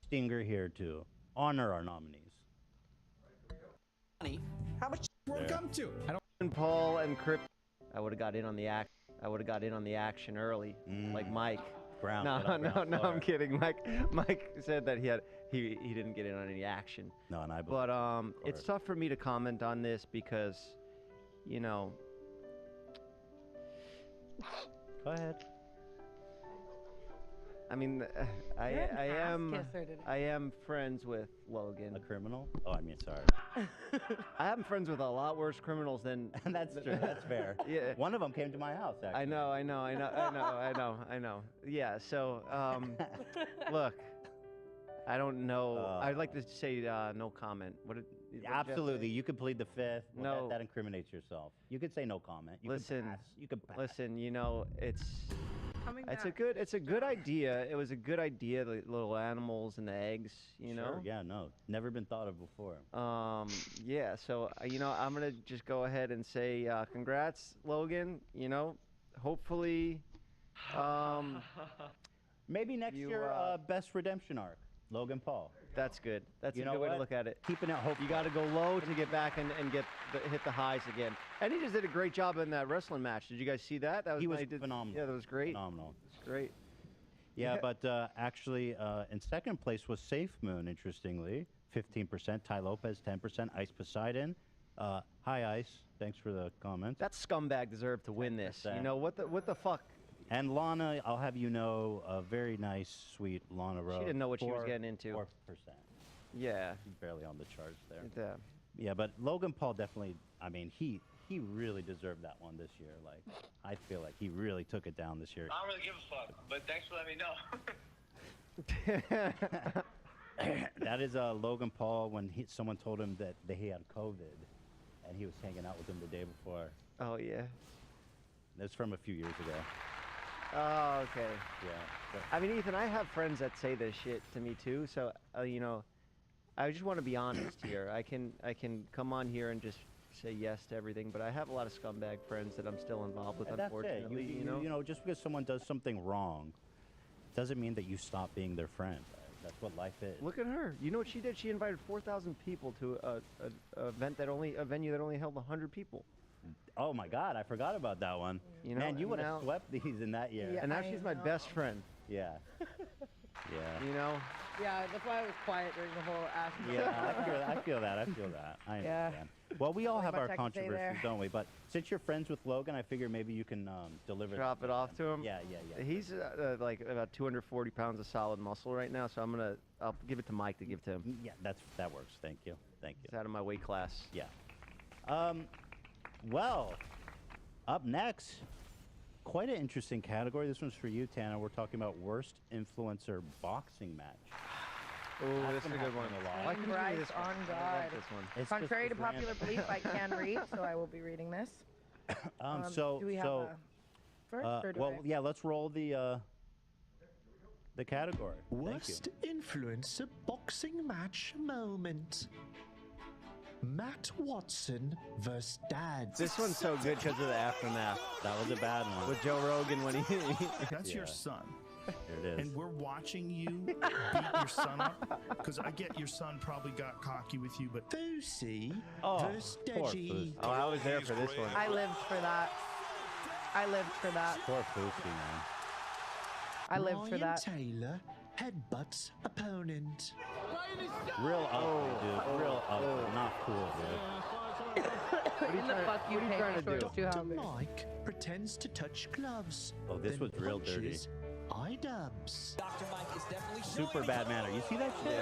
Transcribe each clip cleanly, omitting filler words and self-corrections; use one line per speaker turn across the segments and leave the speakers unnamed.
stinger here to honor our nominees.
How much
World Cup to? I don't.
Paul and Crypt. I would have got in on the act. I would have got in on the action early, like Mike.
Brown.
No,
get up, Brown
no,
floor.
I'm kidding. Mike said that he didn't get in on any action.
No, and I.
But it's tough for me to comment on this because, you know.
Go ahead.
I mean, I am friends with Logan.
A criminal? Oh, I mean, sorry.
I am friends with a lot worse criminals than.
That's true. That's fair.
Yeah.
One of them came to my house. Actually.
I know. Yeah. So, look, I don't know. I'd like to say no comment. What
Absolutely, you could plead the fifth. Well,
No.
that incriminates yourself. You could say no comment. You
Listen,
could pass. You could pass.
Listen. You know, it's
back.
a good idea. It was a good idea. The little animals and the eggs. You know.
Sure, yeah, no, never been thought of before.
Yeah. So you know, I'm gonna just go ahead and say congrats, Logan. You know, hopefully,
Maybe next
You,
year, best redemption arc, Logan Paul.
that's good. That's
You
a
know
good way to
what?
look at it.
Keeping it hopeful.
You got to go low to get back and hit the highs again. And he just did a great job in that wrestling match. Did you guys see that? That was
He was
did-
phenomenal.
Yeah, that was great.
Phenomenal.
It's great.
Yeah,
Yeah.
but actually, in second place was Safe Moon, interestingly, 15%. Ty Lopez, 10%. Ice Poseidon. Hi, Ice. Thanks for the comment.
That scumbag deserved to win this. You
10%.
know what the fuck?
And Lana, I'll have you know, a very nice, sweet Lana Rose.
She didn't know what she was getting into.
4%.
Yeah.
She's barely on the charts there.
Yeah.
Yeah, but Logan Paul definitely, I mean, he really deserved that one this year. Like, I feel like he really took it down this year.
I don't really give a fuck, but thanks for letting me know.
That is Logan Paul when someone told him that he had COVID, and he was hanging out with him the day before.
Oh yeah.
That's from a few years ago.
Oh okay.
Yeah. But
I mean, Ethan, I have friends that say this shit to me too. So you know, I just want to be honest here. I can come on here and just say yes to everything, but I have a lot of scumbag friends that I'm still involved with.
and that's it.
Unfortunately,
You know, just because someone does something wrong, doesn't mean that you stop being their friend. That's what life is.
Look at her. You know what she did? She invited 4,000 people to a venue that only held 100 people.
Oh my God, I forgot about that one.
You know,
Man, you
and
would have
now-
swept these in that year.
Yeah.
And now
I
she's my
know.
best friend.
Yeah. Yeah.
You know?
Yeah, that's why I was quiet during the whole ask.
Yeah, I feel that. I
Yeah.
understand. Well, we all
Only
have our
much I can say
controversies,
there.
don't we? But since you're friends with Logan, I figure maybe you can deliver.
Drop it off to him.
Yeah.
He's like about 240 pounds of solid muscle right now, so I'll give it to Mike to give to him.
Yeah, that works. Thank you.
He's out of my weight class.
Yeah. Well, up next, quite an interesting category. This one's for you, Tana. We're talking about worst influencer boxing match.
Oh, this is a good one.
a lot.
Why couldn't you give me
Right
this one?
on
I love
God.
this one.
It's
Contrary to
just
popular
random.
belief, I can read, so I will be reading this.
So
do we have a first, or do
well,
I?
yeah. Let's roll the category. Thank you.
Worst influencer boxing match moment. Matt Watson versus Dads.
This one's so good because of the aftermath.
That was a bad one.
With Joe Rogan when he
That's your
Yeah.
son.
Here it is.
And we're watching you beat your son up. Because I get your son probably got cocky with you, but
Fousey
Oh,
versus
poor
Deji.
Fousey.
Oh, I was there for this one.
I lived for that. I lived for that.
Poor Fousey, man.
I lived for
Ryan
that.
Taylor headbutts opponent.
Real ugly, dude. Real ugly. Not cool, dude.
In the fuck you
what are you
pay
trying to
for
do?
shorts too
Dr.
humble.
Mike pretends to touch gloves.
Oh, this
then
was real dirty.
punches iDubbbz.
Super bad manner. You see that shit?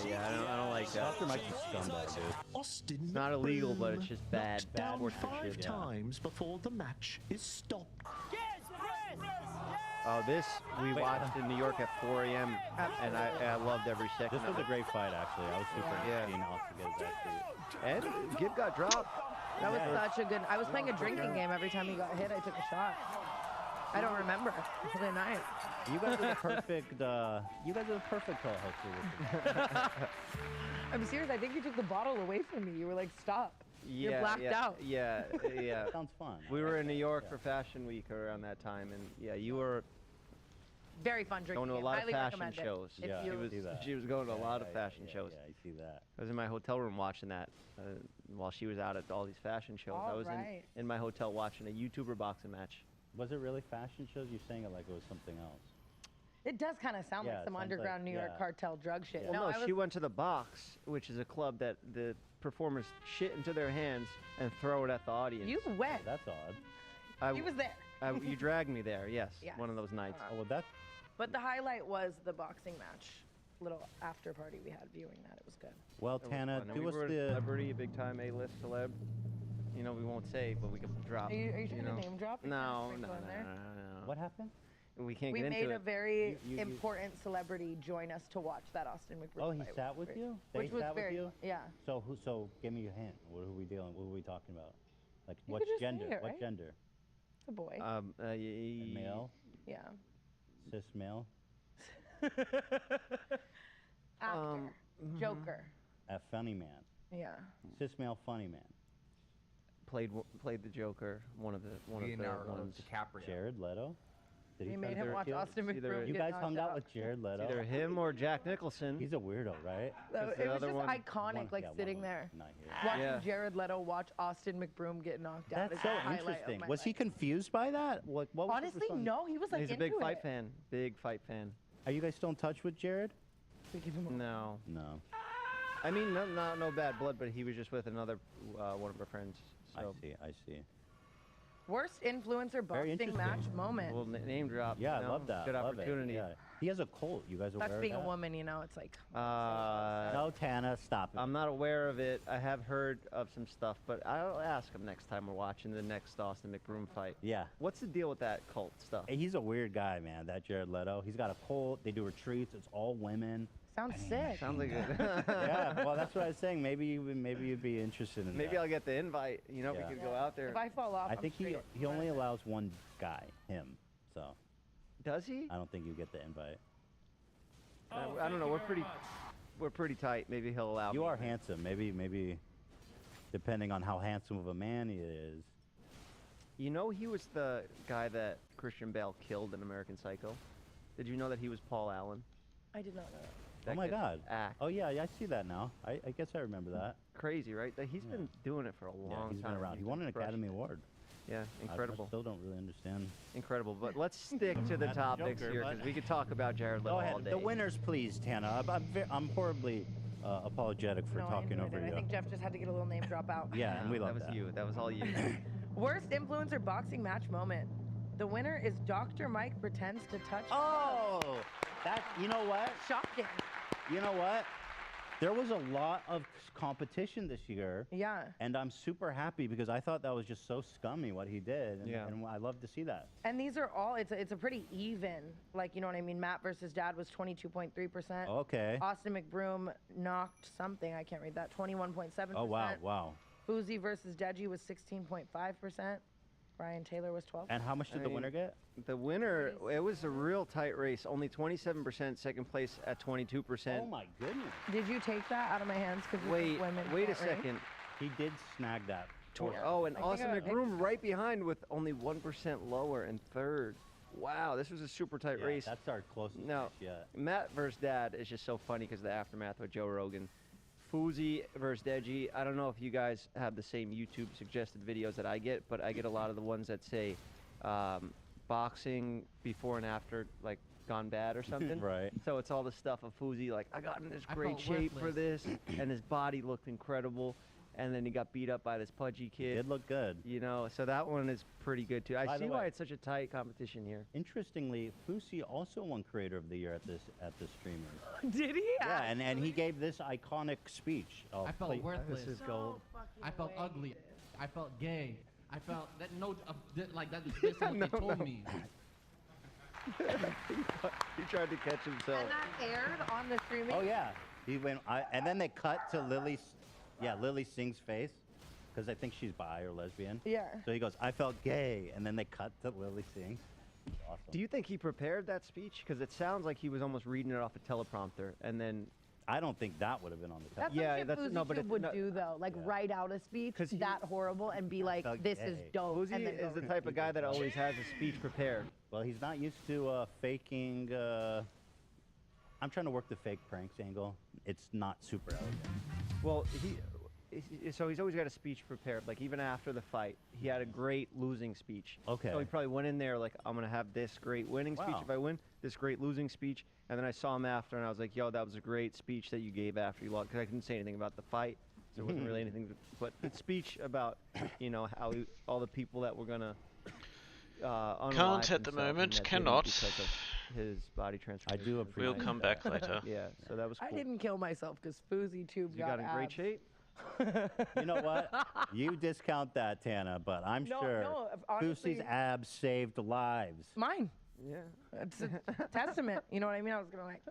Yeah. I don't like that.
Dr. Mike's a scumbag, dude.
Austin
It's not illegal, but it's
McBroom
just bad,
knocked
bad
down
sportsmanship.
5
Yeah.
times before the match is stopped.
Oh, this we watched in New York at 4 a.m. and I loved every second.
This was a great fight, actually. I was super
Yeah.
keen off to get his ass beat.
And Gib got dropped.
That was such a good. I was playing a drinking game. Every time he got hit, I took a shot. I don't remember until the night.
You guys are the perfect. You guys are the perfect co-hosts.
I'm serious. I think you took the bottle away from me. You were like, "Stop." You're blacked out.
Yeah.
Sounds fun.
We were in New York for Fashion Week around that time, and yeah, you were
Very fun drinking
Going to a
game.
lot of
Highly
fashion
recommend it.
shows.
If
Yeah,
you-
I see that.
She was going to a lot of
Yeah,
fashion
yeah,
shows.
Yeah, I see that.
I was in my hotel room watching that while she was out at all these fashion shows. I was
Alright.
in my hotel watching a YouTuber boxing match.
Was it really fashion shows? You're saying it like it was something else.
It does kind of sound
Yeah,
like
it
some
sounds
underground
like-
New York
yeah.
cartel drug shit.
Well,
no, I was,
she went to the box, which is a club that the performers shit into their hands and throw it at the audience.
you went.
That's odd.
I,
He was there.
you dragged me there, yes.
Yes.
One of those nights.
Oh, well, that.
But the highlight was the boxing match. Little after party we had viewing that. It was good.
Well,
That was
Tana,
fun. And
do
we
us
were a
the.
celebrity, a big time A-list celeb. You know, we won't say, but we can drop.
Are you trying
know.
to name drop? We
No,
can't
no, no,
sprinkle in there.
no.
What happened?
We can't
We
get
made
into
a
it.
very
You-
important celebrity join us to watch that Austin McBroom
Oh, he
fight,
sat
which
with
was
you.
great. Which was
sat
very,
with you.
yeah.
So who? So give me your hint. What are we dealing? What are we talking about? Like
You
what
could just say
gender?
it,
What
right?
gender?
It's a boy.
A male,
Yeah.
cis male,
Actor. Joker.
a funny man,
Yeah.
cis male funny man.
Played the Joker, one of the
Leonardo
ones.
DiCaprio.
Jared Leto. Did
We
try
made
to
him
trick
watch
you?
Austin
It's either-
McBroom
You
get
guys
knocked
hung out
out.
with Jared Leto.
Either him or Jack Nicholson.
He's a weirdo, right?
Because
It
the
was
other
just
one-
iconic,
One-
like
yeah, one
sitting
was
there,
not here.
watching
Yeah.
Jared Leto watch Austin McBroom get knocked out.
That's
is
so
the highlight of
interesting.
my
Was he
life.
confused by that? What was the
Honestly,
response?
no. He was like
He's a
into
big fight
it.
fan. Big fight fan.
Are you guys still in touch with Jared?
We give him a-
No.
No.
I mean, no bad blood, but he was just with another one of our friends. So
I see.
Worst influencer
Very
boxing
interesting.
match moment.
we'll name drop.
Yeah,
you
I
know?
love that.
Good
love
opportunity.
It. Yeah. He has a cult. You guys aware
That's
of
being a
that?
woman, you know. It's like
No, Tana, stop it.
I'm not aware of it. I have heard of some stuff, but I'll ask him next time we're watching the next Austin McBroom fight.
Yeah.
What's the deal with that cult stuff?
Hey, he's a weird guy, man. That Jared Leto. He's got a cult. They do retreats. It's all women.
sounds sick.
Sounds like it.
Yeah. Well, that's what I was saying. Maybe you'd be interested in
Maybe
that.
I'll get the invite. You know,
Yeah.
we could go out there.
If I fall off,
I
I'm
think he
straight.
only allows one guy, him. So
Does he?
I don't think you get the invite.
I don't know. We're pretty tight. Maybe he'll allow
You
me.
are handsome. Maybe depending on how handsome of a man he is.
You know, he was the guy that Christian Bale killed in American Psycho. Did you know that he was Paul Allen?
I did not know that.
That
Oh my
kid
God.
Act.
Oh yeah, I see that now. I guess I remember that.
Crazy, right? He's
Yeah.
been doing it for a long
Yeah, he's
time.
been around. He won an
crushed
Academy
it.
Award.
Yeah, incredible.
I still don't really understand.
Incredible. But let's stick to the
That's
topics
Joker,
here
but-
because we could talk about Jared Leto
Go ahead.
all day.
The winners, please, Tana. I'm horribly apologetic for
No, I
talking
enjoyed
over
it.
you.
I think Jeff just had to get a little name drop out.
Yeah, and we
that
love
was
that.
you. That was all you.
Worst influencer boxing match moment. The winner is Dr. Mike pretends to touch.
Oh, that. You know what?
Shocking.
You know what? There was a lot of competition this year.
Yeah.
And I'm super happy because I thought that was just so scummy what he did. And,
Yeah.
and I love to see that.
And these are all, it's a pretty even, like, you know what I mean? Matt versus Dad was 22.3%.
Okay.
Austin McBroom knocked something, I can't read that, 21.7%.
Oh, wow, wow.
Fuzi versus Deji was 16.5%. Brian Taylor was 12.
And how much did
I
the
mean,
winner get?
The winner, it was a real tight race. Only 27%, second place at 22%.
Oh, my goodness.
Did you take that out of my hands? Because
Wait a
can't race?
second.
He did snag that.
Oh, and
I think
Austin
I-
McBroom right behind with only 1% lower in third. Wow, this was a super tight
Yeah,
race.
That's our closest
No,
match yet.
Matt versus Dad is just so funny because of the aftermath with Joe Rogan. Fuzi versus Deji. I don't know if you guys have the same YouTube suggested videos that I get, but I get a lot of the ones that say boxing before and after, like gone bad or something.
Right.
So it's all the stuff of Fuzi, like I got in this
I
great
felt
shape for
worthless.
this, and his body looked incredible, and then he got beat up by this pudgy
It
kid.
did look good.
You know, so that one is pretty good too. I
By the
see why
way-
it's such a tight competition here.
Interestingly, Fusi also won Creator of the Year at the streamers.
Did he?
Yeah, and he gave this iconic speech. Oh,
I felt
play-
worthless.
This is gold.
I felt ugly. I felt gay. I felt that like that. This is what they told me.
He tried to catch himself.
And that aired on the streaming?
Oh yeah, he went. And then they cut to Lily Singh's face, because I think she's bi or lesbian.
Yeah.
So he goes, "I felt gay," and then they cut to Lily Singh. Awesome.
Do you think he prepared that speech? Because it sounds like he was almost reading it off a teleprompter, and then
I don't think that would have been on the top.
That's
Yeah,
what
that's- no, but
Tube
it-
would
no-
do though. Like write out a speech
'Cause he-
that horrible and be like,
felt
"This is
gay.
dope."
Uzi
and then
is
go
the type of guy that always has a speech prepared.
Well, he's not used to faking. I'm trying to work the fake pranks angle. It's not super elegant.
Well, so he's always got a speech prepared. Like even after the fight, he had a great losing speech.
Okay.
So he probably went in there like, I'm gonna have this great winning speech
Wow.
if I win, this great losing speech, and then I saw him after, and I was like, yo, that was a great speech that you gave after you lost, because I couldn't say anything about the fight, so there wasn't really anything. But the speech about, you know, how all the people that were gonna.
Can't at the moment, cannot.
Because of his body transformation.
do
It was
appreciate
We'll
nice.
come back later.
Yeah, so that was cool.
I didn't kill myself because Fousey Tube
You got in great
abs.
shape.
You know what? You discount that, Tana, but I'm
No,
sure
no, honestly-
Fousey's abs saved lives.
Mine.
Yeah.
It's a testament. You know what I mean? I was gonna like,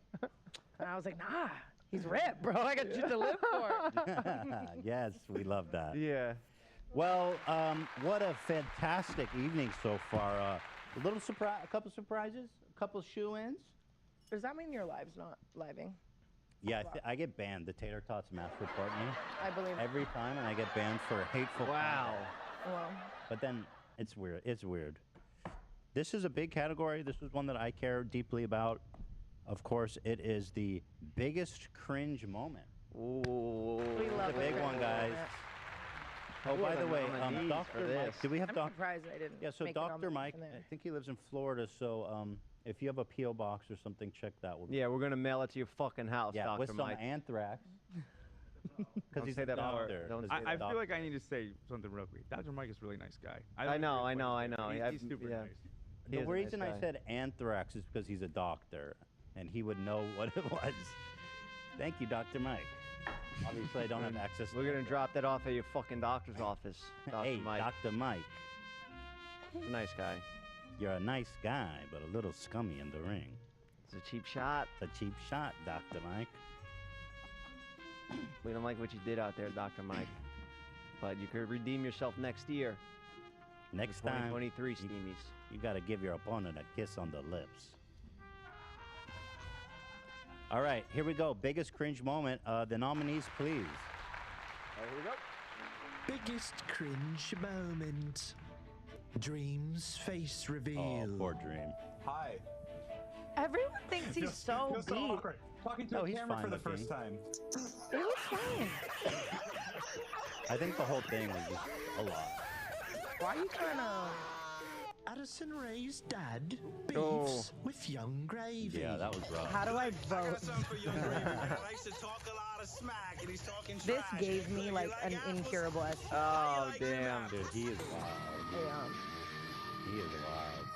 and I was like, nah, he's ripped, bro. I got shit to live for.
Yes, we love that.
Yeah.
Well, what a fantastic evening so far. A little surprise, a couple surprises, a couple shoe-ins.
Does that mean your live's not living?
Yeah, I get banned. The Tater Tots mass report me
I believe it.
every time, and I get banned for hateful.
Wow.
Well,
But then it's weird. It's weird. This is a big category. This is one that I care deeply about. Of course, it is the biggest cringe moment.
Ooh.
we love
It's a big
it.
one, guys. Oh,
Who
by
are
the
the
way,
nominees
Dr.
for
Mike.
this?
Do we have
I'm
Dr.
surprised I didn't.
Yeah, so
make the
Dr. Mike,
nomination
I
there.
think he lives in Florida, so if you have a P.O. box or something, check that.
Yeah, we're gonna mail it to your fucking house,
Yeah,
Dr.
with some
Mike.
anthrax. Because
Don't
he's
say
a
that word.
doctor.
Don't
'Cause
say
he's a
I feel
doctor.
like I need to say something real quick. Dr. Mike is a really nice guy.
I
don't
know,
agree
I
with
know.
what he says, but
He's
super
yeah.
nice.
He
The
is a nice
reason I
guy.
said anthrax is because he's a doctor, and he would know what it was. Thank you, Dr. Mike. Obviously, I don't have access.
We're gonna drop that off at your fucking doctor's office, Dr.
Hey,
Mike.
Dr. Mike,
He's a nice guy.
you're a nice guy, but a little scummy in the ring.
It's a cheap shot.
It's a cheap shot, Dr. Mike.
We don't like what you did out there, Dr. Mike. But you could redeem yourself next year.
Next time,
2023 Steamies.
you got to give your opponent a kiss on the lips. All right, here we go. Biggest cringe moment. The nominees, please.
Here we go.
Biggest cringe moment. Dream's face reveal.
Oh, poor Dream.
Hi.
Everyone thinks he's so
Feels so
beat.
awkward. Talking to
No,
a
he's
camera
fine
for the
looking.
first time.
He was fine.
I think the whole thing was just a lot.
Why are you trying to?
Addison Rae's dad beefs
Oh.
with Young Gravy.
Yeah, that was rough.
How do I vote? This gave me like an incurable STD.
Oh, damn.
Dude, he is wild.
Yeah.
He is wild.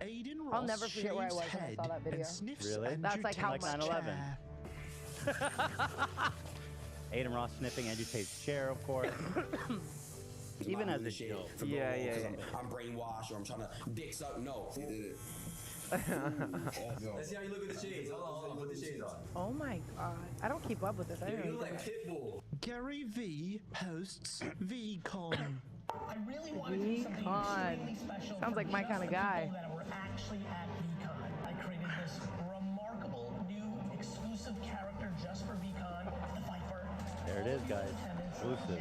Aiden Ross
I'll never forget where I
shaves
was when I
head
saw that video.
and sniffs
Really?
Andrew
That's like how
Tate's
much-
chair.
9/11. Aiden Ross sniffing Andrew Tate's chair, of course. Even as a joke.
Yeah.
I'm brainwashed or I'm trying to dick suck. No. He did it. Let's see how you look with the shades. Hold on. Put the shades on.
Oh my god. I don't keep up with this. I don't
You
know.
look like Pitbull.
Gary V hosts VCon.
I really want to do something
VCon.
extremely special.
Sounds
for
like my
just
kinda
the
guy.
people that were actually at VCon. I created this remarkable new exclusive character just for VCon, the Viper.
There it is, guys. Exclusive.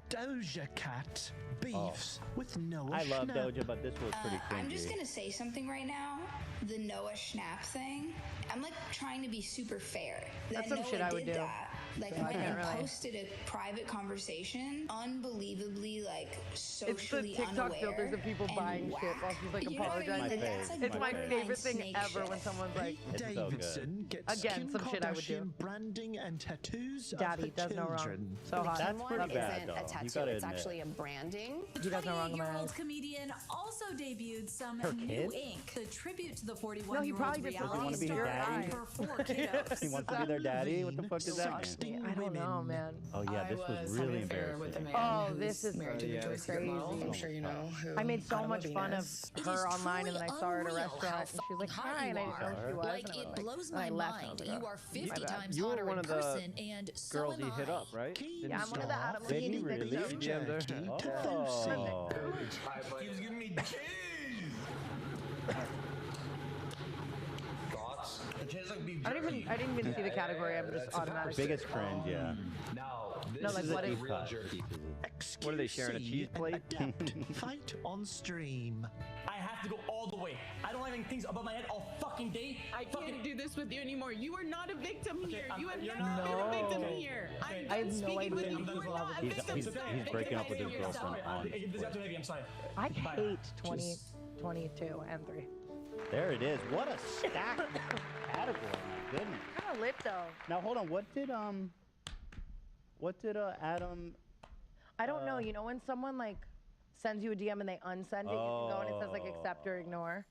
Doja Cat beefs with Noah
I love
Schnapp.
Doja, but this was pretty cringy.
I'm just gonna say something right now. The Noah Schnapp thing. I'm like trying to be super fair.
That's
That
some
Noah
shit I would
did
do.
That. Like
So I
when
can't
he
really-
posted a private conversation, unbelievably like
It's the
socially
TikTok
unaware
filters of people
and
buying shit
whack.
while she's like
You know what I mean?
apologizing.
Like, that's, like,
It's my
borderline
favorite thing
snake
ever
shit.
when someone's like,
Pete
It's so
Davidson gets
Again,
Kim
some shit I would do.
Kardashian branding and tattoos
Daddy
of her
does no wrong.
children.
So hot.
That's pretty bad,
isn't
though.
a
You
tattoo,
gotta
it's
admit.
actually a branding.
He does no wrong in my
28-year-old
eyes.
comedian also debuted some
Her
new
kid?
ink, the tribute to the
No, he
41-year-old
probably just
Does he wanna
reality
be her
star
daddy?
and her 4 kiddos.
He wants to be their daddy? What the fuck does that mean?
Exhausting
I don't know,
women.
man.
Oh, yeah, this was really embarrassing.
Oh, this is crazy.
I'm sure you know who.
I made so
Adam
much fun of
Venus.
It
her
is
online, and then I
truly
saw her at a
unreal
restaurant,
how
and she was like,
hot
"Hi," and I
you
didn't know who she
are.
was.
Like,
and I
it
was
blows
and I
my
left, and I
mind.
was
You
like,
are
"My
50
bad."
times
You were
hotter
one
in
of the
person, and so
girls
am
he hit
I.
up, right?
Key
Yeah, I'm one of the
star
Adam
Did he
Levine
really?
victims.
DM'd her.
Jackie
Oh.
Tafosi.
He was giving me cheese.
I didn't even see the category. I'm just automatically.
Biggest cringe, yeah.
Now,
No,
this
like
is
what
a
is
real jerky.
What are they sharing, a cheese plate?
Adept fight on stream.
I have to go all the way. I don't have any things above my head all fucking day.
I can't do this with you anymore. You are not a victim here. You have
you're
never
not-
been a victim
Okay.
here.
Okay.
I
I'm
have no
speaking with
idea.
you. You are not a victim.
He's breaking up with his
Victim
girlfriend
yourself.
on.
This got too heavy. I'm sorry.
I
Bye.
hate 20, 22, and 3.
There it is. What a stacked category. My goodness.
Kind of lit though.
Now hold on. What did Adam?
I don't know. You know when someone like sends you a DM and they unsend it, you can go and it says like accept or ignore,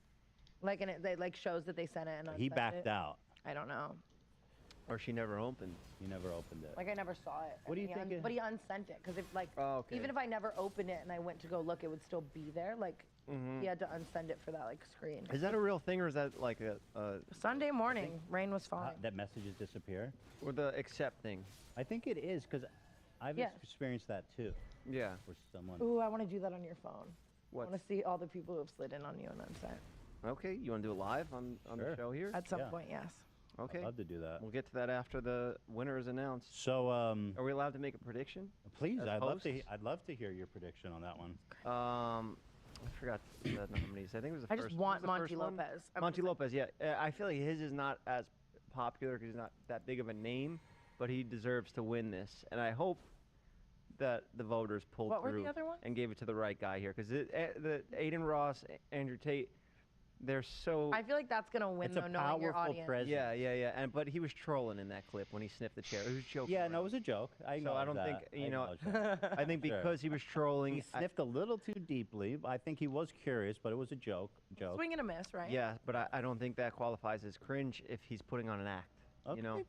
like and it like shows that they sent it and
He
unsent
backed
it.
out.
I don't know.
Or she never opened.
He never opened it.
Like I never saw it.
What do you think it-
But he unsent it because if like
okay.
even if I never opened it and I went to go look, it would still be there. Like he had to unsend it for that like screen.
Is that a real thing, or is that like a
Sunday morning, rain was falling.
That messages disappear.
or the accept thing?
I think it is because I've
Yes.
experienced that too.
Yeah.
Where someone.
Ooh, I want to do that on your phone.
What?
I want to see all the people who have slid in on you and unsent.
Okay, you want to do it live on the
Sure.
show here?
At some
Yeah.
point, yes.
Okay.
I'd love to do that.
We'll get to that after the winner is announced.
So,
Are we allowed to make a prediction?
please,
as
I'd love to.
hosts?
I'd love to hear your prediction on that one.
I forgot the nominees. I think it was the
I
first.
just
what
want
was the
Monty
first one?
Lopez. I'm
Monty
just like-
Lopez, yeah. I feel like his is not as popular because he's not that big of a name, but he deserves to win this. And I hope that the voters pulled
What were
through
the other ones?
and gave it to the right guy here because the Aiden Ross, Andrew Tate, they're so.
I feel like that's gonna win
It's a
though, knowing your
powerful
audience.
presence.
Yeah. But he was trolling in that clip when he sniffed the chair. He was joking.
Yeah,
around.
no, it was a joke. I
So
know.
I don't think
I
you know.
acknowledge that.
I think
Sure.
because he was trolling.
He sniffed a little too deeply. I think he was curious, but it was a joke.
Swing and a miss, right?
Yeah, but I don't think that qualifies as cringe if he's putting on an act. You know.
Okay.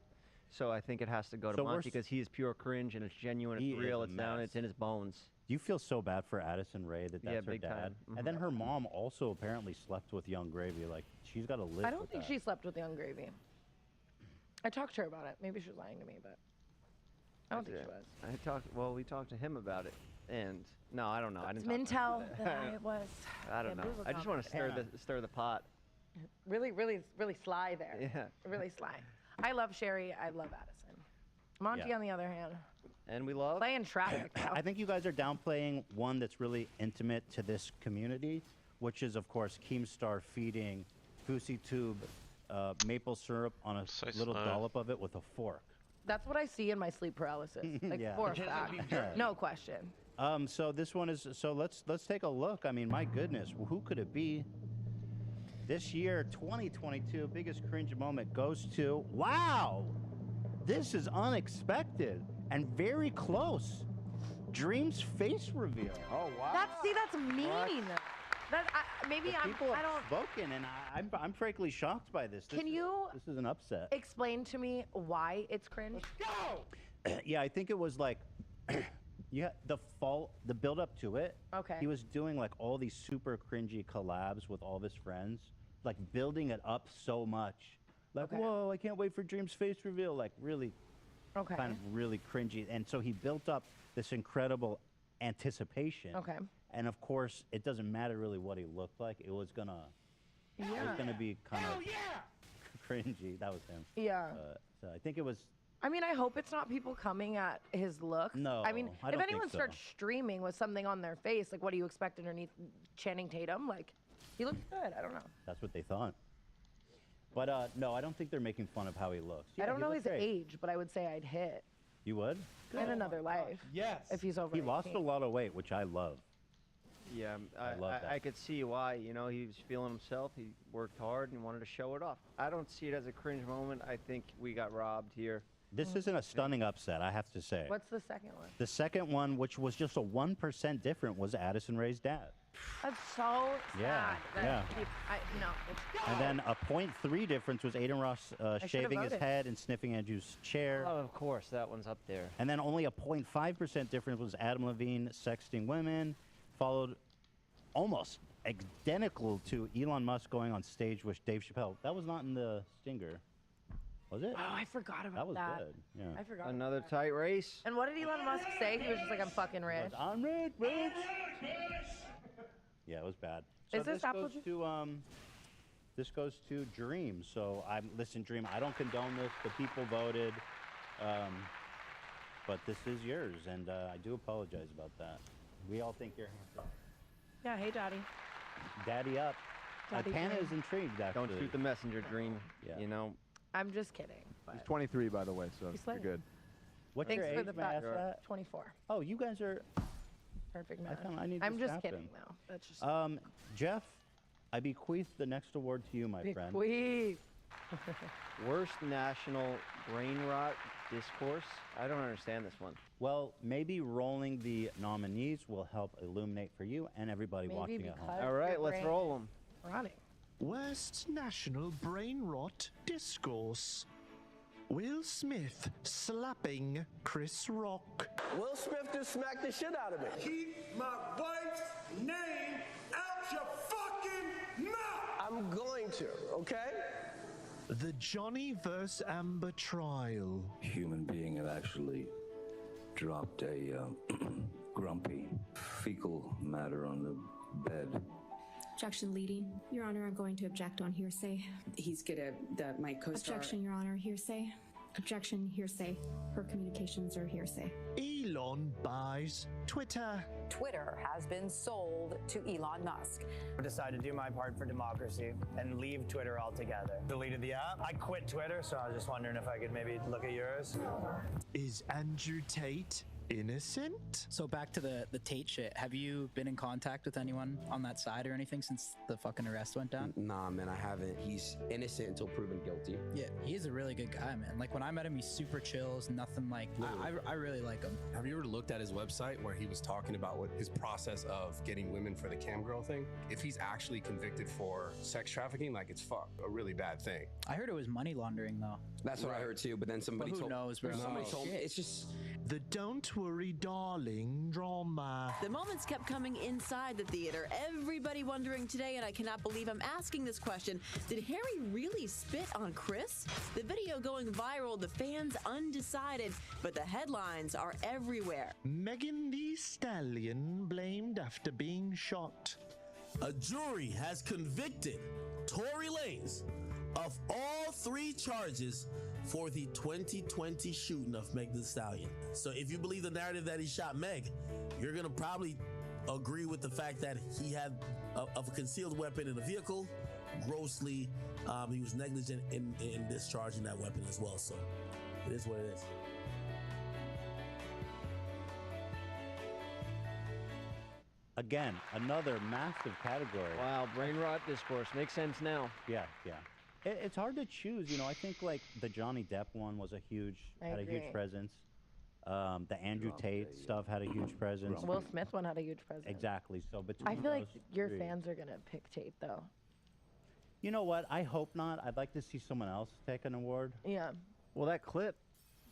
So I think it has to go to
So we're
Monty because he is pure cringe and it's genuine,
He
it's
is
real,
a
it's down,
mess.
it's in his bones.
Do you feel so bad for Addison Rae that that's
Yeah,
her
big
dad?
time.
And then her mom also apparently slept with Young Gravy. Like she's got to live.
I don't
with
think
that.
she slept with Young Gravy. I talked to her about it. Maybe she was lying to me, but I don't think she was.
We talked to him about it, and no, I don't know. I
It's
didn't. talk to him.
Mintel that I was.
I don't
yeah,
know.
Boo's a
I just want to
compliment.
stir the pot.
Really sly there.
Yeah.
Really sly. I love Sherry. I love Addison. Monty,
Yeah.
on the other hand,
And we love.
playing traffic.
I think you guys are downplaying one that's really intimate to this community, which is, of course, Keemstar feeding Fousey Tube maple syrup on a little
slow.
dollop of it with a fork.
That's what I see in my sleep paralysis. Like
Yeah.
for a fact. No question.
So this one is. So let's take a look. I mean, my goodness, who could it be? This year, 2022, biggest cringe moment goes to. Wow, this is unexpected and very close. Dream's face reveal. Oh wow.
That's mean. Maybe
People
I
have
don't.
spoken, and I'm frankly shocked by this.
Can you
This is an upset.
explain to me why it's cringe?
Yeah, I think it was like, yeah, the build up to it.
Okay.
He was doing like all these super cringy collabs with all of his friends, like building it up so much. Like,
Okay.
whoa, I can't wait for Dream's face reveal. Like really,
Okay.
kind of really cringy. And so he built up this incredible anticipation.
Okay.
And of course, it doesn't matter really what he looked like. It was gonna be kind of cringy. That was him.
Yeah.
So I think it was.
I mean, I hope it's not people coming at his looks.
No,
I mean,
I
if
don't think
anyone
so.
starts streaming with something on their face, like, what do you expect underneath Channing Tatum? Like, he looks good. I don't know.
That's what they thought. But no, I don't think they're making fun of how he looks.
I
Yeah,
don't
he
know
looked
his
great.
age, but I would say I'd hit
You would?
in another life.
Yes.
If he's over.
He lost a
18.
lot of weight, which I love.
Yeah,
I love that.
I could see why. You know, he was feeling himself. He worked hard and wanted to show it off. I don't see it as a cringe moment. I think we got robbed here.
This isn't a stunning upset, I have to say.
What's the second one?
The second one, which was just a 1% different, was Addison Rae's dad.
That's so
Yeah,
sad.
yeah.
It's,
And then a 0.3 difference was Aiden Ross
should've
shaving his
voted.
head and sniffing Andrew's chair.
Oh, of course, that one's up there.
And then only a 0.5% difference was Adam Levine sexting women, followed almost identical to Elon Musk going on stage with Dave Chappelle. That was not in the Stinger, was it?
Oh, I forgot about
That was
that.
good. Yeah.
I forgot.
Another tight race.
And what did Elon Musk say? He was just like, I'm fucking rich.
I'm rich, bitch. Yeah, it was bad. So
Is this
goes
apple juice?
to this goes to Dream. So listen, Dream. I don't condone this. The people voted, but this is yours, and I do apologize about that. We all think you're handsome.
Yeah, hey, Daddy.
Daddy up.
Daddy
Hannah
Dream.
is intrigued. Actually,
Don't shoot the messenger, Dream.
Yeah.
You know.
I'm just kidding.
He's
But
23, by the way, so
He's
you're
like-
good.
What's
thanks
your
for
age?
the
May I ask
fact.
that?
24.
Oh, you guys are.
Perfect
I
math.
found- I need
I'm
this
just
to
kidding,
happen.
though. That's just
Jeff, I bequeath the next award to you, my friend.
bequeath.
Worst national brain rot discourse. I don't understand this one.
Well, maybe rolling the nominees will help illuminate for you and everybody
Maybe
watching at home.
because
All right,
your
let's
brain
roll them.
is rotting.
Worst national brain rot discourse. Will Smith slapping Chris Rock.
Will Smith just smacked the shit out of me.
Keep my wife's name out your fucking mouth!
I'm going to, okay?
The Johnny vs. Amber trial.
Human being had actually dropped a grumpy fecal matter on the bed.
Objection leading. Your Honor, I'm going to object on hearsay.
He's my co-star.
Objection, Your Honor, hearsay. Objection, hearsay. Her communications are hearsay.
Elon buys Twitter.
Twitter has been sold to Elon Musk.
I decided to do my part for democracy and leave Twitter altogether. Deleted the app. I quit Twitter, so I was just wondering if I could maybe look at yours.
Is Andrew Tate innocent?
So back to the Tate shit. Have you been in contact with anyone on that side or anything since the fucking arrest went down?
Nah, man, I haven't. He's innocent until proven guilty.
Yeah, he's a really good guy, man. Like when I met him, he's super chill. He's nothing like. I really like him.
Have you ever looked at his website where he was talking about what his process of getting women for the cam girl thing? If he's actually convicted for sex trafficking, like it's a really bad thing.
I heard it was money laundering though.
That's what I heard too, but then somebody
But who
told
knows, bro?
Somebody
No.
told me it's just
The Don't Worry Darling drama.
The moments kept coming inside the theater. Everybody wondering today, and I cannot believe I'm asking this question, did Harry really spit on Chris? The video going viral, the fans undecided, but the headlines are everywhere.
Megan Thee Stallion blamed after being shot.
A jury has convicted Tory Lanez of all 3 charges for the 2020 shooting of Meg Thee Stallion. So if you believe the narrative that he shot Meg, you're gonna probably agree with the fact that he had a concealed weapon in a vehicle. Grossly, he was negligent in discharging that weapon as well. So it is what it is.
Again, another massive category.
Wow, brain rot discourse makes sense now.
Yeah, yeah. It's hard to choose. You know, I think like the Johnny Depp one was had a huge
agree.
presence. The Andrew Tate stuff had a huge presence.
Will Smith one had a huge presence.
Exactly. So between
I feel like
those
your
3.
fans are gonna pick Tate though.
You know what? I hope not. I'd like to see someone else take an award.
Yeah.
Well, that clip,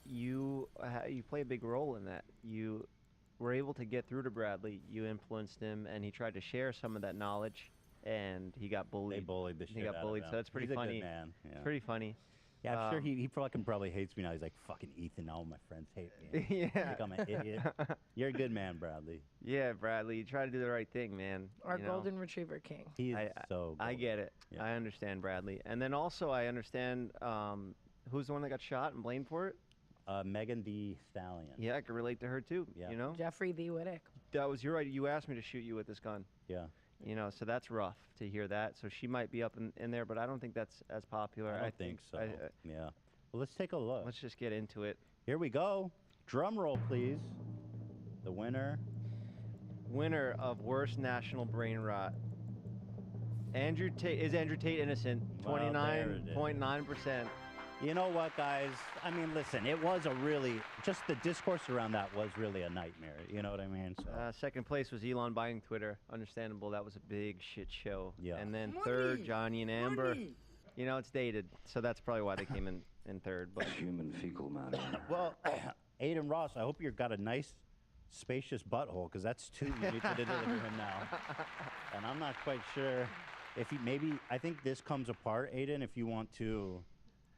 you play a big role in that. You were able to get through to Bradley. You influenced him, and he tried to share some of that knowledge, and he got bullied.
They bullied the shit
He got
out
bullied,
of him.
so that's pretty
He's
funny.
A good man. Yeah.
It's pretty funny.
Yeah, I'm sure he probably hates me now. He's like, fucking Ethan, all my friends hate me.
Yeah.
Like I'm an idiot. You're a good man, Bradley.
Yeah, Bradley, you try to do the right thing, man.
Our
you know?
golden retriever king.
He's so
I get it.
Yeah.
I understand Bradley. And then also I understand who's the one that got shot and blamed for it?
Megan Thee Stallion.
Yeah, I can relate to her too.
Yeah.
You know?
Jeffrey the Wittick.
That was your right. You asked me to shoot you with this gun.
Yeah.
You know, so that's rough to hear that. So she might be up in there, but I don't think that's as popular.
I don't think so. Yeah. Well, let's take a look.
Let's just get into it.
Here we go. Drum roll, please. The winner.
Winner of worst national brain rot. Andrew Tate. Is Andrew Tate innocent?
Well, there it is.
29.9%.
You know what, guys? I mean, listen, it was just the discourse around that was really a nightmare. You know what I mean? So.
Second place was Elon buying Twitter. Understandable. That was a big shit show.
Yeah.
And then third, Johnny and Amber. You know, it's dated, so that's probably why they came in third. But
Human fecal matter.
Well, Aiden Ross, I hope you've got a nice, spacious butthole, because that's 2 you need to deliver him now. And I'm not quite sure if I think this comes apart, Aiden, if you want to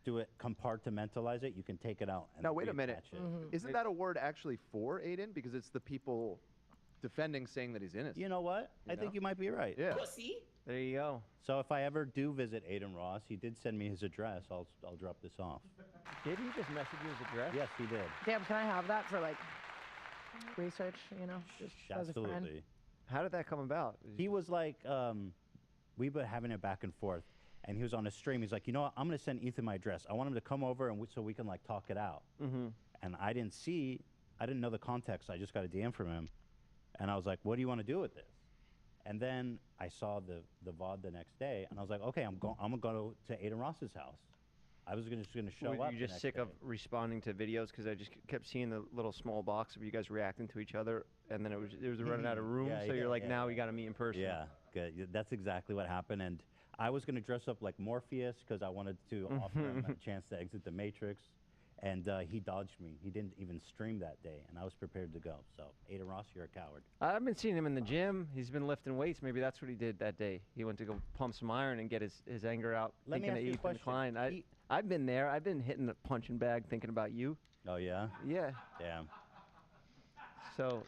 do it, compartmentalize it, you can take it out. And
Now, wait a minute.
reattach it.
Isn't that award actually for Aiden? Because it's the people defending saying that he's innocent.
You know what? I think you might be right.
Yeah.
Pussy.
There you go.
So if I ever do visit Aiden Ross, he did send me his address. I'll drop this off.
Did he just message you his address?
Yes, he did.
Damn, can I have that for like research? You know, just as a friend.
Absolutely.
How did that come about?
He was like, we were having it back and forth, and he was on a stream. He's like, you know what? I'm gonna send Ethan my address. I want him to come over and so we can like talk it out.
Mm-hmm.
And I didn't know the context. I just got a DM from him, and I was like, what do you want to do with this? And then I saw the VOD the next day, and I was like, okay, I'm gonna go to Aiden Ross's house. I was just gonna show
Were
up.
you just sick of responding to videos because I just kept seeing the little small box of you guys reacting to each other, and then it was running out of room. So you're like, now we got to meet in person.
Yeah, good. That's exactly what happened. And I was gonna dress up like Morpheus because I wanted to offer him a chance to exit the Matrix. And he dodged me. He didn't even stream that day, and I was prepared to go. So, Aiden Ross, you're a coward.
I've been seeing him in the gym. He's been lifting weights. Maybe that's what he did that day. He went to go pump some iron and get his anger out.
Let me
thinking
ask you a
of Ethan
question.
Klein. I've been there. I've been hitting the punching bag thinking about you.
Oh, yeah?
Yeah.
Damn.
So,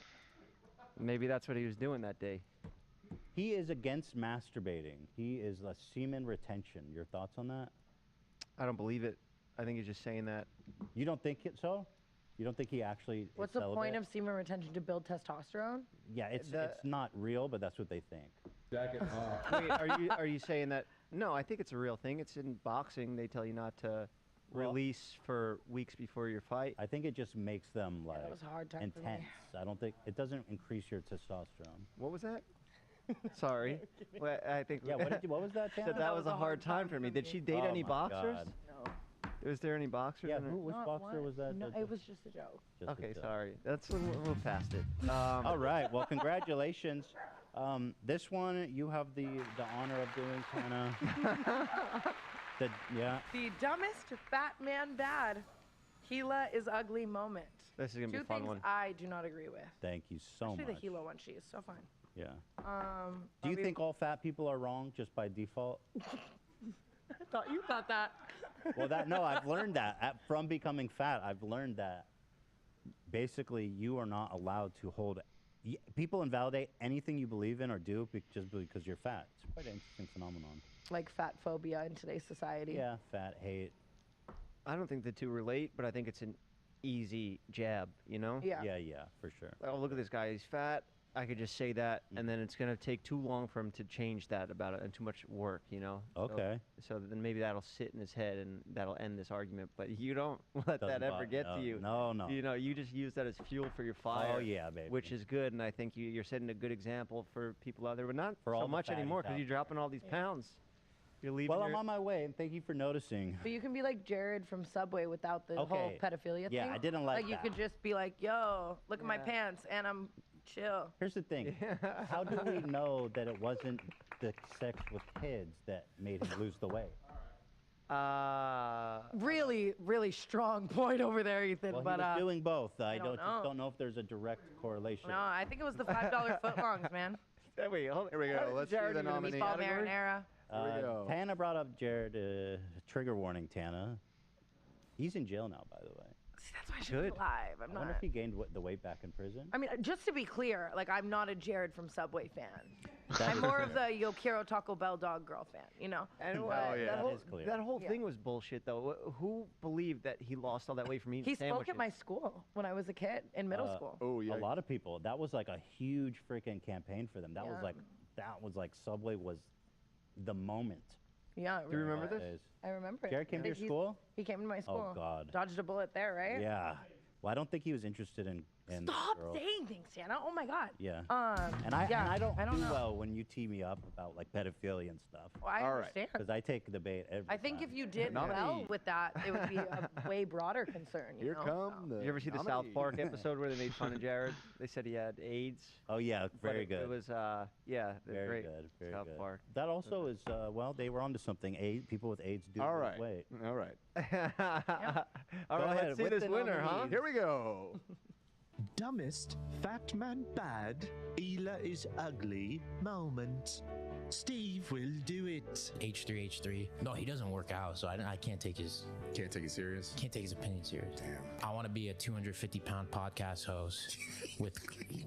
maybe that's what he was doing that day.
He is against masturbating. He is a semen retention. Your thoughts on that?
I don't believe it. I think he's just saying that.
You don't think so? You don't think he actually
What's
is
the
celibate?
point of semen retention? To build testosterone?
Yeah, it's not real, but that's what they think.
Wait, are you saying that? No, I think it's a real thing. It's in boxing. They tell you not to release for weeks before your fight.
I think it just makes them like
that was a hard time for me.
intense. I don't think it doesn't increase your testosterone.
What was that? Sorry. Well, I think.
Yeah, what was that, Tana?
Said that was a hard time for me. Did she date any boxers?
God.
No.
Was there any boxers?
Yeah,
in her?
which boxer was that?
No, it was just a joke.
Just a
Okay,
joke.
sorry. That's a little past it.
All right. Well, congratulations. This one you have the honor of doing, Tana.
The dumbest fat man bad. Gila is ugly moment.
This is gonna be a
Two
fun
things
one.
I do not agree with.
Thank you so
Especially
much.
the Gila one. She is so fine.
Yeah.
are
Do you
we-
think all fat people are wrong just by default?
I thought you thought that.
Well, no, I've learned that from becoming fat. I've learned that basically you are not allowed to hold. People invalidate anything you believe in or do just because you're fat. It's quite an interesting phenomenon.
Like fat phobia in today's society.
Yeah, fat hate.
I don't think the two relate, but I think it's an easy jab, you know?
Yeah.
Yeah, for sure.
Oh, look at this guy. He's fat. I could just say that, and then it's going to take too long for him to change that about it and too much work, you know?
Okay.
So then maybe that'll sit in his head and that'll end this argument, but you don't let that ever get to you.
No.
You know, you just use that as fuel for your fire.
Oh, yeah, baby.
Which is good, and I think you're setting a good example for people out there, but not
For all
so
the
much
fatties
anymore because
out
you're dropping all these pounds. You're leaving
Well, I'm
your-
on my way, and thank you for noticing.
But you can be like Jared from Subway without the whole
Okay.
pedophilia
Yeah,
thing.
I didn't like
you
that.
could just be like, yo, look at my
Yeah.
pants, and I'm chill.
Here's the thing. How do we know that it wasn't the sex with kids that made him lose the weight?
Really, really strong point over there, Ethan.
Well,
but
he was doing both. I
don't
just don't know if there's a direct correlation.
no, I think it was the $5 footlongs, man.
Wait, hold on.
Here we go. Let's do
Jared,
the
you gonna
nominee.
meatball marinara.
Here we go.
Tana brought up Jared. Trigger warning, Tana. He's in jail now, by the way.
See, that's why she's alive. I'm
I wonder
not.
if he gained the weight back in prison.
I mean, just to be clear, like I'm not a Jared from Subway fan.
That
I'm
is
more
clear.
of the Yo Quiero Taco Bell dog girl fan, you know?
And
But
that whole thing was bullshit, though. Who believed that he lost all that weight from eating
He
sandwiches?
spoke at my school when I was a kid in middle school.
Oh yeah. A lot of people. That was like a huge freaking campaign for them. That was
Yeah.
like Subway was the moment.
Yeah.
Do you remember this?
I remember it.
Jared came to your school?
He came to my school.
Oh God.
Dodged a bullet there, right?
Yeah. Well, I don't think he was interested in
Stop
girls.
saying things, Santa. Oh my God.
Yeah.
And
I don't do
know.
well when you tee me up about like pedophilia and stuff.
Well, I understand.
Because I take the bait every
I think
time.
if you did well with that, it would be a way broader concern. You know?
the.
You ever see the South Park episode where they made fun of Jared? They said he had AIDS.
Oh yeah,
But
very
it
good.
It was they're
Very
great.
good. Very
South
good.
Park.
That also is well, they were onto something. People with AIDS do
All
lose
right.
weight.
All right.
All
Go
right,
ahead
let's see
with
this
the
winner, huh?
nominees. Here we go.
Dumbest fat man bad, Ela is ugly moment. Steve will do it.
H3. No, he doesn't work out, so I can't take his.
Can't take it serious.
Can't take his opinion serious.
Damn.
I want to be a 250-pound podcast host with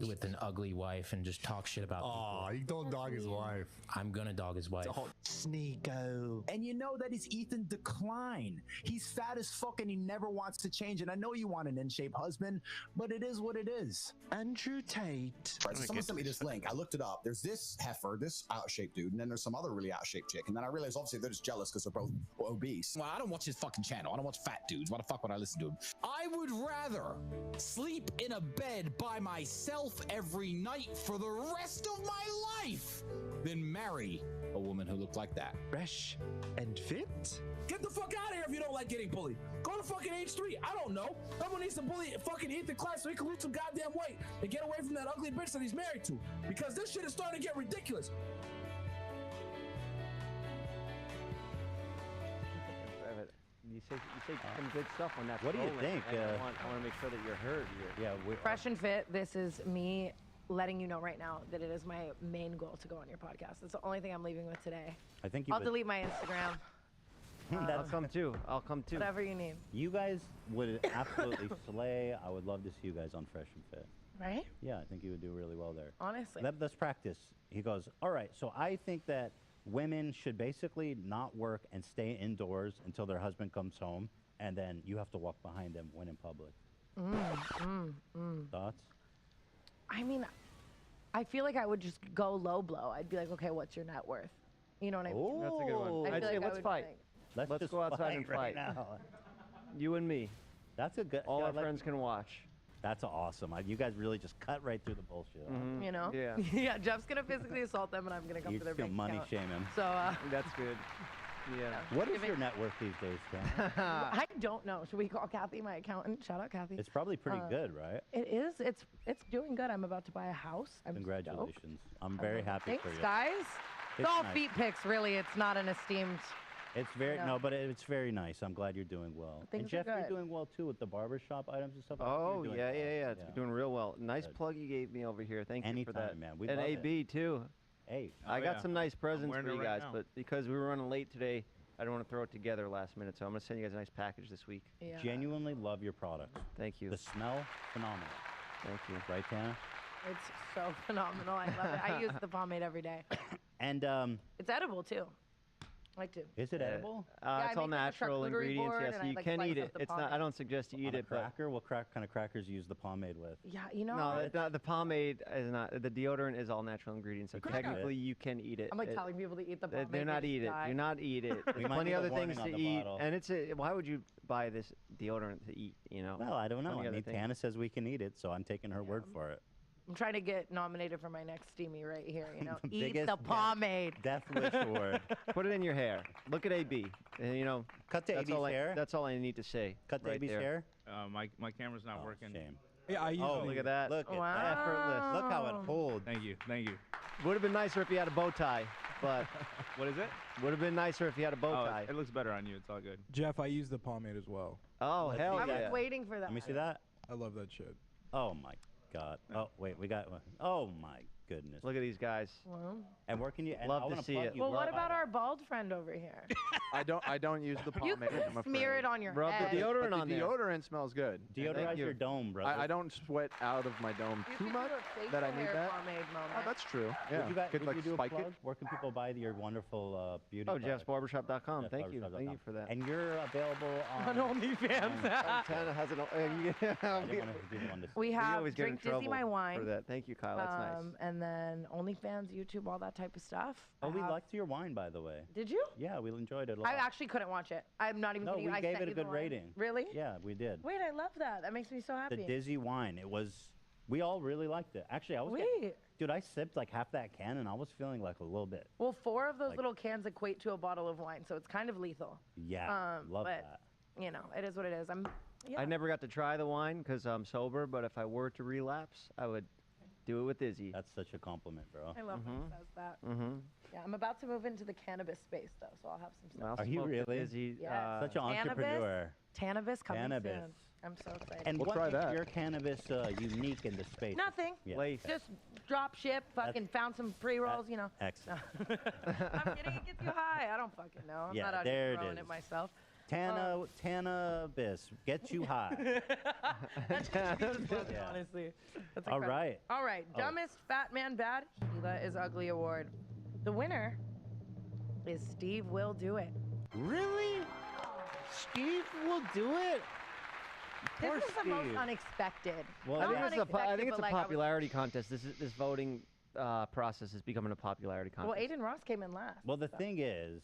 with an ugly wife and just talk shit about
Oh, you don't dog his wife.
I'm gonna dog his wife.
Sneeko.
And you know that is Ethan Decline. He's fat as fuck and he never wants to change. And I know you want an in-shape husband, but it is what it is.
Andrew Tate.
Right, so someone sent me this link. I looked it up. There's this heifer, this out-of-shape dude, and then there's some other really out-of-shape chick. And then I realized obviously they're just jealous because they're both obese.
Well, I don't watch his fucking channel. I don't watch fat dudes. Why the fuck would I listen to him? I would rather sleep in a bed by myself every night for the rest of my life than marry a woman who looked like that.
Fresh and fit?
Get the fuck out of here if you don't like getting bullied. Go to fucking H3. I don't know. Someone needs to bully fucking Ethan Class so he can lose some goddamn weight and get away from that ugly bitch that he's married to. Because this shit is starting to get ridiculous.
You say some good stuff on that.
What do you
scrolling.
think?
I want to make sure that you're heard here.
Yeah,
Fresh and fit. This is me letting you know right now that it is my main goal to go on your podcast. That's the only thing I'm leaving with today.
I think you
I'll
would-
delete my Instagram.
I'll come too. I'll come too.
Whatever you need.
You guys would absolutely slay. I would love to see you guys on Fresh and Fit.
Right?
Yeah, I think you would do really well there.
Honestly.
Let's practice. He goes, all right, so I think that women should basically not work and stay indoors until their husband comes home, and then you have to walk behind them when in public. Thoughts?
I mean, I feel like I would just go low blow. I'd be like, okay, what's your net worth? You know what I mean?
That's a good one. I'd say let's fight.
Let's
Let's
just
go outside and
fight right
fight.
now.
You and me.
That's a good.
All
yeah,
our
like-
friends can watch.
That's awesome. You guys really just cut right through the bullshit.
You know?
Yeah.
Yeah, Jeff's going to physically assault them, and I'm going to come
You
for their
feel
bank
money
account.
shame him.
So,
That's good. Yeah.
What is your net worth these days, Ken?
I don't know. Should we call Kathy, my accountant? Shout out, Kathy.
It's probably pretty good, right?
It is. It's doing good. I'm about to buy a house. I'm
Congratulations.
stoked.
I'm very happy
Thanks,
for you.
guys.
It's
It's all
nice.
feet pics, really. It's not an esteemed.
It's very
No.
no, but it's very nice. I'm glad you're doing well.
Things
and Jeff,
are
you're
good.
doing well too with the barbershop items and stuff.
Oh,
You're doing
yeah,
well.
yeah. It's doing real well. Nice
Good.
plug you gave me over here. Thank you for that.
Anytime, man. We
and
love it.
AB, too.
Hey.
I
Oh,
got
yeah.
some nice presents
wearing
for
it
you
right
guys,
now.
but because we were running late today, I don't want to throw it together last minute, so I'm going to send you guys a nice package this week.
Yeah.
Genuinely love your products.
Thank you.
The smell, phenomenal.
Thank you.
Right, Tana?
It's so phenomenal. I love it. I use the pomade every day.
And
It's edible, too. I like to.
is it edible?
I
It's all
make like a
natural
charcuterie
ingredients,
board
yeah,
and
so
I,
you
like,
can
slice
eat
up
it.
the
It's not. I
pomade.
don't suggest you eat
On a
it, but
cracker? What kind of crackers you use the pomade with?
Yeah, you know.
no, it's not, the pomade is not. The deodorant is all natural ingredients, so
Cracker.
technically you can eat it.
I'm like
It-
telling people to eat the pomade.
They're not
they
eat
just
it.
die.
Do not eat it. There's
might
plenty
need a
other
warning
things
on
to
the
eat,
bottle.
and why would you buy this deodorant to eat? You know.
Well, I don't know.
Plenty
I
other
mean,
things.
Tana says we can eat it, so I'm taking her word for it.
I'm trying to get nominated for my next steamy right here. You know,
The
eat
biggest
the pomade.
Death wish award.
Put it in your hair. Look at AB. And, you know,
Cut to
that's
AB's
all
hair.
that's all I need to say.
Cut to
right
AB's
there.
hair.
My camera's not working.
Shame.
Yeah, I
Oh,
usually.
Look at that.
Look at
Wow.
that.
Effortless.
Look how it holds.
Thank you. Thank you.
Would have been nicer if you had a bow tie, but
What is it?
would have been nicer if you had a bow
Oh,
tie.
it looks better on you. It's all good. Jeff, I use the pomade as well.
Oh,
Let's
hell
see
I
yeah.
was waiting for that.
Let me see that.
I love that shit.
Oh my God. Oh wait, we got one. Oh my goodness.
Look at these guys.
Well,
And where can you? And
Love
I
to
wanna
see
plug
it.
you.
well, what
Love-
about our bald friend over here?
I don't use the
You
pomade.
can
I'm
smear
afraid.
it on your
Rub
head.
the deodorant
But
on
the
there.
deodorant smells good.
Deodorize
you.
your dome, brother.
I don't sweat out of my dome
You
too
could
much
do a facial
that I need
hair
that.
pomade moment.
Oh, that's true. Yeah.
Would you, guys,
Could
would
like
you do a
spike
plug?
it.
Where can people buy your wonderful beauty?
Oh,
products?
JeffsBarbershop.com.
Jeff
Thank you.
Barbershop.com.
Thank you for that.
And you're available on.
On OnlyFans.
Tana has it.
I didn't want to be the one to.
We have
always get in
Drink Dizzy
trouble
My Wine.
for that. Thank you, Kyle. That's nice.
And then OnlyFans, YouTube, all that type of stuff.
Oh,
I
we
have-
liked your wine, by the way.
Did you?
Yeah, we enjoyed it a lot.
I actually couldn't watch it. I'm not even
No,
kidding
we
you. I
gave
sent
it a
you the
good
wine.
rating.
Really?
Yeah, we did.
Wait, I love that. That makes me so happy.
The Dizzy wine. It was. We all really liked it. Actually, I was.
Wait.
Dude, I sipped like half that can, and I was feeling like a little bit.
Well, 4 of those
Like-
little cans equate to a bottle of wine, so it's kind of lethal.
Yeah, love
but,
that.
You know, it is what it is. Yeah.
I never got to try the wine because I'm sober, but if I were to relapse, I would do it with Izzy.
That's such a compliment, bro.
I love when he says that.
Mm-hmm.
Yeah, I'm about to move into the cannabis space, though, so I'll have some stuff.
Are you really?
Yeah.
Such an entrepreneur.
Cannabis coming
Cannabis.
soon. I'm so excited.
And what makes your cannabis unique in the space?
Nothing.
Yeah.
Just drop ship, fucking found some pre-rolls, you know.
Excellent.
I'm kidding, it gets you high. I don't fucking know. I'm
Yeah,
not out
there
here
it
growing
is.
it myself.
Cannabis gets you high.
That's
Yeah.
honestly. That's
All
incredible.
right.
All right.
Oh.
Dumbest Fat Man Bad. Gila is Ugly Award. The winner is Steve Will Do It.
Really? Steve will do it?
This
Poor
is the most
Steve.
unexpected.
Well,
Not
I think it's
unexpected,
a
but, like, I was-
popularity contest. This voting process is becoming a popularity
Well,
contest.
Aiden Ross came in last.
Well, the thing is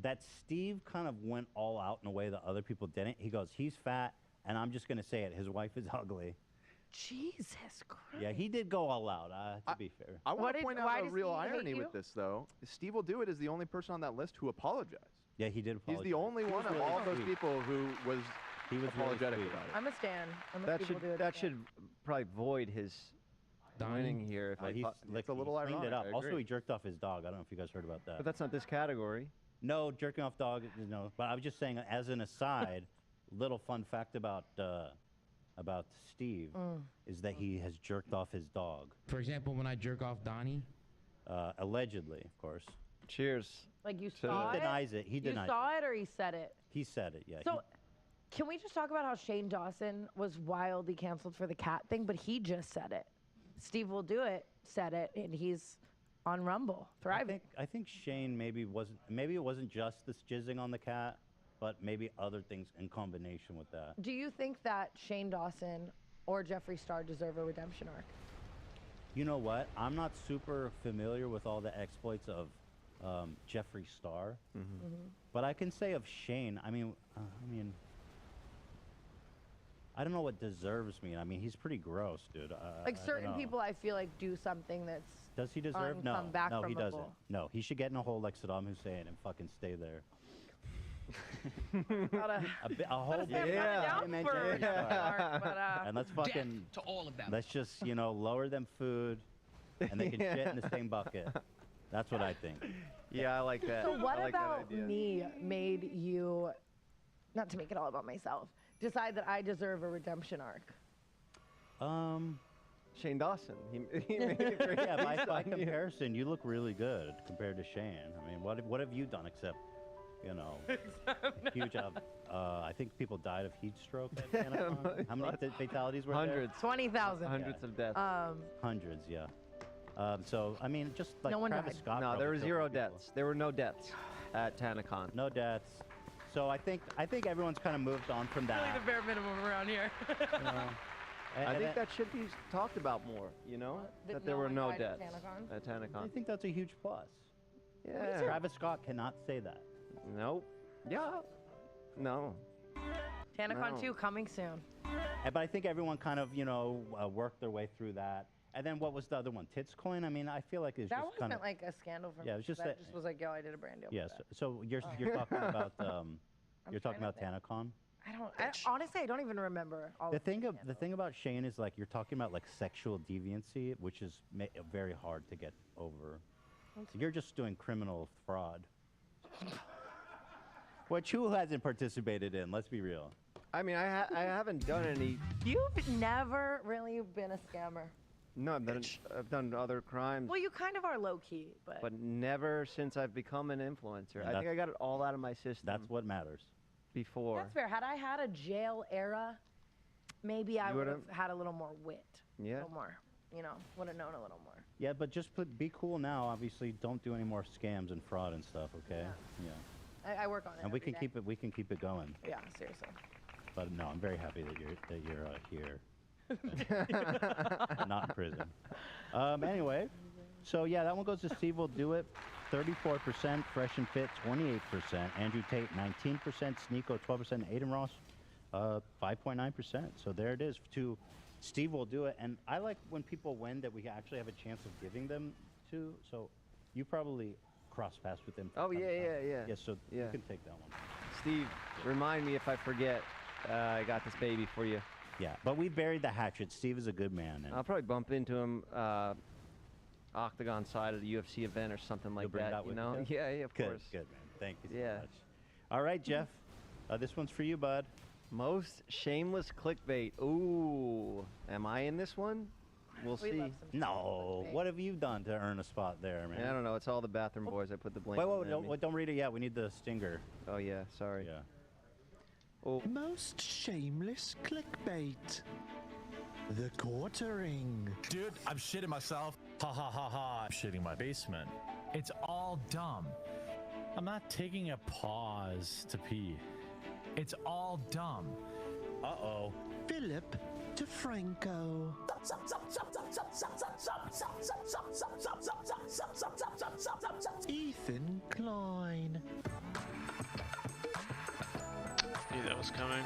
that Steve kind of went all out in a way that other people didn't. He goes, he's fat, and I'm just going to say it. His wife is ugly.
Jesus Christ.
Yeah, he did go all out, to be fair.
I
What
want to
did-
point
why
out a
does
real
he hate
irony
you?
with this, though. Steve Will Do It is the only person on that list who apologized.
Yeah, he did apologize.
He's the only
He
one
was
of
really
all those
sweet.
people who was
He was really
apologetic
sweet.
about it.
I'm a stan. I'm a
That
Steve
should
Will Do It
that
stan.
should probably void his winning here. If I
He's
thought,
licked,
a little
he cleaned
ironic,
it up.
I
Also,
agree.
he jerked off his dog. I don't know if you guys heard about that.
but that's not this category.
No, jerking off dog, no. But I was just saying, as an aside, little fun fact about Steve is that he has jerked off his dog.
For example, when I jerk off Donnie.
Allegedly, of course.
Cheers.
Like you
He
saw it?
denies it. He denies
You saw it or he said it?
He said it, yeah.
So, can we just talk about how Shane Dawson was wildly canceled for the cat thing, but he just said it. Steve Will Do It said it, and he's on Rumble, thriving.
I think Shane maybe it wasn't just this jizzing on the cat, but maybe other things in combination with that.
Do you think that Shane Dawson or Jeffree Star deserve a redemption arc?
You know what? I'm not super familiar with all the exploits of Jeffree Star, but I can say of Shane. I mean, I don't know what deserves mean. I mean, he's pretty gross, dude.
Like
I don't
certain
know.
people, I feel like do something that's.
Does he deserve? No,
come back
no, he doesn't.
formable.
No, he should get in a hole like Saddam Hussein and fucking stay there. A whole big
down for a redemption arc, but,
and let's fucking
to all of them.
let's just lower them food, and they can shit in the same bucket. That's what I think.
Yeah, I like that.
So what
I like that
about
idea.
me made you, not to make it all about myself, decide that I deserve a redemption arc?
Shane Dawson. He made it very
Yeah, by
easy on you.
comparison, you look really good compared to Shane. I mean, what have you done except, huge? I think people died of heat stroke. At Anaheim. How many fatalities were
Hundreds.
there?
20,000.
Hundreds of deaths.
Hundreds, yeah. So I mean, just like
No one
Travis
died.
Scott.
No,
probably
there were
killed
zero
more people.
deaths. There were no deaths at TanaCon.
No deaths. So I think everyone's kind of moved on from that.
Really the bare minimum around here.
I think that should be talked about more, that there
no
were
one
no
died at
deaths
TanaCon?
at TanaCon.
I think that's a huge plus.
Yeah.
Travis Scott cannot say that.
Nope. Yeah. No.
TanaCon
No.
2 coming soon.
But I think everyone kind of, worked their way through that. And then what was the other one? Titscoin? I mean, I feel like it's
That
just kind
wasn't
of.
like a scandal for me.
Yeah, it was just
that
that-
just was like, yo, I did a brand deal.
Yes.
for that.
So you're talking about you're talking about TanaCon.
Honestly, I don't even remember all
The
of
thing about Shane is like you're talking about like sexual deviancy, which is very hard to get over. You're just doing criminal fraud, which who hasn't participated in? Let's be real.
I mean, I haven't done any.
You've never really been a scammer.
No, I've done other crimes,
Well, you kind of are low key,
but never since I've become an influencer.
And
I think
that's-
I got it all out of my system.
That's what matters.
Before.
that's fair. Had I had a jail era, maybe I
You
would have
would've-
had a little more wit.
Yeah.
A little more. Would have known a little more.
Yeah, but just be cool now. Obviously, don't do any more scams and fraud and stuff. Okay. Yeah.
I work on it.
And we
every
can
day.
keep it. We can keep it going.
Yeah, seriously.
But no, I'm very happy that you're here. Not in prison. Anyway, so yeah, that one goes to Steve Will Do It, 34%, Fresh and Fit, 28%, Andrew Tate, 19%, Sneeko, 12%, Aiden Ross, 5.9%. So there it is to Steve Will Do It. And I like when people win that we actually have a chance of giving them to. So you probably cross paths with him.
Oh, yeah.
Yeah, so you
Yeah.
can take that one.
Steve, remind me if I forget. I got this baby for you.
Yeah, but we buried the hatchet. Steve is a good man. And
I'll probably bump into him Octagon side of the UFC event or something like
You'll bring
that.
that with you, Jeff?
Yeah, of
Good,
course.
good, man. Thank you so
Yeah.
much. All right, Jeff. This one's for you, bud.
Most shameless clickbait. Ooh, am I in this one? We'll
We
see.
love some
No, what have you done to earn a spot there, man?
I don't know. It's all the bathroom boys. I put the blame.
Wait,
on
wait,
them.
don't read it yet. We need the stinger.
Oh yeah, sorry.
Yeah.
Most shameless clickbait. The quartering.
Dude, I'm shitting myself. Ha ha ha ha. I'm shitting my basement. It's all dumb. I'm not taking a pause to pee. It's all dumb. Uh-oh.
Philip DeFranco. Ethan Klein.
Knew that was coming.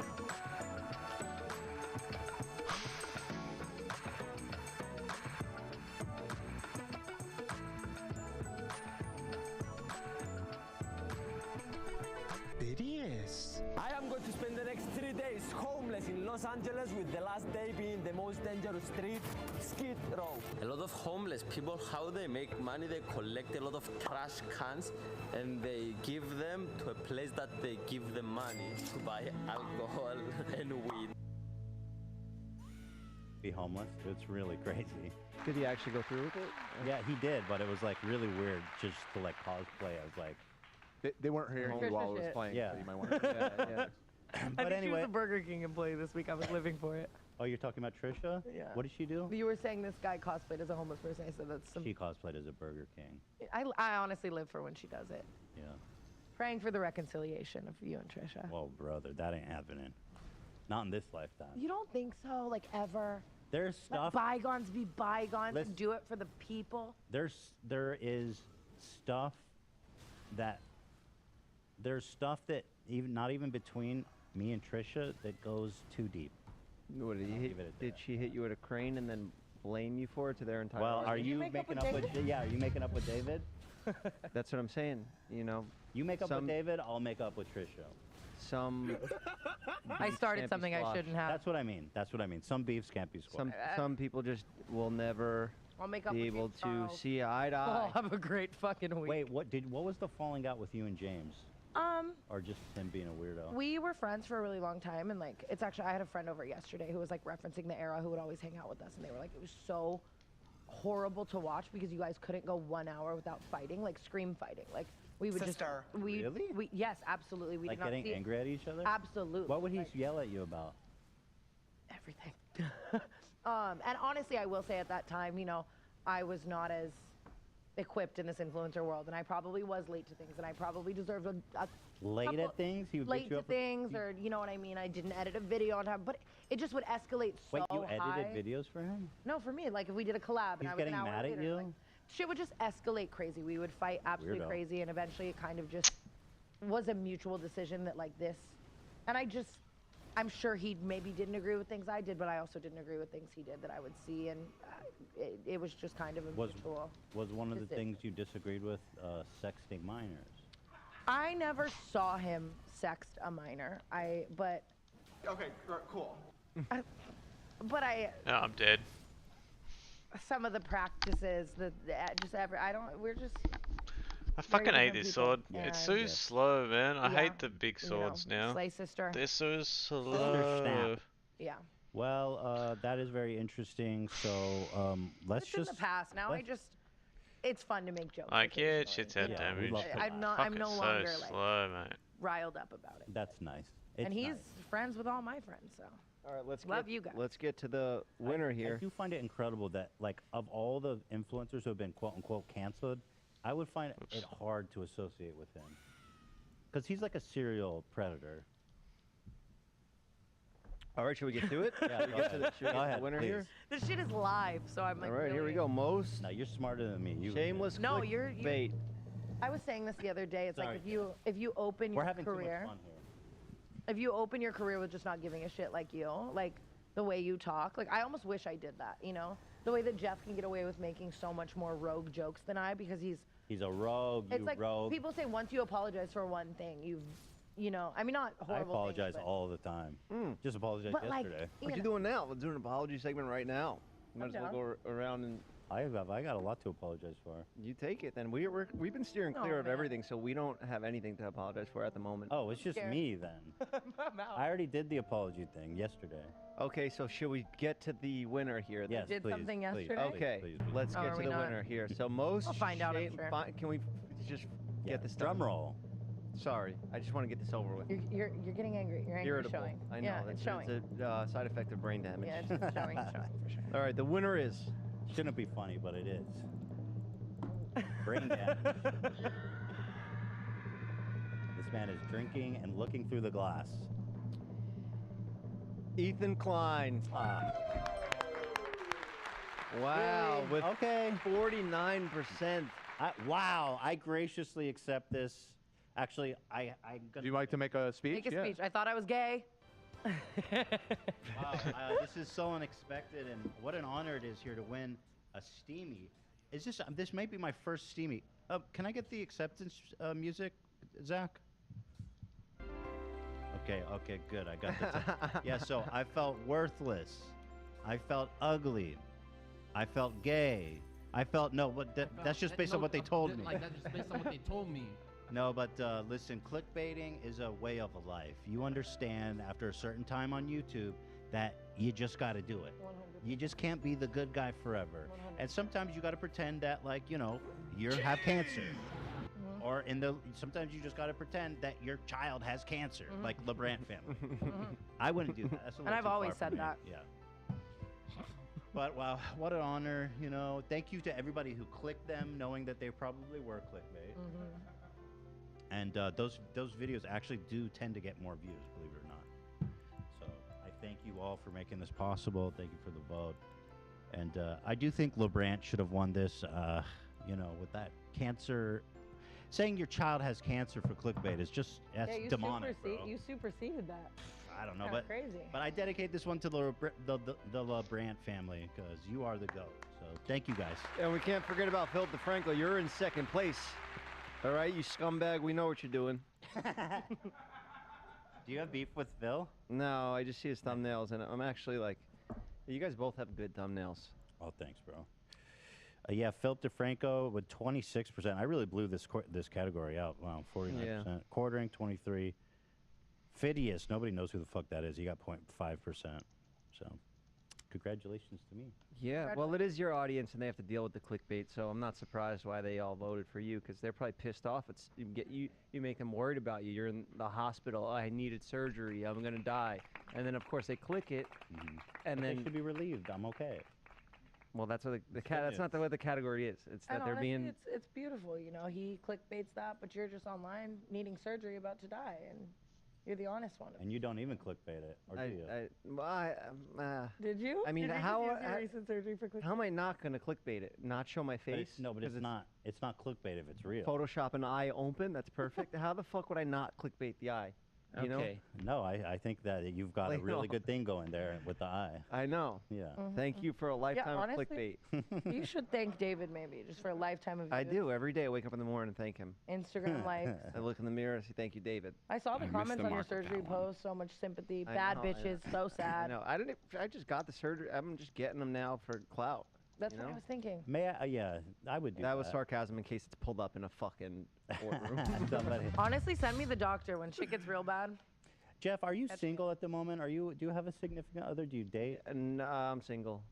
BDS.
I am going to spend the next 3 days homeless in Los Angeles, with the last day being the most dangerous street, Skid Row.
A lot of homeless people, how they make money, they collect a lot of trash cans and they give them to a place that they give them money to buy alcohol and weed.
Be homeless. It's really crazy.
Did he actually go through with it?
Yeah, he did, but it was like really weird just to like cosplay. I was like,
they weren't hearing you while it was playing.
Yeah.
So you might want to.
Yeah.
But
I think she
anyway.
was a Burger King employee this week. I was living for it.
Oh, you're talking about Trisha?
Yeah.
What did she do?
You were saying this guy cosplayed as a homeless person. I said that's some.
She cosplayed as a Burger King.
I honestly live for when she does it.
Yeah.
Praying for the reconciliation of you and Trisha.
Well, brother, that ain't happening. Not in this lifetime.
You don't think so? Like ever?
There's
Let
stuff.
bygones be bygones.
Listen.
And do it for the people.
There is stuff that even not even between me and Trisha that goes too deep.
What did he hit? Did she hit you with a crane and then blame you for it to their entire?
Well,
life?
are you making up with? Yeah, are you making up with David?
That's what I'm saying. You know.
You make up with David, I'll make up with Trisha.
Some.
I started something I shouldn't have.
That's what I mean. That's what I mean. Some beefs can't be squashed.
Some people just will never
I'll make up
be
with you,
able to
Charles.
see eye to eye.
Oh, have a great fucking week.
Wait, what was the falling out with you and James? Or just him being a weirdo?
We were friends for a really long time, and like, it's actually, I had a friend over yesterday who was like referencing the era who would always hang out with us, and they were like, it was so horrible to watch because you guys couldn't go 1 hour without fighting, like scream fighting. Like, we would
Sister.
Really?
Yes, absolutely. We
Like
did not
getting
see
angry at each other?
Absolutely.
What would he yell at you about?
Everything. And honestly, I will say at that time, you know, I was not as equipped in this influencer world, and I probably was late to things, and I probably deserved a
Late at things? He would beat
late
you
to
up for-
things, or you know what I mean. I didn't edit a video on time, but it just would escalate so
Wait, you
high.
edited videos for him?
No, for me, like if we did a collab and
He's
I was
getting
an hour
mad at
later,
you?
like, shit would just escalate crazy. We would fight absolutely
Weirdo.
crazy, and eventually it kind of just was a mutual decision that like this, and I'm sure he maybe didn't agree with things I did, but I also didn't agree with things he did that I would see, and it was just kind of a mutual.
Was one of the
decision.
things you disagreed with sexting minors?
I never saw him sext a minor. But
Okay, cool.
but
No, I'm dead.
some of the practices we're just.
I fucking
very
hate
different
this
people.
sword.
Yeah,
it's so
yeah.
slow, man. I
Yeah,
hate the big
you know,
swords now.
Slay sister.
They're so
Sister
slow.
snap.
Yeah.
Well, that is very interesting. So let's
It's in
just.
the past. Now it's fun to make jokes.
Like, yeah, shit's head
Yeah, we
damage.
love to
I'm
Fucking
no
so
longer like
slow, mate.
riled up about it.
That's nice.
And
It's
he's
nice.
friends with all my friends, so.
All right, let's
Love you guys.
Let's get to the winner here.
I do find it incredible that, like, of all the influencers who have been quote unquote canceled, I would find it hard to associate with him. Because he's like a serial predator.
All right, should we get to it?
Yeah,
Should we
go
get to the,
ahead.
should we
Go
get to
ahead,
the winner
please.
here?
This shit is live, so I'm like.
All right, here we
really-
go. Most
No, you're smarter than me. You
shameless
No, you're.
bait.
I was saying this the other day. It's
Sorry.
like if you open
We're
your
having
career.
too much fun here.
If you open your career with just not giving a shit like you, like the way you talk, like I almost wish I did that, you know? The way that Jeff can get away with making so much more rogue jokes than I, because
He's a rogue.
it's
You
like
rogue.
people say once you apologize for one thing, you know, I mean not
I
horrible
apologize
things,
all the time. Just apologized
But, like,
yesterday.
you
What you
know.
doing now? Let's do an apology segment right now. Might
I'm
as well
down.
go around and
I got a lot to apologize for.
you take it. Then we've been steering
Oh,
clear of
man.
everything, so we don't have anything to apologize for at the moment.
Oh, it's just
Scared.
me then.
I'm out.
I already did the apology thing yesterday.
Okay, so should we get to the winner here? then?
Yes,
did
please,
something
please,
yesterday?
please,
Okay,
please, please.
let's
Oh,
get
are
to
we
the
not?
winner here. So most
We'll find out, I'm
shame-
sure.
Can we just
Yeah,
get this
drum
done?
roll.
Sorry, I just want to get this over with.
You're getting angry. Your anger is
Irritable.
showing.
I know.
Yeah,
that's
it's showing.
It's a side effect of brain damage.
Yeah, it's showing. It's showing for sure.
All right, the winner is.
Shouldn't be funny, but it is. Brain damage. This man is drinking and looking through the glass.
Ethan Klein. Wow,
Really?
with
Okay.
49%.
Wow, I graciously accept this. Actually, I'm gonna.
Do you like to make a speech?
Make a speech. I thought I was gay.
Wow, this is so unexpected, and what an honor it is here to win a Steamy. Is this? This might be my first Steamy. Can I get the acceptance music, Zach? Okay, good. I got that. Yeah, so I felt worthless. I felt ugly. I felt gay. I felt that's just based on what they told me.
Like that's just based on what they told me.
No, but listen, clickbaiting is a way of a life. You understand after a certain time on YouTube that you just got to do it.
100%.
You just can't be the good guy forever. 100%. And sometimes you got to pretend that, like, you have cancer. Or sometimes you just got to pretend that your child has cancer, like LeBrant family. I wouldn't do that. That's a
And
little
I've
too
always
far
said
from me.
that.
Yeah. But wow, what an honor, Thank you to everybody who clicked them, knowing that they probably were clickbait. And those videos actually do tend to get more views, believe it or not. So I thank you all for making this possible. Thank you for the vote. And I do think LeBrant should have won this, with that cancer. Saying your child has cancer for clickbait is just, that's demonic, bro.
You superseded that.
I don't know,
Kinda
but
crazy.
But I dedicate this one to the LeBrant family because you are the GOAT. So thank you guys.
And we can't forget about Phil DeFranco. You're in second place. All right, you scumbag. We know what you're doing.
Do you have beef with Phil?
No, I just see his thumbnails, and I'm actually like, you guys both have good thumbnails.
Oh, thanks, bro. Yeah, Phil DeFranco with 26%. I really blew this category out. Wow, 49%.
Yeah.
Quartering, 23%. Phidias, nobody knows who the fuck that is. He got 0.5%. So, congratulations to me.
Yeah, well, it is your audience, and they have to deal with the clickbait, so I'm not surprised why they all voted for you, because they're probably pissed off. You make them worried about you. You're in the hospital. Oh, I needed surgery. I'm going to die. And then, of course, they click it, and
But
then...
they should be relieved. I'm okay.
Well, that's what that's not what the category is. It's that
And
they're
honestly,
being...
it's beautiful. He clickbaits that, but you're just online needing surgery, about to die, and you're the honest one.
And you don't even clickbait it, or do you?
Did you?
I mean,
Did you
how
just use your recent surgery for clickbait?
how am I not going to clickbait it? Not show my face?
But it's not. It's not clickbait if it's real.
Photoshop an eye open. That's perfect. How the fuck would I not clickbait the eye? You know?
No, I think that you've got a really good thing going there with the eye.
I know.
Yeah.
Thank you for a lifetime of
honestly,
clickbait.
You should thank David maybe just for a lifetime of
I
views.
do. Every day I wake up in the morning and thank him.
Instagram likes.
I look in the mirror and say, thank you, David.
I saw the
missed
comments
the
on your
mark with
surgery
that one.
post. So much sympathy.
I
Bad
know, I
bitches.
know.
So sad.
I know. I just got the surgery. I'm just getting them now for clout.
That's
you
what
know?
I was thinking.
May I? Yeah, I would do that.
That was sarcasm in case it's pulled up in a fucking courtroom.
Honestly, send me the doctor when shit gets real bad.
Jeff, are you single at the moment? Do you have a significant other? Do you date?
No, I'm single.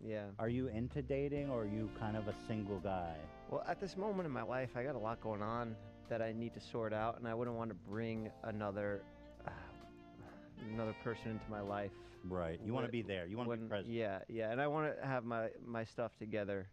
Yeah.
Are you into dating, or are you kind of a single guy?
Well, at this moment in my life, I got a lot going on that I need to sort out, and I wouldn't want to bring another person into my life.
Right. You want to be there. You want to be present.
Yeah, yeah. And I want to have my stuff together.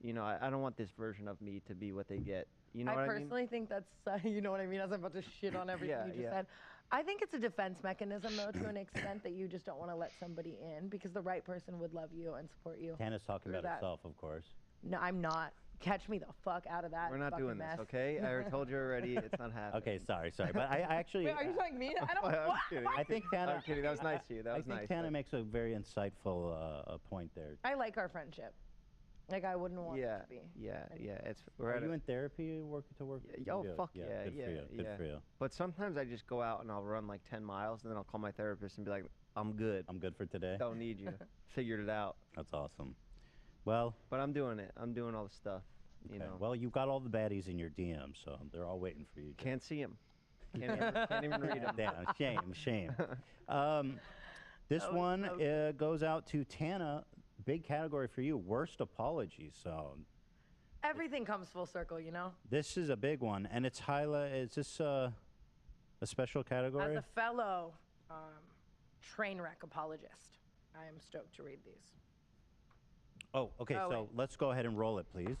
I don't want this version of me to be what they get. You know what I mean?
I personally think that's, you know what I mean, as I'm about to shit on everything you just said. I think it's a defense mechanism, though, to an extent that you just don't want to let somebody in because the right person would love you and support you.
Tana's talking about herself, of course.
No, I'm not. Catch me the fuck out of that.
We're not
fucking
doing
mess.
this, okay? I already told you already. It's not happening.
Okay, sorry. But I actually...
Wait, are you talking me? I don't...
I'm kidding.
I think Tana...
I'm kidding. That was nice of you. That was nice.
I think Tana makes a very insightful point there.
I like our friendship. Like, I wouldn't want it to be.
Yeah.
Are you in therapy to work?
Oh, fuck yeah.
Good for you.
But sometimes I just go out and I'll run like 10 miles and then I'll call my therapist and be like, I'm good.
I'm good for today.
Don't need you. Figured it out.
That's awesome. Well.
But I'm doing it. I'm doing all the stuff. You know.
Well, you've got all the baddies in your DM, so they're all waiting for you.
Can't see them. Can't even read them.
Damn, shame. This one goes out to Tana. Big category for you, worst apology. So
everything comes full circle, you know?
this is a big one, and it's Hyla. Is this A special category?
As a fellow train wreck apologist, I am stoked to read these.
Oh, okay.
Oh,
so
wait.
let's go ahead and roll it, please.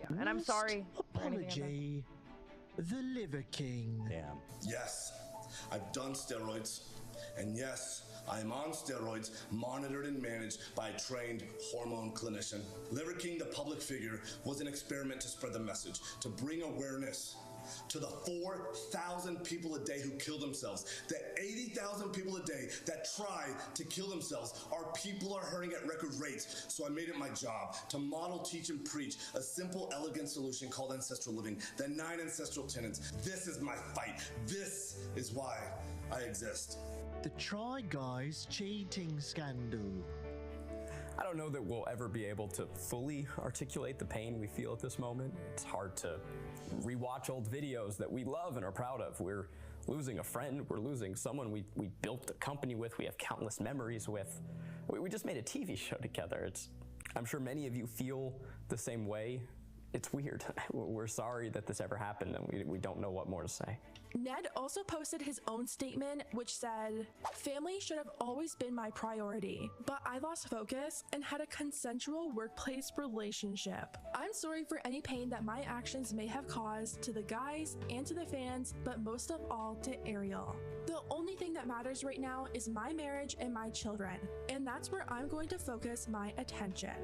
Yeah, and I'm sorry. for anything I've done.
Apology. The Liver King.
Damn.
Yes, I've done steroids. And yes, I am on steroids, monitored and managed by a trained hormone clinician. Liver King, the public figure, was an experiment to spread the message, to bring awareness to the 4,000 people a day who kill themselves, the 80,000 people a day that try to kill themselves. Our people are hurting at record rates, so I made it my job to model, teach, and preach a simple, elegant solution called ancestral living, the 9 ancestral tenets. This is my fight. This is why I exist.
The Try Guys cheating scandal.
I don't know that we'll ever be able to fully articulate the pain we feel at this moment. It's hard to rewatch old videos that we love and are proud of. We're losing a friend. We're losing someone we built a company with. We have countless memories with. We just made a TV show together. I'm sure many of you feel the same way. It's weird. We're sorry that this ever happened, and we don't know what more to say.
Ned also posted his own statement, which said, "Family should have always been my priority, but I lost focus and had a consensual workplace relationship. I'm sorry for any pain that my actions may have caused to the guys and to the fans, but most of all to Ariel. The only thing that matters right now is my marriage and my children, and that's where I'm going to focus my attention."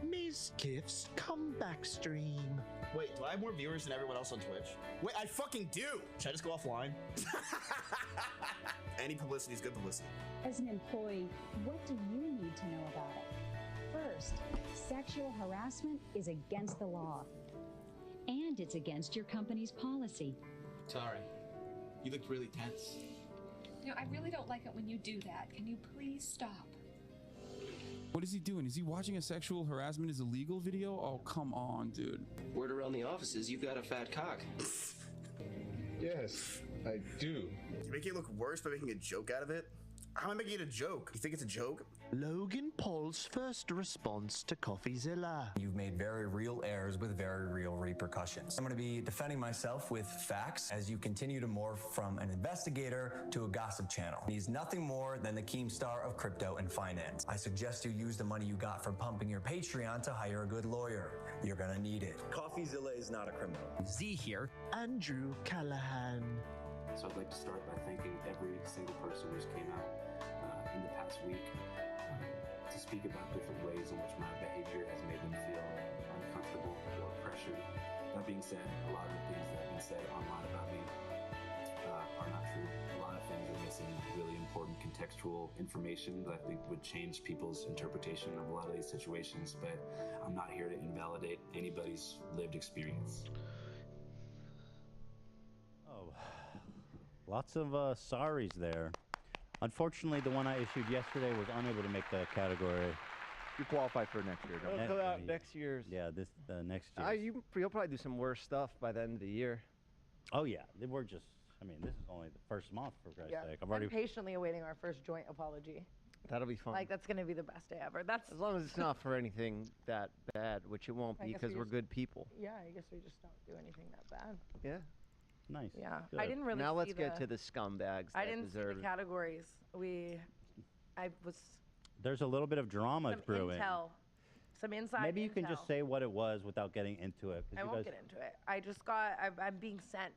Ms. Kiff's comeback stream.
Wait, do I have more viewers than everyone else on Twitch? Wait, I fucking do! Should I just go offline? Any publicity is good publicity.
As an employee, what do you need to know about it? First, sexual harassment is against the law, and it's against your company's policy.
Sorry. You looked really tense.
You know, I really don't like it when you do that. Can you please stop?
What is he doing? Is he watching a sexual harassment is illegal video? Oh, come on, dude.
Word around the office is you've got a fat cock. Yes, I do. You make it look worse by making a joke out of it? How am I making it a joke? You think it's a joke?
Logan Paul's first response to CoffeeZilla.
You've made very real errors with very real repercussions. I'm going to be defending myself with facts as you continue to morph from an investigator to a gossip channel. He's nothing more than the Keemstar of crypto and finance. I suggest you use the money you got from pumping your Patreon to hire a good lawyer. You're going to need it.
CoffeeZilla is not a criminal.
Z here. Andrew Callahan.
So I'd like to start by thanking every single person who just came out in the past week to speak about different ways in which my behavior has made them feel uncomfortable or pressured. That being said, a lot of the things that have been said online about me are not true. A lot of things are missing really important contextual information that I think would change people's interpretation of a lot of these situations, but I'm not here to invalidate anybody's lived experience.
Oh, lots of sorries there. Unfortunately, the one I issued yesterday was unable to make the category.
You qualify for next year, don't
It'll come out next year's.
Yeah, this next year.
You'll probably do some worse stuff by the end of the year.
Oh yeah, we're just. I mean, this is only the first month, for Christ's sake. I've
I'm
already.
patiently awaiting our first joint apology.
That'll be fun.
Like, that's going to be the best day ever. That's
as long as it's not for anything that bad, which it won't
I
be
guess
because
we
we're
just-
good people.
Yeah, I guess we just don't do anything that bad.
Yeah.
Nice.
Yeah.
Good.
I didn't really
Now
see
let's get
the-
to the scumbags
I
that
didn't see
deserve
the
it.
categories. I was
There's a little bit of drama
some
brewing.
intel, some inside
Maybe you can
intel.
just say what it was without getting into it. 'cause
I
you
won't
guys-
get into it. I just got. I'm being sent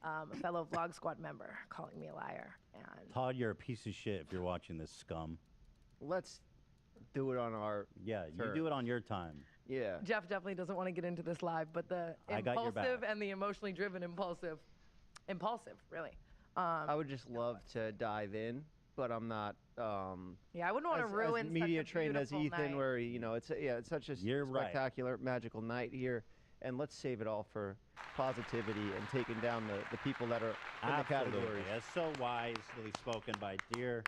a fellow Vlog Squad member calling me a liar, and
Todd, you're a piece of shit if you're watching this scum.
Let's do it on our.
Yeah, you
turn.
do it on your time.
Yeah.
Jeff definitely doesn't want to get into this live. But the
I got your back.
impulsive and the emotionally driven impulsive, really.
I would just love to dive in, but I'm not.
Yeah, I wouldn't want to ruin
as media
such a
trained as
beautiful
Ethan,
night.
where it's such a
You're right.
spectacular, magical night here, and let's save it all for positivity and taking down the people that are in the categories.
Absolutely. That's so wisely spoken by dear,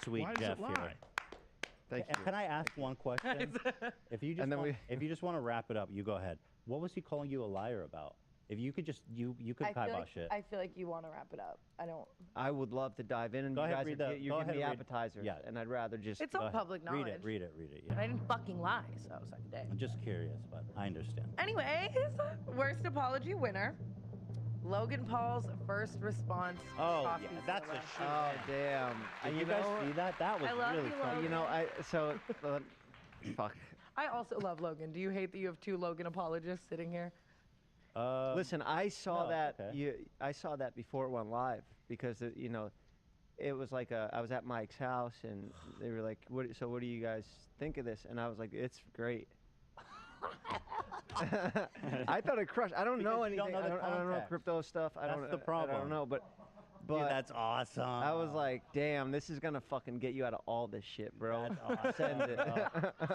sweet
Why does
Jeff
it lie?
here.
Thank you.
Can I ask one question? if you just
And then
want, if you just want to wrap it up, you go ahead. What was he calling you a liar about? If you could just you could
I feel
kibosh it.
I feel like you want to wrap it up. I don't.
I would love to dive in, and
Go
you
ahead,
guys
read
are,
the-
you're
go
giving me
ahead, read-
appetizers,
yeah.
and I'd rather just.
It's all public knowledge.
Read it. Yeah.
And I didn't fucking lie, so suck a dick.
I'm just curious, but I understand.
Anyways, worst apology winner. Logan Paul's first response.
Oh,
coffee
yeah, that's a
solo.
shoot.
Oh damn!
Did you guys see that? That was
I love
really
you,
fun.
You know, fuck.
I also love Logan. Do you hate that you have 2 Logan apologists sitting here?
Listen, I saw
no,
that.
okay.
I saw that before it went live because you know, it was like I was at Mike's house and they were like, "What? So what do you guys think of this?" And I was like, "It's great." I thought it crushed. I don't know
Because you
anything.
don't know the
I don't know
context.
crypto stuff. I
That's
don't.
the problem.
I don't know, but.
Dude, that's awesome.
I was like, damn, this is gonna fucking get you out of all this shit, bro.
That's awesome.
Send it.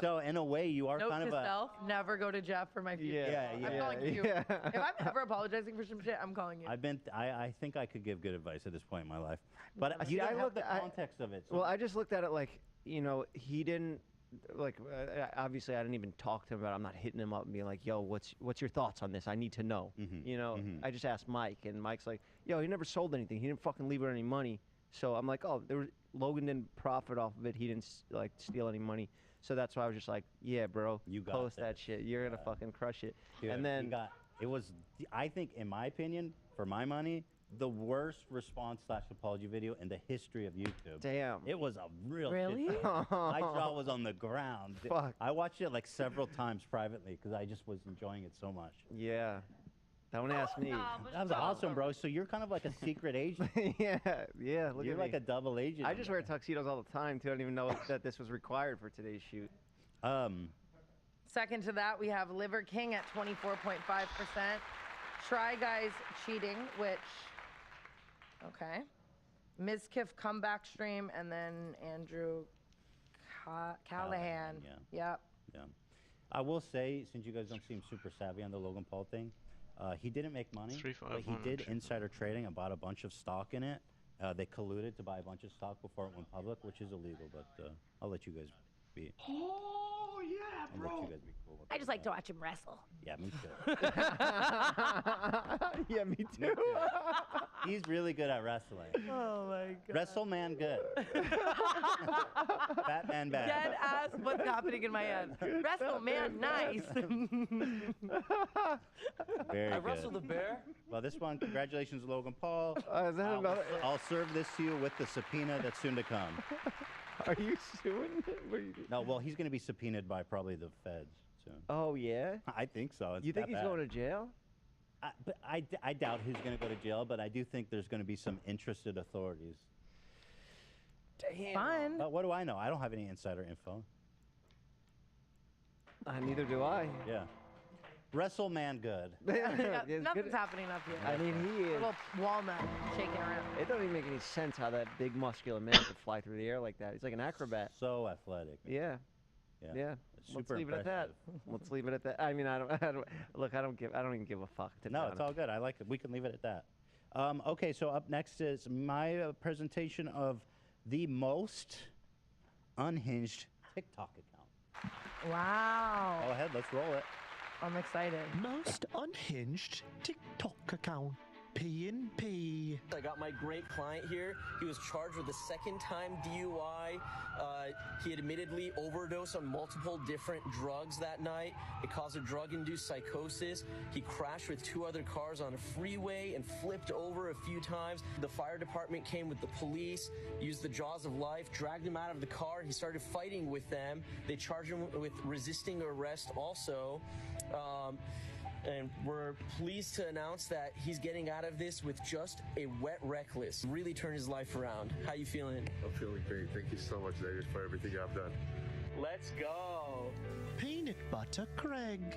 So in a way, you are
Note
kind
to
of a.
self: never go to Jeff for my future.
Yeah,
I'm calling you. If I'm ever apologizing for some shit, I'm calling you.
I think I could give good advice at this point in my life, but you
See,
don't
I
have
looked
the
at-
context of it. So
Well, I just looked at it like, you know, he didn't like. Obviously, I didn't even talk to him about it. I'm not hitting him up and being like, "Yo, what's your thoughts on this? I need to know." You know, I just asked Mike, and Mike's like, "Yo, he never sold anything. He didn't fucking leave her any money." So I'm like, "Oh, Logan didn't profit off of it. He didn't like steal any money." So that's why I was just like, "Yeah, bro,
You got
post
this.
that shit. You're gonna fucking crush it."
Dude,
and then
it was, I think, in my opinion, for my money, the worst response/apology video in the history of YouTube.
Damn.
It was a real
Really?
shit show. My jaw was on the ground.
Fuck.
I watched it like several times privately because I just was enjoying it so much.
Yeah. Don't ask me.
That was awesome, bro. So you're kind of like a secret agent.
yeah. Look
You're
at
like
me.
a double agent.
I just wear tuxedos all the time too. I didn't even know that this was required for today's shoot.
Second to that, we have Liver King at 24.5%. Try Guys Cheating, which, okay. Ms. Kiff comeback stream, and then Andrew Callahan. Yep.
Yeah. I will say, since you guys don't seem super savvy on the Logan Paul thing, he didn't make money, but he did insider trading and bought a bunch of stock in it. They colluded to buy a bunch of stock before it went public, which is illegal, but I'll let you guys be.
Oh, yeah,
I'll let you guys be cool with
I just like to watch him wrestle.
Yeah, me too.
Yeah, me too.
He's really good at wrestling.
Oh, my God.
Wrestle man good. Batman bad.
Dead ass, what's happening in my head? Wrestle man, nice.
Very
I
good.
wrestled a bear.
Well, this one, congratulations, Logan Paul.
Is that another?
I'll serve this to you with the subpoena that's soon to come.
Are you suing him? What are you doing?
No, well, he's going to be subpoenaed by probably the feds soon.
Oh yeah.
I think so. It's
You think
that
he's
bad.
going to jail?
But I doubt he's going to go to jail, but I do think there's going to be some interested authorities.
Damn.
Fun.
But what do I know? I don't have any insider info.
Neither do I.
Yeah. Wrestle man good.
Nothing's happening up here.
I mean, he is.
Little walnut shaking around.
It doesn't even make any sense how that big muscular man could fly through the air like that. He's like an acrobat.
So athletic.
Yeah.
Yeah.
Let's
Super
leave it at that. Let's leave it at that. I mean, I don't look. I don't even give a fuck. To be
No,
honest.
it's all good. I like it. We can leave it at that. Okay, so up next is my presentation of the most unhinged TikTok account.
Wow.
Go ahead, let's roll it.
I'm excited.
Most unhinged TikTok account. P&P.
I got my great client here. He was charged with a second-time DUI. He had admittedly overdosed on multiple different drugs that night. It caused a drug-induced psychosis. He crashed with 2 other cars on a freeway and flipped over a few times. The fire department came with the police, used the jaws of life, dragged him out of the car. He started fighting with them. They charged him with resisting arrest also. And we're pleased to announce that he's getting out of this with just a wet reckless. Really turned his life around. How you feeling?
I'm feeling great. Thank you so much, David, for everything I've done.
Let's go.
Peanut butter Craig.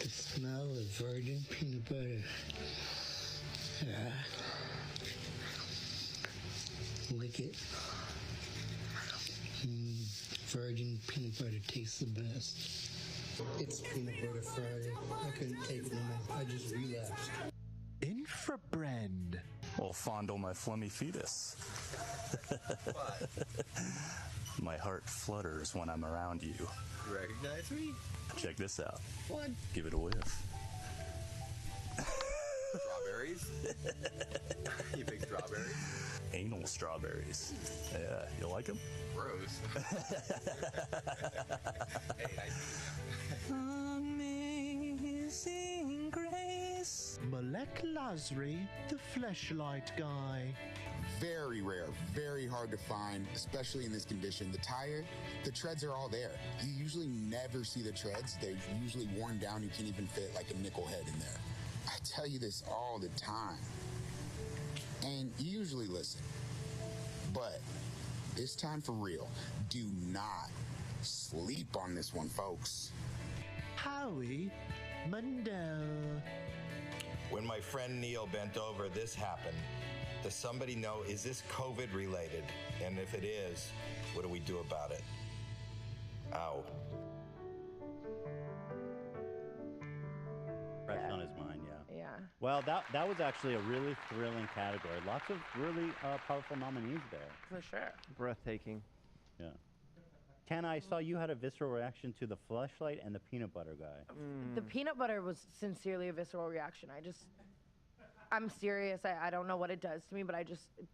The smell of virgin peanut butter. Yeah. Lick it. Virgin peanut butter tastes the best. It's peanut butter Friday. I couldn't take it no more. I just relapsed.
Infrabrand.
Well, fondle my flummy fetus. My heart flutters when I'm around you.
You recognize me?
Check this out.
What?
Give it a whiff.
Strawberries? You big strawberries?
Anal strawberries. Yeah, you like them?
Gross. Hey,
Amazing Grace. Molecular Razri, the fleshlight guy.
Very rare, very hard to find, especially in this condition. The tire, the treads are all there. You usually never see the treads. They're usually worn down. You can't even fit like a nickel head in there. I tell you this all the time. And you usually listen. But this time for real, do not sleep on this one, folks.
Howie Mandel.
When my friend Neil bent over, this happened. Does somebody know, is this COVID related? And if it is, what do we do about it? Ow.
Fresh on his mind, yeah.
Yeah.
Well, that was actually a really thrilling category. Lots of really powerful nominees there.
For sure.
Breathtaking.
Yeah. Tana, I saw you had a visceral reaction to the fleshlight and the peanut butter guy.
The peanut butter was sincerely a visceral reaction. I'm serious. I don't know what it does to me, but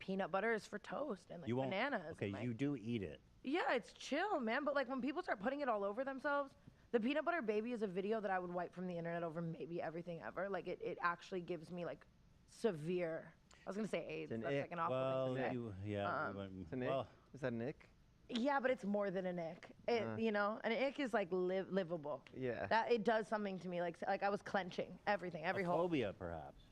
peanut butter is for toast and like
You won't.
bananas.
Okay,
and, like,
you do eat it.
Yeah, it's chill, man. But like when people start putting it all over themselves, the peanut butter baby is a video that I would wipe from the internet over maybe everything ever. Like it actually gives me like severe. I was gonna say AIDS.
It's an
That's
ick.
like an awful
Well,
thing to say.
It's an ick.
well,
Is that an ick?
Yeah, but it's more than an ick. You know, an ick is like livable.
Yeah.
That it does something to me. Like I was clenching everything, every
a
whole
phobia, perhaps.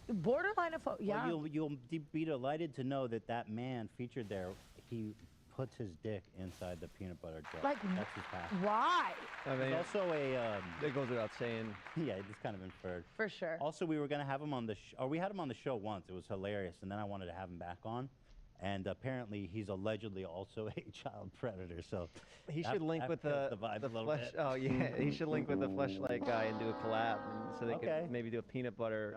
borderline of phobia. Yeah.
Well, you'll be delighted to know that man featured there, he puts his dick inside the peanut butter jar.
Like,
that's his passion.
why?
I mean,
He's also
it goes without saying.
Yeah, it's kind of inferred.
For sure.
Also, we were gonna have him on the or we had him on the show once. It was hilarious, and then I wanted to have him back on. And apparently, he's allegedly also a child predator. So
He should link with
the
the
vibe a little
flesh.
bit.
Oh yeah, he should link with the fleshlight guy and do a collab, so they could maybe do a peanut butter.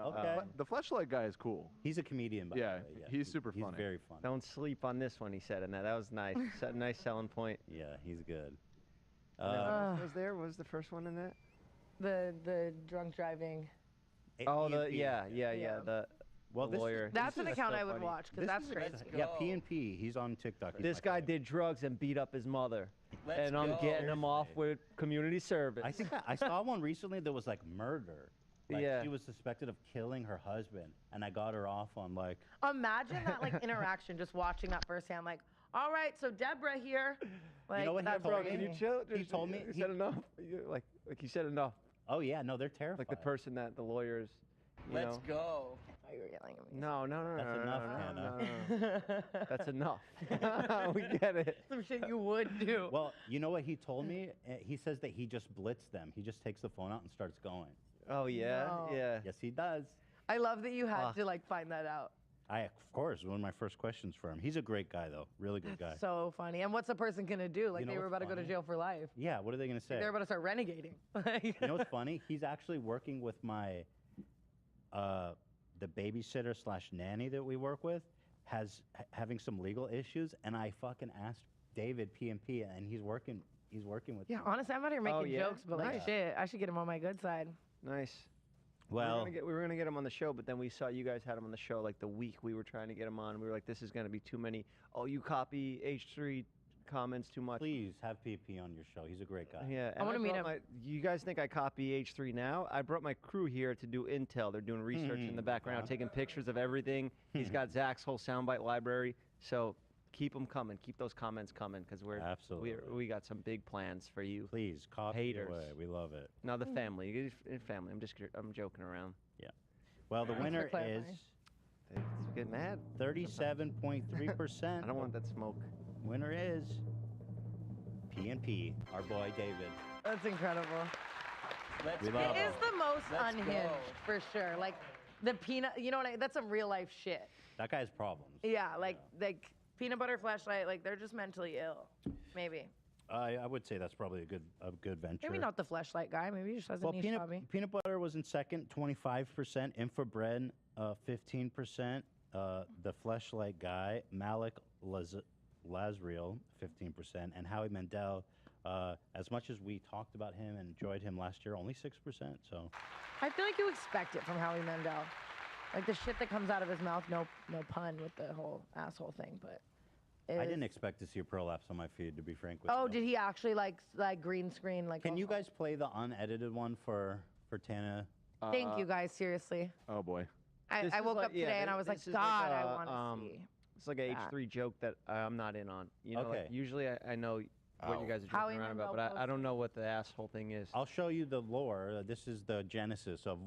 The fleshlight guy is cool.
He's a comedian, by the way. Yeah,
he's super funny.
He's very funny.
Don't sleep on this one, he said, and that was nice. Nice selling point.
Yeah, he's good.
What was there? What was the first one in that?
The drunk driving.
Oh,
Yeah.
the
Well,
the
this-
lawyer.
That's an account
so
I would
funny.
watch because that's great.
Yeah, P&P. He's on TikTok. He's
This
my
guy did drugs and beat up his mother,
Let's
and I'm
go.
getting him off with community service.
I think I saw one recently that was like murder. Like
Yeah.
she was suspected of killing her husband, and I got her off on like.
Imagine that like interaction, just watching that firsthand. Like, all right, so Deborah here. Like,
You know what he
that's
told
crazy.
me?
Can you chill?
He told me.
You said enough. Like you said enough.
Oh yeah, no, they're terrified.
Like the person that the lawyers. You
Let's
know.
go.
Oh, you were yelling at me.
No.
That's
no,
enough,
no,
Hannah.
no. That's enough. We get it.
Some shit you would do.
Well, you know what he told me? He says that he just blitzed them. He just takes the phone out and starts going.
Oh yeah,
No.
yeah.
Yes, he does.
I love that you had to like find that out.
Of course, one of my first questions for him. He's a great guy, though. Really good guy.
So funny. And what's a person gonna do? Like
You know
they were
what's
about to go to
funny?
jail for life.
Yeah, what are they gonna say?
They're about to start renegading.
You know what's funny? He's actually working with my, the babysitter / nanny that we work with, having some legal issues, and I fucking asked David P&P, and he's working with.
Yeah,
me.
honestly, I'm out here making
Oh, yeah?
jokes, but like
Nice.
shit, I should get him on my good side.
Nice.
Well,
we were gonna get him on the show, but then we saw you guys had him on the show like the week we were trying to get him on. We were like, this is gonna be too many. Oh, you copy H3 comments too much.
please have P&P on your show. He's a great guy.
Yeah,
I wanna meet
brought
him.
You guys think I copy H3 now? I brought my crew here to do intel. They're doing research in the background, taking pictures of everything. He's got Zach's whole soundbite library. So keep them coming. Keep those comments coming because we got some big plans for you.
Please, copy
haters.
away. We love it.
No, the family. Family. I'm joking around.
Yeah. Well, the
Thanks for
winner
clarifying.
is
Let's get mad.
37.3%.
I don't want that smoke.
Winner is P&P, our boy David.
That's incredible.
Let's
We
go.
love
It is the most
Let's
unhinged
go.
for sure. Like the peanut, you know what? That's some real life shit.
That guy has problems.
Yeah, like peanut butter flashlight. Like they're just mentally ill. Maybe.
I would say that's probably a good venture.
Maybe not the flashlight guy. Maybe he just has a
Well,
niche hobby.
peanut butter was in second, 25%. Infrared, 15%. The fleshlight guy, Malik Lazriel, 15%. And Howie Mandel, as much as we talked about him and enjoyed him last year, only 6%. So
I feel like you expect it from Howie Mandel. Like the shit that comes out of his mouth, no pun with the whole asshole thing, but.
I didn't expect to see a prolapse on my feed, to be frank with
Oh,
you.
did he actually like green screen? Like,
Can you guys play the unedited one for Tana?
Thank you guys, seriously.
Oh boy.
I woke up today and I was like, God, I want to see.
It's like a
that.
H3 joke that I'm not in on. You know,
Okay.
like, usually I know what you guys are
Howie
joking around
Mandel
about, but I don't know what the asshole thing is.
I'll show you the lore. This is the genesis of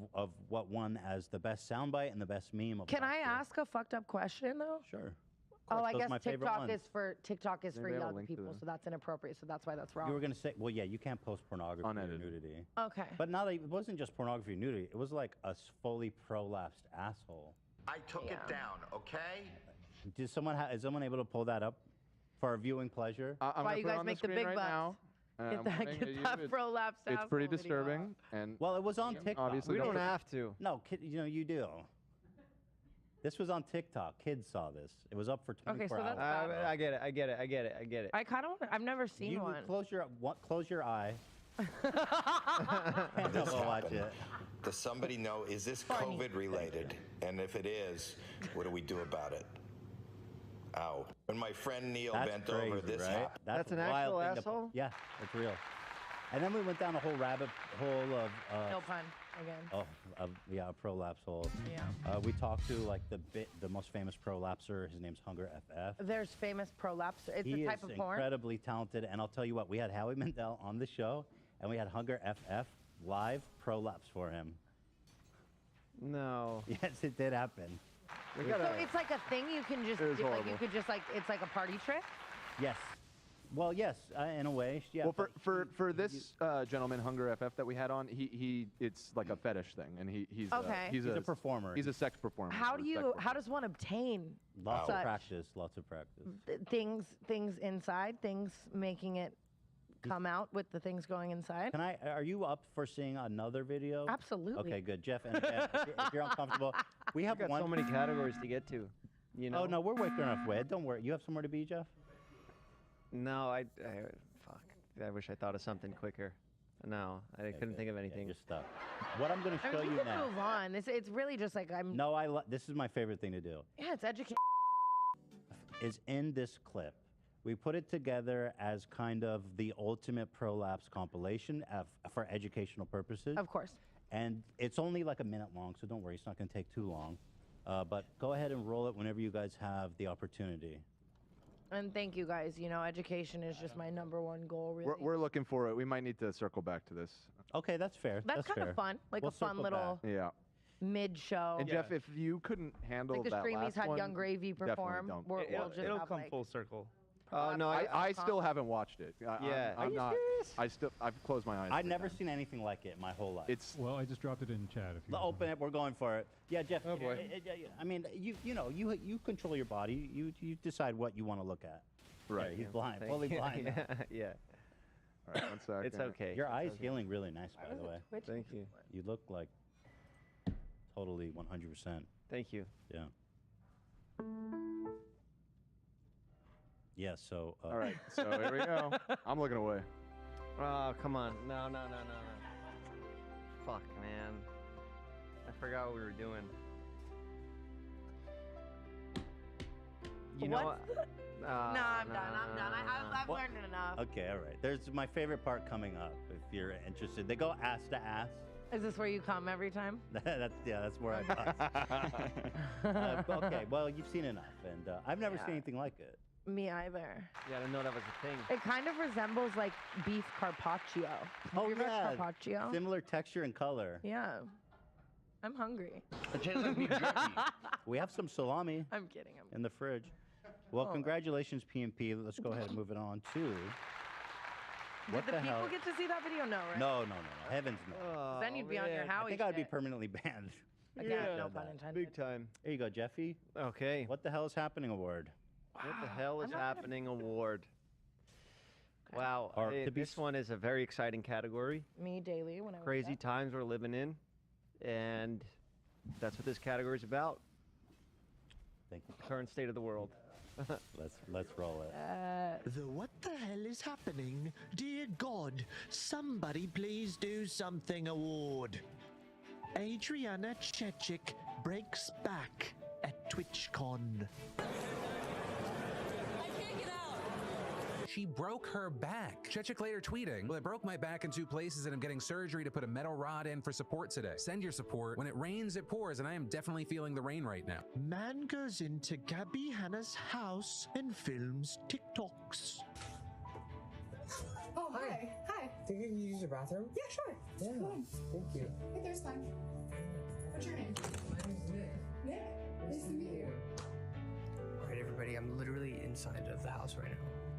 what won as the best soundbite and the best meme of
Can
last
I
year.
ask a fucked up question though?
Sure.
Oh, I
Those are
guess
my favorite
TikTok
ones.
is for
Maybe I'll
young
link to
people,
them.
so that's inappropriate. So that's why that's wrong.
You were gonna say, well, yeah, you can't post pornography or nudity.
Okay.
But not it wasn't just pornography or nudity. It was like a fully prolapsed asshole.
I took it down, okay?
Is someone able to pull that up for our viewing pleasure?
I'm
Why
gonna
you
put it
guys
on
make
the
the
screen
big
right
bucks.
now.
Get
I'm
that,
putting
get
it-
that
it's-
prolapsed
It's pretty
asshole video
disturbing, and
Well, it was on TikTok.
obviously
We don't
put-
have to.
No, you know you do. This was on TikTok. Kids saw this. It was up for 24
so that's
hours.
bad.
I get it.
I kind of I've never seen
You
one.
close your eye.
This
watch
happened.
it.
Does somebody know, is this COVID related? And if it is, what do we do about it? Ow. When my friend Neil
That's
bent
crazy,
over, this
right?
happened.
That's an
wild
actual
thing to-
asshole?
Yeah, it's real. And then we went down a whole rabbit hole of
No pun again.
a prolapse hole.
Yeah.
We talked to like the most famous prolapser. His name's Hunger FF.
There's famous prolapse. It's
He
a type
is
of porn.
incredibly talented, and I'll tell you what, we had Howie Mandel on the show, and we had Hunger FF live prolapse for him.
No.
Yes, it did happen.
So it's like a thing you can just
It was
do, like you
horrible.
could just like it's like a party trick.
Yes. Well, yes, in a way. Yeah.
Well, for this gentleman, Hunger FF, that we had on, it's like a fetish thing, and he's
Okay.
He's a performer.
He's a sex performer.
How
or
do
sex
you? How does one obtain
Lots of
such
practice. Lots of practice.
things inside, things making it come out with the things going inside?
Are you up for seeing another video?
Absolutely.
Okay, good, Jeff. And again, if you're uncomfortable, we have
got
one.
so many categories to get to. You know.
Oh no, we're waking enough way. Don't worry. You have somewhere to be, Jeff?
No, fuck. I wish I thought of something quicker. No, I couldn't think of anything.
Just stuff. What I'm going to
I
show
mean,
you
we can
now.
move on. It's really just like I'm.
No, this is my favorite thing to do.
Yeah, it's education.
Is in this clip. We put it together as kind of the ultimate prolapse compilation for educational purposes.
Of course.
And it's only like a minute long, so don't worry, it's not going to take too long. But go ahead and roll it whenever you guys have the opportunity.
And thank you guys. You know, education is just my #1 goal. Really.
We're looking for it. We might need to circle back to this.
Okay, that's fair.
That's kind of fun, like
We'll
a fun
circle
little
back.
Yeah.
mid-show.
And Jeff, if you couldn't handle
Like the
that
Streamies
last
had
one,
Young Gravy
definitely
perform,
don't.
we'll just
It'll
have,
come
like,
full circle.
Oh no,
I still haven't watched it.
Yeah.
I'm
Are you
not.
serious?
I've closed my eyes.
I've never seen anything like it in my whole life.
It's
Well, I just dropped it in chat. If you
Open it. We're going for it. Yeah, Jeff.
Oh, boy.
I mean, you control your body. You decide what you want to look at.
Right.
Yeah, he's blind.
Thank
Fully
you.
blind. now.
Yeah.
All right, one second.
It's okay.
Your
It's
eye's
okay.
healing really nice, by the way.
Thank you.
You look like totally 100%.
Thank you.
Yeah. Yeah. So.
All right. So here we go. I'm looking away.
Oh, come on. No. Fuck, man. I forgot what we were doing. You know
What's
what?
no, I'm done. I've
What?
learned enough.
Okay. All right. There's my favorite part coming up. If you're interested, they go ass to ass.
Is this where you come every time?
That's where I bust. Okay. Well, you've seen enough, and I've never seen anything like it.
Me either.
Yeah, I didn't know that was a thing.
It kind of resembles like beef carpaccio. Have you ever had carpaccio?
Similar texture and color.
Yeah. I'm hungry.
We have some salami.
I'm kidding.
In the fridge. Well, congratulations, PMP. Let's go ahead and move it on to. What
Did the people
hell?
get to see that video? No, right?
No. Heavens no.
'Cause then you'd be on your
I
Howie
think I'd be
shit.
permanently banned.
Again, no pun intended.
Big time.
There you go, Jeffy.
Okay.
What the hell is happening award?
What the hell is happening award? Wow.
Or to be
This one is a very exciting category.
Me daily when I wake
Crazy
up.
times we're living in. And that's what this category is about.
Thank you.
Current state of the world.
Let's roll it.
The what the hell is happening? Dear God, somebody please do something award. Adriana Chechik breaks back at TwitchCon.
she broke her back. Chechik later tweeting, well, I broke my back in 2 places and I'm getting surgery to put a metal rod in for support today. Send your support. When it rains, it pours, and I am definitely feeling the rain right now.
Man goes into Gabby Hanna's house and films TikToks.
Oh, hi. Hi.
Think you can use your bathroom?
Yeah, sure.
Yeah.
Come on.
Thank you.
Right there's fine. What's your name?
My name's Nick.
Nick. Nice to meet you.
All right, everybody, I'm literally inside of the house right now.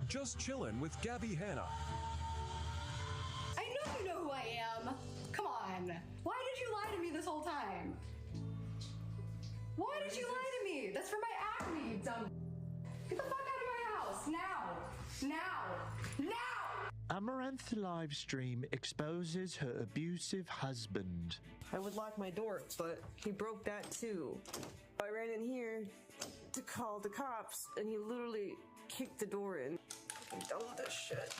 Just chilling with Gabby Hanna.
I know you know who I am. Come on. Why did you lie to me this whole time? Why did you lie to me? That's for my acne, you dumb. Get the fuck out of my house now. Now. Now.
Amaranth livestream exposes her abusive husband.
I would lock my door, but he broke that too. I ran in here to call the cops, and he literally kicked the door in. I'm done with this shit.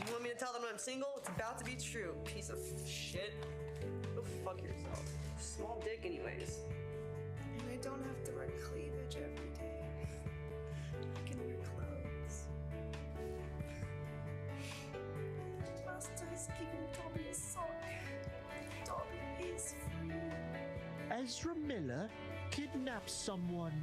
You want me to tell them I'm single? It's about to be true, piece of shit. Go fuck yourself. Small dick anyways. And I don't have to wear cleavage every day. I can wear clothes. Masters giving Dobby a sock. Dobby is free.
Ezra Miller kidnaps someone.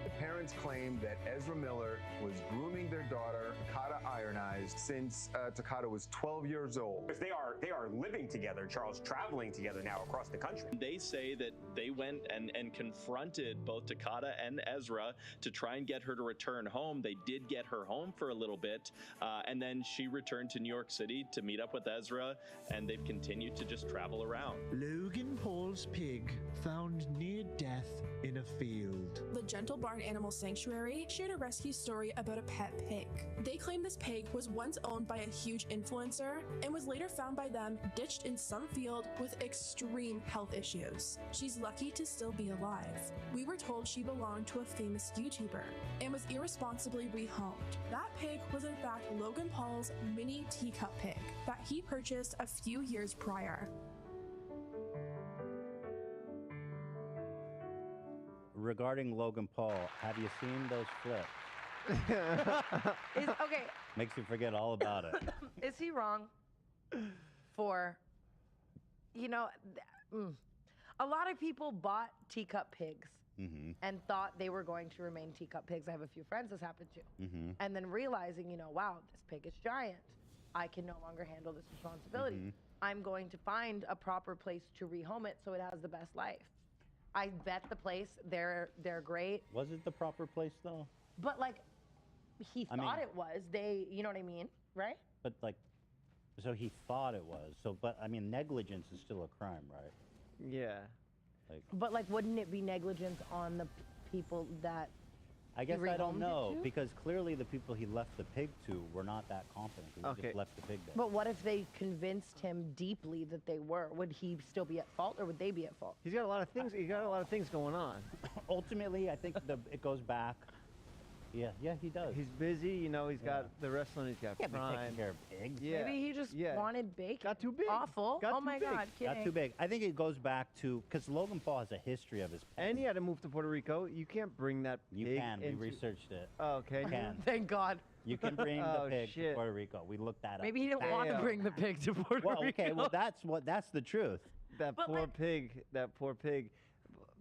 The parents claim that Ezra Miller was grooming their daughter, Takata Ironized, since Takata was 12 years old.
Because they are living together, Charles, traveling together now across the country.
They say that they went and confronted both Takata and Ezra to try and get her to return home. They did get her home for a little bit, and then she returned to New York City to meet up with Ezra, and they've continued to just travel around.
Logan Paul's pig found near death in a field.
The Gentle Barn Animal Sanctuary shared a rescue story about a pet pig. They claim this pig was once owned by a huge influencer and was later found by them ditched in some field with extreme health issues. She's lucky to still be alive. We were told she belonged to a famous YouTuber and was irresponsibly rehomed. That pig was in fact Logan Paul's mini teacup pig that he purchased a few years prior.
Regarding Logan Paul, have you seen those flips?
Okay.
Makes you forget all about it.
Is he wrong for, a lot of people bought teacup pigs
Mm-hmm.
and thought they were going to remain teacup pigs. I have a few friends this happened to.
Mm-hmm.
And then realizing, wow, this pig is giant. I can no longer handle this responsibility.
Mm-hmm.
I'm going to find a proper place to rehome it so it has the best life. I vet the place. They're great.
Was it the proper place though?
But he thought it was. You know what I mean, right?
But so he thought it was. So, but I mean, negligence is still a crime, right?
Yeah.
But wouldn't it be negligence on the people that?
I guess
he
I don't
rehomed
know
it to?
because clearly the people he left the pig to were not that confident. He just left the pig there.
But what if they convinced him deeply that they were? Would he still be at fault, or would they be at fault?
He's got a lot of things. He's got a lot of things going on.
Ultimately, I think it goes back. Yeah, he does.
He's busy. He's got the wrestling. He's got
Yeah, but
Prime.
taking care of pigs.
Yeah.
Maybe he just wanted bacon.
Got too big.
Awful.
Got
Oh
too
my
big.
God, kidding.
Got too big. I think it goes back to because Logan Paul has a history of his.
And he had to move to Puerto Rico. You can't bring that
You
pig
can. We
into-
researched it.
Oh, okay.
You can.
Thank God.
You can bring the
Oh,
pig to
shit.
Puerto Rico. We looked that up.
Maybe he didn't want to
Damn.
bring the pig to Puerto
Well,
Rico.
okay. Well, that's the truth.
That poor pig. That poor pig.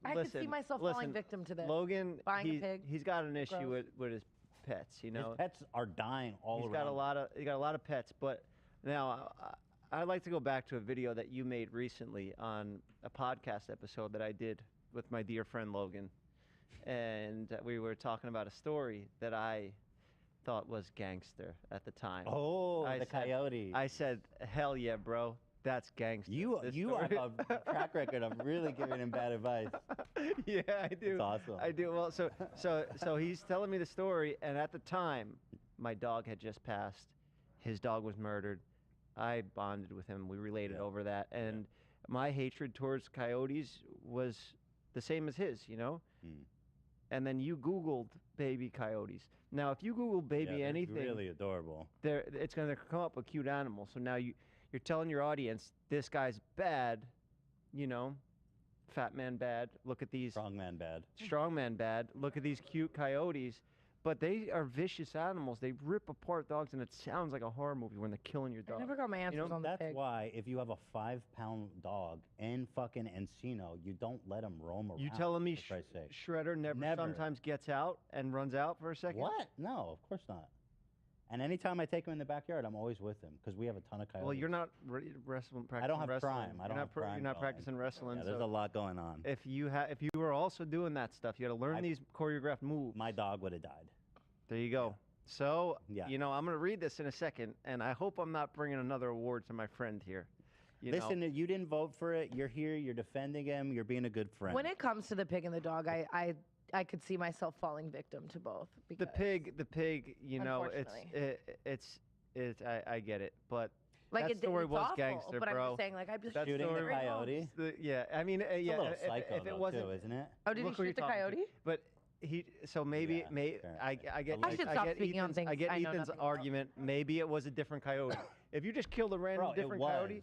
I could see myself falling victim to this.
Logan,
Buying a pig.
he's got an issue
Gross.
with his pets.
His pets are dying all
He's
around.
he got a lot of pets, but now I'd like to go back to a video that you made recently on a podcast episode that I did with my dear friend Logan, and we were talking about a story that I thought was gangster at the time.
Oh,
I
the
said-
coyote.
I said, "Hell yeah, bro, that's gangster."
You
This
have
story.
a track record of really giving him bad advice.
Yeah, I do.
It's awesome.
I do. Well, so he's telling me the story, and at the time, my dog had just passed. His dog was murdered. I bonded with him. We related over that, and my hatred towards coyotes was the same as his. And then you Googled baby coyotes. Now, if you Google baby
they're
anything,
really adorable.
it's going to come up a cute animal. So now you're telling your audience this guy's bad, fat man bad. Look at these
strong man bad.
Strong man bad. Look at these cute coyotes. but they are vicious animals. They rip apart dogs, and it sounds like a horror movie when they're killing your dog.
I never got my answers on the
That's
pig.
why if you have a 5-pound dog in fucking Encino, you don't let him roam around.
You telling me
for Christ's sake.
Shredder never sometimes gets out and runs out for a second?
What? No, of course not. And anytime I take him in the backyard, I'm always with him because we have a ton of coyotes.
Well, you're not wrestling.
I don't have
wrestling.
prime. I don't have prime.
You're not
going.
practicing wrestling.
Yeah, there's
so
a lot going on.
If you were also doing that stuff, you got to learn these choreographed moves.
My dog would have died.
There you go. So,
Yeah.
you know, I'm going to read this in a second, and I hope I'm not bringing another award to my friend here.
Listen, you didn't vote for it. You're here. You're defending him. You're being a good friend.
When it comes to the pig and the dog, I could see myself falling victim to both.
The pig, you know,
Unfortunately.
I get it, but
Like
that story
it's
was
awful,
gangster,
but
bro.
I'm just saying, like, I just
That
shooting the
story-
coyote.
Yeah, I mean,
It's
yeah.
a little
if
psycho,
it
though,
wasn't,
too, isn't it?
Oh, did he
look who you're
shoot the
talking to.
coyote?
But so maybe I get
I should stop speaking on
Ethan's,
things
I get
I know
Ethan's
nothing about.
argument. Maybe it was a different coyote. If you just killed a random
Bro, it
different
was.
coyote,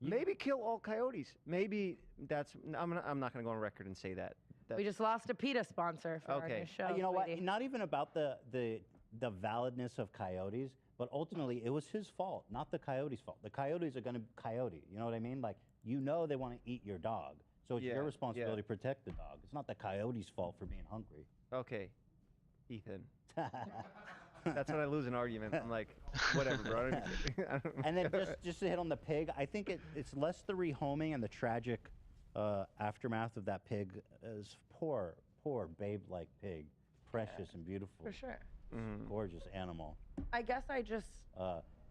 maybe kill all coyotes. Maybe that's I'm not gonna go on record and say that.
We just lost a PETA sponsor for our new show.
You know what?
sweetie.
Not even about the validness of coyotes, but ultimately it was his fault, not the coyote's fault. The coyotes are going to coyote. You know what I mean? Like, you know they want to eat your dog. So it's
Yeah,
your responsibility
yeah.
to protect the dog. It's not the coyote's fault for being hungry.
Okay, Ethan. That's when I lose an argument. I'm like, whatever, bro. I don't
And then just to hit on the pig, I think it's less the rehoming and the tragic aftermath of that pig. Is poor babe-like pig, precious and beautiful.
For sure.
Gorgeous animal.
I guess I just.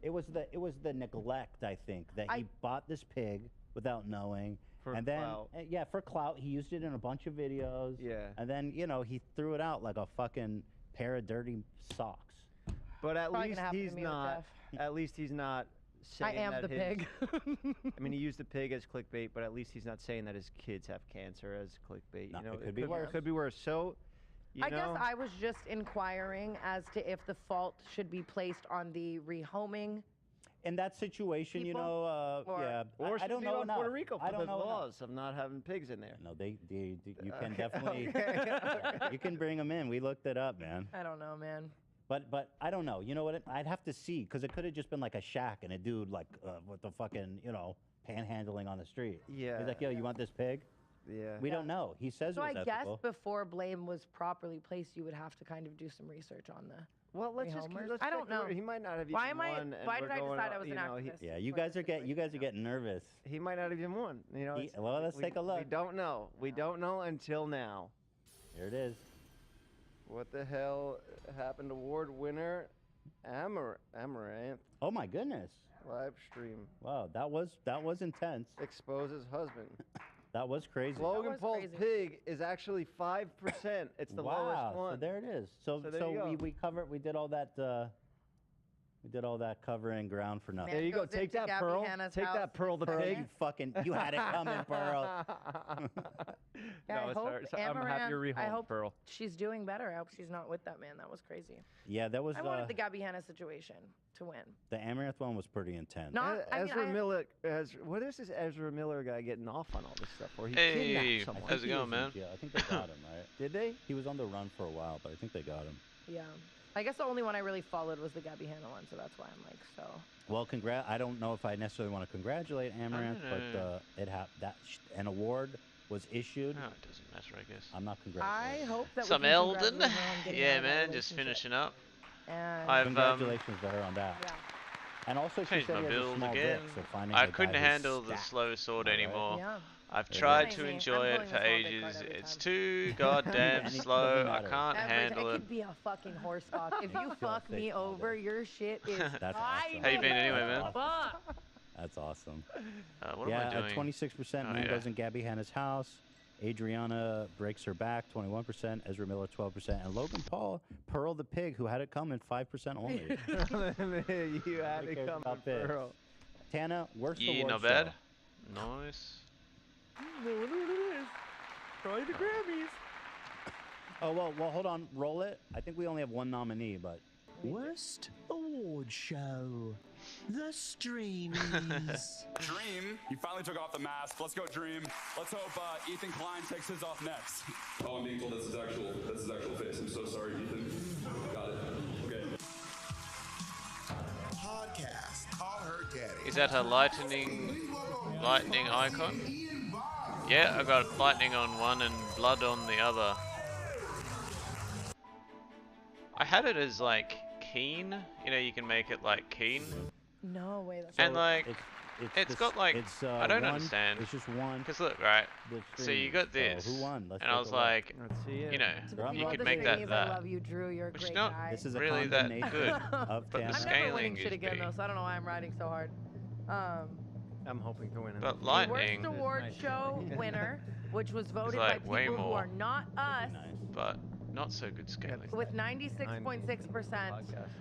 It was the neglect, I think, that he bought this pig without knowing.
For
and then,
clout.
Yeah, for clout. He used it in a bunch of videos.
Yeah.
And then, he threw it out like a fucking pair of dirty socks.
But at
Probably
least
gonna happen to
he's
me with
not. At least he's not
I
saying
am
that
the
his-
pig.
I mean, he used the pig as clickbait, but at least he's not saying that his kids have cancer as clickbait.
No,
You know,
it could be worse.
It could be worse. So,
I guess I was just inquiring as to if the fault should be placed on the rehoming.
In that situation,
People?
yeah.
Or
I don't know
on
enough.
Puerto Rico for
I don't
the
know enough.
laws of not having pigs in there.
No, you can
Okay,
definitely.
okay.
Yeah, you can bring them in. We looked it up, man.
I don't know, man.
But I don't know. You know what? I'd have to see because it could have just been like a shack and a dude like with the fucking panhandling on the street.
Yeah.
He's like, yo, you want this pig?
Yeah.
We don't know. He says
So
it
I
was
guess
ethical.
before blame was properly placed, you would have to kind of do some research on the.
Well, let's
rehomers. I don't
check the
know.
word. He might not have
Why
even
am I?
won. and
Why
we're
did I
going
decide
out,
I was
you
an
know,
activist?
Yeah, you guys are getting nervous.
He might not have even won. You know.
Well, let's take a look.
We don't know. We don't know until now.
Here it is.
What the hell happened? Award winner, Amaranth.
Oh my goodness.
Live stream.
Wow, that was intense.
Exposes husband.
That was crazy.
Logan Paul's pig is actually 5%. It's the lowest one.
So there it is. So
there you go.
we did all that. We did all that covering ground for nothing.
There you go. Take that, Pearl. Take that, Pearl the
Pearl,
pig.
You had it coming, Pearl.
Yeah,
No,
I
it's
hope
her. So I'm happy you're
I
rehomed,
hope
Pearl.
she's doing better. I hope she's not with that man. That was crazy.
Yeah, that was
I wanted the Gabby Hanna situation to win.
the Amaranth one was pretty intense.
Ezra Miller. What is this Ezra Miller guy getting off on all this stuff? Or he
Hey,
kidnapped someone?
how's it going, man?
Yeah, I think they got him, right?
Did they?
He was on the run for a while, but I think they got him.
Yeah. I guess the only one I really followed was the Gabby Hanna one, so that's why I'm like so.
Well, I don't know if I necessarily want to congratulate Amaranth, but an award was issued.
Oh, it doesn't matter, I guess.
I'm not congratulating.
I hope that
Some
we can
Elden?
congratulate her on getting out
Yeah,
of that
man, just
relationship.
finishing up.
And
Congratulations to her on that.
Yeah.
And also, she
Changed
said
my
he has a
build
small
again.
dick, so finding
I
a guy
couldn't
who's
handle the
stacked.
slow sword
All right.
anymore.
Yeah.
I've
Yeah.
tried to
Crazy.
enjoy
I'm
it
pulling
for
the small dick
ages.
card every
It's
time.
too goddamn
And it
slow.
doesn't
I
matter.
can't handle
It
it.
could be a fucking horse cock. If you fuck me over, your shit is
That's
tiny.
awesome.
How you been anyway, man?
Fuck.
That's awesome.
What am I doing?
26%
Oh,
man
yeah.
goes in Gabby Hanna's house. Adriana breaks her back, 21%. Ezra Miller, 12%. And Logan Paul, Pearl the pig, who had it coming, 5% only.
You had
Nobody
it
cares
coming,
about pigs.
Pearl.
Tana, worst
Yeah,
award
not
show.
bad. Nice.
Probably the Grammys.
Oh, well, hold on. Roll it. I think we only have one nominee, but...
Worst award show. the streamies.
Dream, you finally took off the mask. Let's go, Dream. Let's hope Ethan Klein takes his off next. Oh, I'm being told that's his actual face. I'm so sorry, Ethan. Got it. Okay.
Podcast. Call her daddy.
Is that a lightning icon? Yeah, I got lightning on one and blood on the other. I had it as like keen. You know, you can make it like keen.
No way. That's
And like,
it's
got like, I don't
one,
understand.
It's just one.
Cause look, right.
The
So you got
streamies.
this,
So who won? Let's
and I
take
was
a look.
like,
Let's see it.
you know,
Drum
you
roll.
could
The
make that
streamies,
that.
I love you, Drew. You're a
Which
great
not
guy.
This is a
really that
combination
good,
of
but the
Tampa.
I'm never winning
scaling
shit
is
again
big.
though, so I don't know why I'm riding so hard.
I'm hoping to win it.
But
The
lightning,
worst award show winner, which was voted
like
by
way
people who
more.
are not us,
but not so good scaling.
with 96.6%.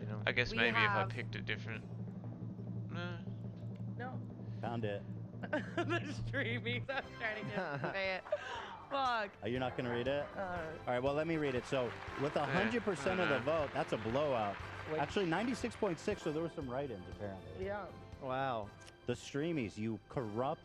You know?
I guess
we
maybe if I
have-
picked a different.
No.
Found it.
The streamies. I was trying to say it. Fuck.
You're not gonna read it? All right. Well, let me read it. So, with 100% of the vote, that's a blowout.
Wait.
Actually, 96.6. So there were some write-ins apparently.
Yeah.
Wow.
The streamies, you corrupt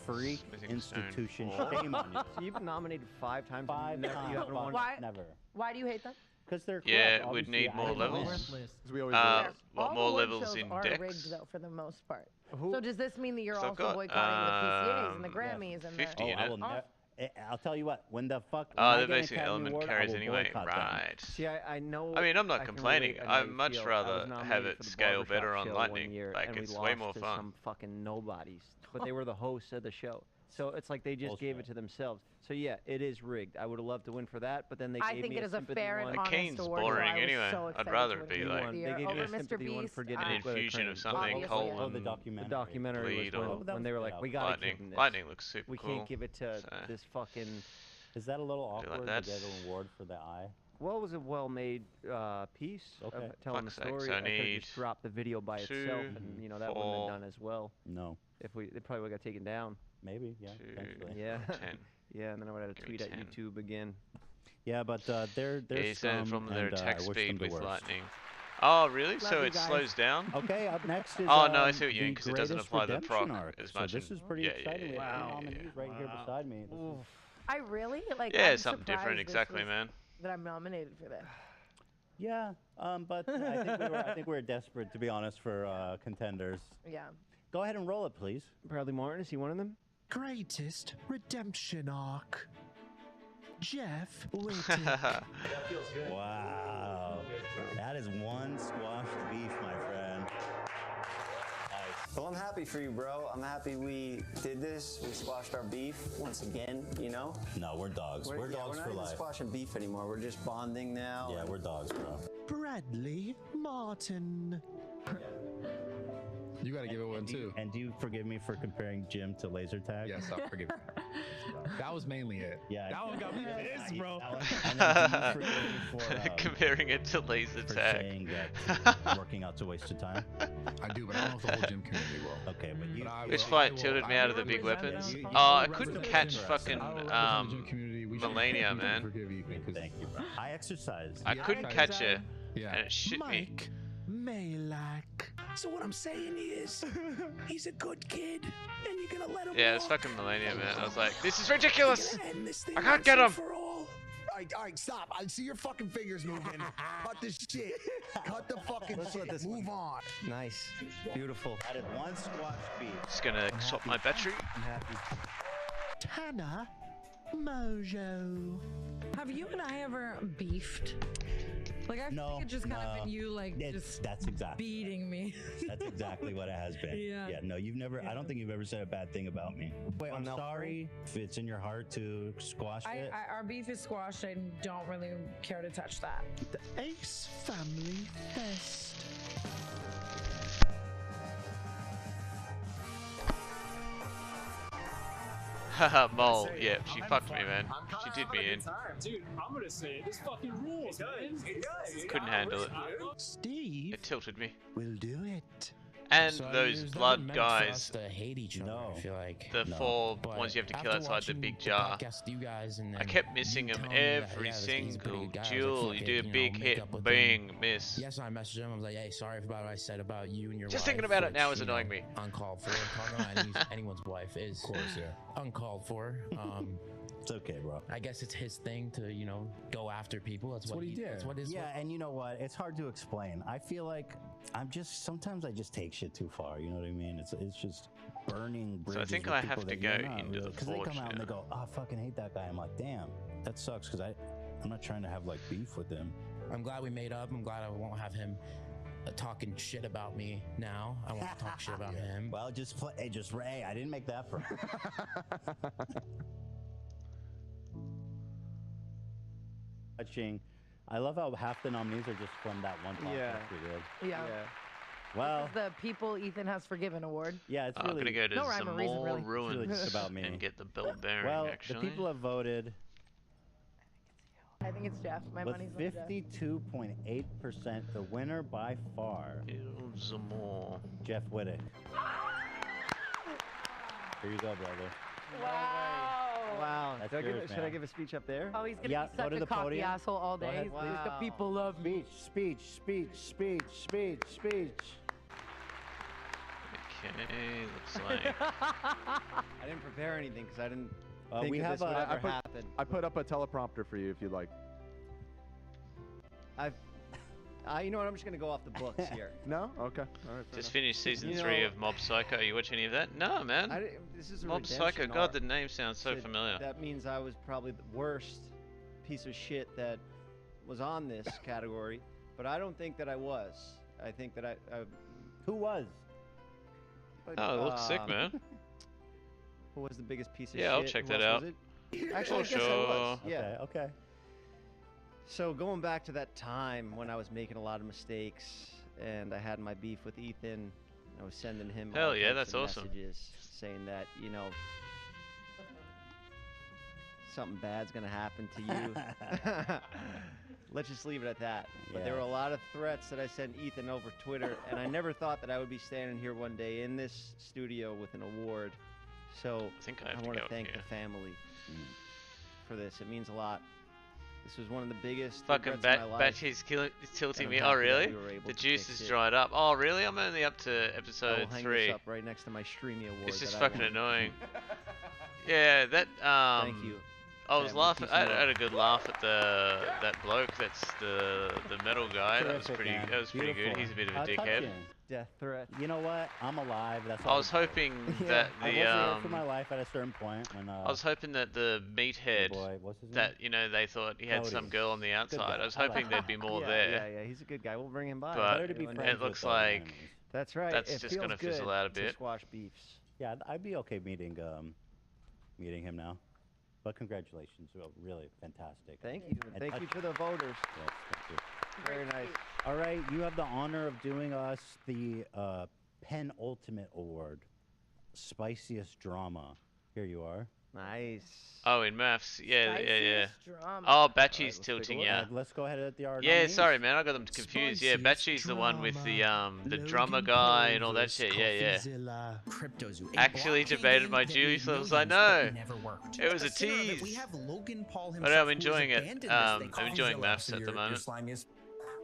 freak
Smithing stone.
institution.
Oh.
Shame on you.
So you've been nominated 5 times.
Five
and never,
times.
you haven't won.
Why?
Never.
Why do you hate them?
Because they're corrupt.
Yeah, we'd
Obviously,
need
I
more
don't
levels.
win.
Because we always
What
All
more
award
levels
shows
in
are
Dex?
rigged though, for the most part.
Who-
So does this mean that you're
So I've
also
got,
boycotting the PCAs and the
yeah,
Grammys and
50
the?
in
I
it.
will I'll tell you what. When the fuck.
Oh,
when I
they're
get an
basically
Academy
element
Award, I
carries
will
anyway,
boycott them.
right?
See, I know.
I mean, I'm not
I can
complaining.
relate and I
I'd much
feel. I
rather
was
have
nominated
it
for the
scale
barbershop
better on
show
Lightning.
one year,
Like,
and we
it's way
lost
more
to
fun.
Some fucking nobodies, but they were the hosts of the show. So it's like they just gave it to themselves. So yeah, it is rigged. I would have loved to win for that, but then they
I
gave
think
me
it
a
is a
sympathy
fair
one.
and honest
Kane's
award.
boring
so I was
anyway.
so
I'd
excited
rather
to win
be
it
like-
this
They
year.
gave me
Over
a
Mr.
sympathy one
Beast.
for getting
An
it with a
infusion of
crane.
something,
Obviously.
colon,
Oh, the documentary.
The documentary
bleed
was
or-
when they were like, we gotta give them this.
Lightning looks super
We
cool.
can't give it to
So-
this fucking.
Is that a little
Do like
awkward
that.
to get an award for the eye?
Well, it was a well-made piece
Okay.
of telling the
Fuck's sakes,
story.
I
I could have
need
just dropped the video by
2,
itself, and you know that wouldn't
4.
have done as well.
No.
If they probably would have got taken down.
Maybe. Yeah.
2,
Potentially.
Yeah.
10.
Yeah, and then I would have had to
Give me
tweet at
10.
YouTube again.
Yeah, but they're
Yeah, you said
scum,
from their
and,
attack
I wish
speed
them the
with
worst.
lightning. Oh, really?
Love
So
you
it
guys.
slows down?
Okay, up next is
Oh, no, I see what
the
you mean, 'cause it doesn't
greatest
apply the
redemption
proc
arc.
as
So
much
this
and-
is pretty
yeah,
exciting. We have
yeah,
nominees right here beside me. This is-
I really like.
Yeah,
I'm
something different,
surprised this
exactly,
was-
man.
That I'm nominated for this.
Yeah, but I think we were desperate, to be honest, for contenders.
Yeah.
Go ahead and roll it, please.
Bradley Martin, is he one of them?
Greatest redemption arc. Jeff Whittick.
That feels good. Wow. That is one squashed beef, my friend.
Well, I'm happy for you, bro. I'm happy we did this. We squashed our beef once again, you know?
No, we're dogs. We're dogs
we're
for
not even
life.
squashing beef anymore. We're just bonding now.
Yeah, we're dogs, bro.
Bradley Martin.
You gotta give it one too.
And do you forgive me for comparing Jim to laser tag?
Yes, I'll forgive you. That was mainly it.
Yeah.
That one got me pissed, bro.
And then do you forgive me for,
Comparing it to laser
for
tag.
saying that working out's a waste of time?
I do, but I don't know if the whole gym community will.
Okay, but you.
This fight tilted me out of the big weapons. Oh, I couldn't catch fucking Melania, man.
Thank you, bro. I exercise.
I couldn't catch it,
Yeah.
and it shit me.
Mike Malak. So what I'm saying is, he's a good kid, and you're gonna let him.
Yeah, it's
walk.
fucking Melania, man. I was like, this is ridiculous.
You're gonna end this thing
I can't
once
get
and
him.
for all.
All right, stop. I see your fucking fingers moving. Cut this shit. Cut the fucking shit. Move on.
Nice. Beautiful.
I did one squash beef.
Just gonna swap my battery.
I'm happy.
Tana Mojo.
Have you and I ever beefed? Like I think it's just kind of been you like just
that's exactly
beating me.
That's exactly what it has been.
Yeah.
Yeah. No, you've never. I don't think you've ever said a bad thing about me. Wait, I'm sorry if it's in your heart to squash it.
Our beef is squashed. I don't really care to touch that.
The Ace Family Fest.
Haha, Mole. Yeah, she fucked me, man. She did me in.
Dude, I'm gonna say it. This fucking rules, man.
Couldn't handle it.
Steve
It tilted me.
will do it.
And
So, I mean,
those
it was
blood
never meant for us
guys.
to hate each other. I feel like
The 4
But
ones you have to kill
after
outside the
watching
big
the
jar.
podcast with you guys, and
I
then
kept missing
you
him
telling me that,
every
yeah, this guy's a pretty
single
good guy, I was like,
duel.
fuck
You
it,
do a
know,
big
make
hit,
up with
bing,
him.
miss.
Yes, I messaged him. I was like, hey, sorry about what I said about you and your
Just
wife.
thinking about it now
which,
is
you know,
annoying me.
Uncalled for. Talking about anyone's wife is, of course, yeah, uncalled for.
It's okay, bro.
I guess it's his thing to, you know, go after people. That's what he did. That's what his.
Yeah, and you know what? It's hard to explain. I feel like sometimes I just take shit too far. You know what I mean? It's just burning bridges.
So I think
with
I
people
have to
that
go
you're not
into the
because they
forge
come out and
now.
they go, "Oh, I fucking hate that guy." I'm like, damn, that sucks because I'm not trying to have like beef with him.
I'm glad we made up. I'm glad I won't have him talking shit about me now. I won't talk shit about him.
Well, just play. Hey, just Ray. I didn't make that for. Watching. I love how half the nominees are just from that one podcast
Yeah.
we did.
Yeah.
Well,
This is the People Ethan Has Forgiven award.
yeah, it's
I'm
really
gonna go to
No rhyme or reason,
Zamor
really.
it's really
Ruins
just about me
and get the belt bearing.
Well,
actually,
the people have voted
I think it's Jeff. My
with
money's on Jeff.
52.8%. The winner by far,
Zamor.
Jeff Wittick. Here you go, brother.
Wow.
That's
Should I give
yours,
should I
man.
give a speech up there?
Oh, he's gonna
Yeah,
be
go
such
to
a
the
cocky
podium.
asshole all
Go
day.
ahead.
He's like, the people love me.
Speech.
Okay, looks like
I didn't prepare anything because I didn't think
we
that
have
this would
a-
ever happen.
I put up a teleprompter for you if you'd like.
You know what? I'm just gonna go off the books here.
No? Okay. All right. fair
just
enough.
finished season
You
3
know-
of Mob Psycho. Are you watching any of that? No, man.
This is a
Mob
redemption
Psycho. God,
arc.
the name sounds so familiar.
That means I was probably the worst piece of shit that was on this category, but I don't think that I was. I think that I
Who was?
Oh, it looks sick, man.
Who was the biggest piece of shit?
Yeah, I'll check
Who
that
else
out.
was it? Actually, I
For
guess I was.
sure.
Yeah.
Okay.
So going back to that time when I was making a lot of mistakes and I had my beef with Ethan, I was sending him
Hell
all
yeah,
types
that's
of
awesome.
messages saying that, you know, something bad's gonna happen to you. Let's just leave it at that. But there were a lot of threats that I sent Ethan over Twitter, and I never thought that I would be standing here one day in this studio with an award. So
I think I have to
want
go
to thank
here.
the family for this. It means a lot. This was one of the biggest
Fucking
regrets of my life.
Batchy's tilting
and
me.
I'm
Oh,
happy that
really?
we were able
The
to
juice
fix
is
it.
dried up. Oh, really? I'm only up to
I will
episode
hang
3.
this up right next to my Streamy award.
It's just
that I
fucking
won.
annoying. Yeah, that
Thank you.
I was
family.
laughing.
Peace
I
and
had a
love.
good laugh at that bloke. That's the metal guy. That was
Terrific,
pretty.
man.
That was pretty good.
Beautiful.
He's a bit of a
How
dickhead.
touching.
Death threat.
You know what? I'm alive. That's
I
all
was
that matters.
hoping
Yeah.
that
I
the
wasn't here for my life at a certain point when
I was hoping that the meathead
boy, what's his
that you know they thought he had
Cody.
some girl on the outside.
guy.
I was
I like
hoping
him.
there'd be more
yeah,
there.
Yeah, he's a good guy. We'll bring him by.
But
Better to be friends
it looks
with than
like
enemies.
That's right.
that's
it
just
feels
gonna
good
fizzle out a
to
bit.
squash beefs.
Yeah, I'd be okay meeting him now. But congratulations, well, really fantastic.
Thank you.
And
Thank you for the voters.
Yes, thank you.
Very nice.
All right, you have the honor of doing us the penultimate award, spiciest drama. Here you are.
Nice.
Oh, in maths, yeah.
Spiciest drama.
Oh, Batchy's tilting, yeah.
Let's go ahead at the art.
Yeah, sorry, man, I got them confused. Yeah, Batchy's the one with the drummer guy and all that shit. Yeah.
CryptoZoo.
Actually debated my Julius levels. I know.
Never worked.
It was a
At the center of it,
tease.
we have Logan Paul
But
himself,
I'm enjoying
who has
it.
abandoned this. They
I'm
call
enjoying
Zilla,
maths
so
at the
your
moment.
slimiest.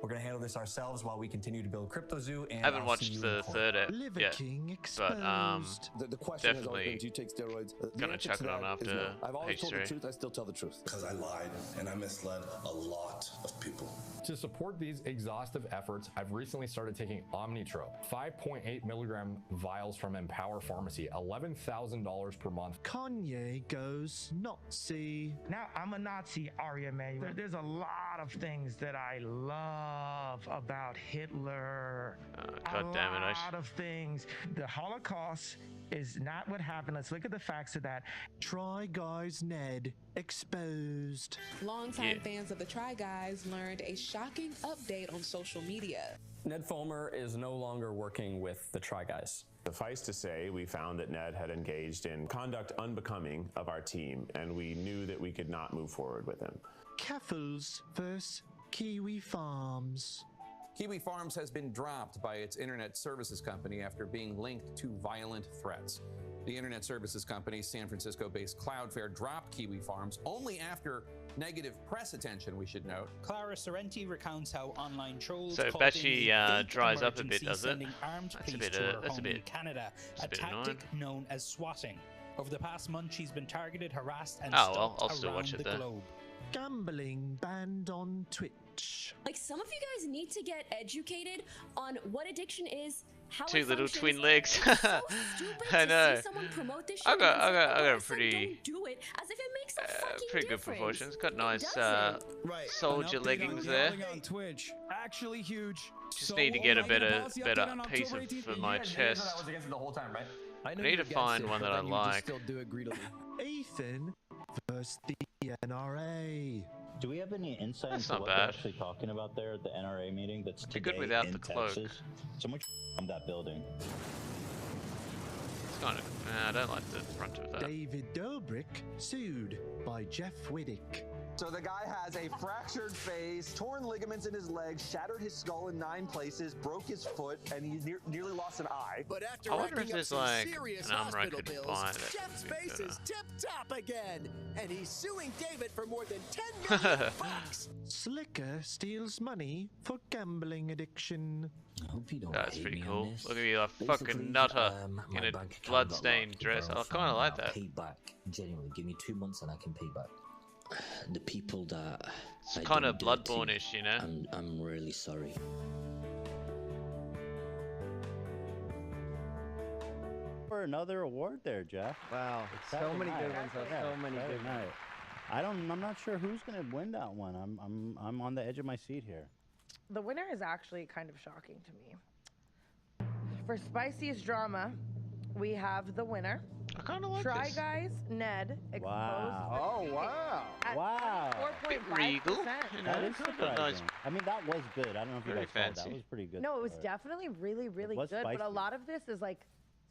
We're gonna handle this ourselves while we continue to build CryptoZoo. And
I haven't
I'll see
watched
you in
the
court.
third ep
Liver
yet,
King
but
The question has always
definitely
been, do you take steroids? The
gonna
answer
chuck
to
it on
that is
after
no. I've always told the
H3.
truth. I still tell the truth.
Because I lied and I misled a lot of people.
To support these exhaustive efforts, I've recently started taking Omnitrope, 5.8 milligram vials from Empower Pharmacy, $11,000 per month.
Kanye goes Nazi.
Now, I'm a Nazi, Arya May. There's a lot of things that I love about Hitler.
God damn it,
A lot of things. The Holocaust is not what happened. Let's look at the facts of that.
Try Guys Ned exposed.
Longtime fans of the Try Guys learned a shocking update on social media.
Ned Fulmer is no longer working with the Try Guys.
Suffice to say, we found that Ned had engaged in conduct unbecoming of our team, and we knew that we could not move forward with him.
Caffles vs. Kiwi Farms.
Kiwi Farms has been dropped by its internet services company after being linked to violent threats. The internet services company, San Francisco-based Cloudflare, dropped Kiwi Farms only after negative press attention, we should note.
Clara Sorrenti recounts how online trolls
So
called
bet
in
she
a fake
dries up a bit,
emergency,
does it?
sending armed
That's a
police
bit,
to her
that's a
home
bit-
in Canada,
that's
a
a bit
tactic known as swatting. Over the past month, she's been targeted, harassed, and
Oh, well,
stalked
I'll still
around
watch it
the
then.
globe.
Gambling banned on Twitch.
Like, some of you guys need to get educated on what addiction is, how
Two
it
little
functions.
twin legs.
It's so stupid
I
to
know.
see someone promote this shit
I
and
got,
then
I
say,
got, I
"Oh,
got a
listen,
pretty,
don't do it," as if it makes a fucking
pretty good
difference.
proportions. Got
It
nice
doesn't.
soldier leggings there.
On Twitch, actually huge.
Just need to get a better piece of for my chest.
I was against it the whole time, right?
I need to find one that I like.
Ethan versus the NRA.
Do we have any insight
That's
into
not
what
bad.
they're actually talking about there at the NRA meeting? That's
Be
today
good without
in
the cloak.
Texas. So much on that building.
It's kind of. I don't like the front of that.
David Dobrik sued by Jeff Widdick.
So the guy has a fractured face, torn ligaments in his legs, shattered his skull in 9 places, broke his foot, and he nearly lost an eye.
But after
I wonder if
racking up
there's
some
like
serious
an armor I
hospital
could
bills,
buy that
Jeff's
would be
face
better.
is tip-top again, and he's suing David for more than $10 million bucks.
Slicker steals money for gambling addiction.
I hope you don't
That's
hate
pretty
me
cool.
on this.
Look at you, a
Basically,
fucking nutter
my
in a
bank account got
blood-stained
locked.
dress.
If
I
I
kind of like
I'll
that.
pay back. Genuinely, give me 2 months and I can pay back. The people that
It's
I
kind of
done dirt to,
Bloodborne-ish, you know.
I'm really sorry.
For another award there, Jeff.
Wow, so
Saturday
many
night.
good ones. though,
Yeah,
so many
Saturday
good
night.
ones.
I'm not sure who's gonna win that one. I'm on the edge of my seat here.
The winner is actually kind of shocking to me. For spiciest drama, we have the winner.
I kind of like
Try
this.
Guys Ned exposed.
Wow.
the
Oh, wow.
at
Wow.
4.5%.
regal, you know,
That is
kind of
surprising.
nice.
I mean, that was good. I don't know if you
Very
guys saw it.
fancy.
That was pretty good.
No, it was
for
definitely really, really
was
good. But a
spicy.
lot of this is like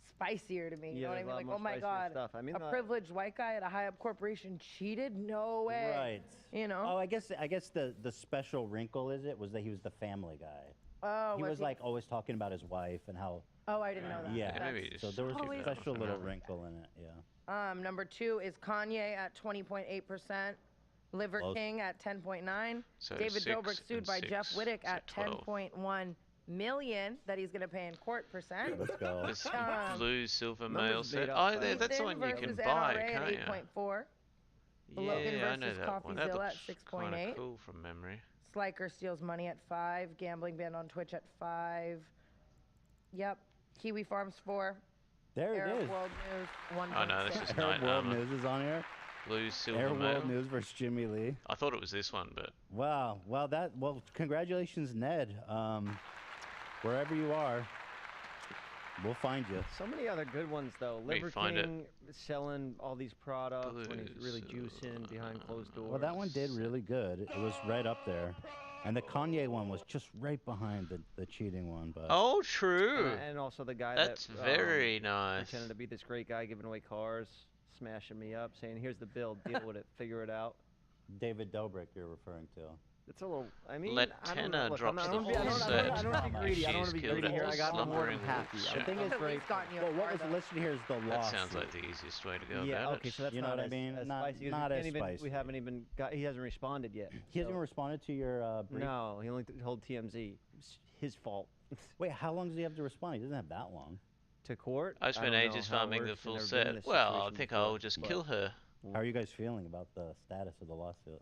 spicier to me. You
Yeah,
know what I
there's a
mean?
lot
Like,
more
oh my
spicier
god,
stuff. I mean,
a privileged white guy at a high up corporation cheated? No way.
Right.
You know?
Oh, I guess the special wrinkle was that he was the family guy.
Oh,
He was
he?
like always talking about his wife and how.
Oh, I didn't know that.
Yeah.
That's-
maybe
So there was
totally
a special little
different.
wrinkle in it. Yeah.
Number 2 is Kanye at 20.8%. Liver
Close.
King at 10.9.
So
David
6
Dobrik sued
and
by Jeff
6,
Widdick
so
at
12.
10.1 million that he's gonna pay in court percent.
Let's go.
This
Um,
blue silver
numbers
mail
made
set.
up
Oh,
by-
yeah, that's the
Ethan
one you can
versus
buy,
NRA
can't
at
you?
8.4.
Yeah,
Logan
I know
versus
that one. That
CoffeeZilla at
looks kind
6.8.
of cool from memory.
Sliker steals money at 5. Gambling ban on Twitch at 5. Yep. Kiwi Farms 4.
There it
Arab
is.
World News 1.
Oh no, this is
Arab
Night
World
Armor.
News is on here.
Blue silver
Air
mail.
World News versus Jimmy Lee.
I thought it was this one, but
Wow. Well, congratulations, Ned. Wherever you are, we'll find you.
So many other good ones though.
Me
Liver
find it.
King selling all these products when he's really juicing behind closed doors.
Well, that one did really good. It was right up there. And the Kanye one was just right behind the cheating one. But
oh, true.
And also the guy
That's
that
very nice.
pretended to be this great guy giving away cars, smashing me up, saying, "Here's the bill, deal with it, figure it out."
David Dobrik, you're referring to.
It's a little. I mean,
Let
I don't
Tenna
know. Look,
drops
I'm
the
not, I don't,
whole
I don't,
set.
I don't want to be greedy. I don't want to be
She's killed
greedy
a
here.
whole
I got more
slumbering
than happy.
wolf.
I think it's great.
Well, what was listed here is the
That
lawsuit.
sounds like the easiest way to go
Yeah.
about
Okay.
it.
So that's
You know
not
what I
as,
mean?
as
Not-
spicy. 'Cause
not
we
as
can't even,
spicy.
We haven't even got. He hasn't responded yet.
He hasn't
so-
even responded to your brief?
No, he only told TMZ. It's his fault.
Wait, how long does he have to respond? He doesn't have that long.
To court?
I spent
don't know
ages
how it
farming the
works. I've
full
never been in
set.
this
Well, I
situation
think
before,
I'll just
but-
kill her.
How are you guys feeling about the status of the lawsuit?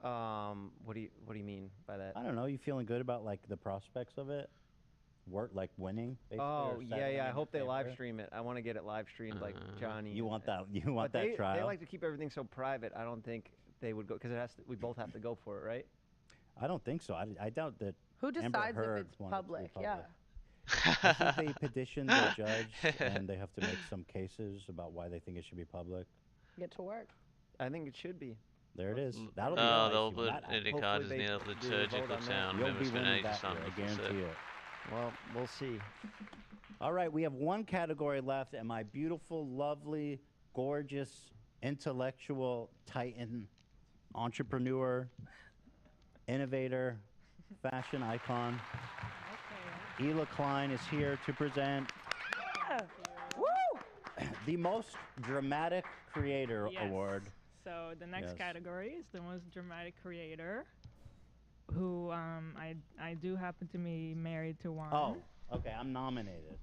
What do you mean by that?
I don't know. You feeling good about like the prospects of it? Work like winning? Basically,
Oh
or
yeah,
settling
yeah. I
in
hope they
favor?
live stream it. I want to get it live streamed like Johnny.
You want that? You want
But
that
they,
trial?
They like to keep everything so private. I don't think they would go because it has to. We both have to go for it, right?
I don't think so. I doubt that.
Who
Amber
decides if
Heard
it's
wanted it to be
public?
public.
Yeah.
I think they petition the judge, and they have to make some cases about why they think it should be public.
Get to work.
I think it should be.
There it is. That'll be
Oh,
nice.
they'll
You
put
might-
Eddie
hopefully
Carter's
they
near
do a vote
liturgical
on that.
sound.
You'll
Never
be
spent
winning
ages
that
farming
year, I
the full set.
guarantee it.
Well, we'll see.
All right, we have one category left, and my beautiful, lovely, gorgeous, intellectual titan, entrepreneur, innovator, fashion icon. Ela Klein is here to present the most dramatic creator
Yes.
award.
So the next
Yes.
category is the most dramatic creator, who I do happen to be married to one.
Oh, okay, I'm nominated.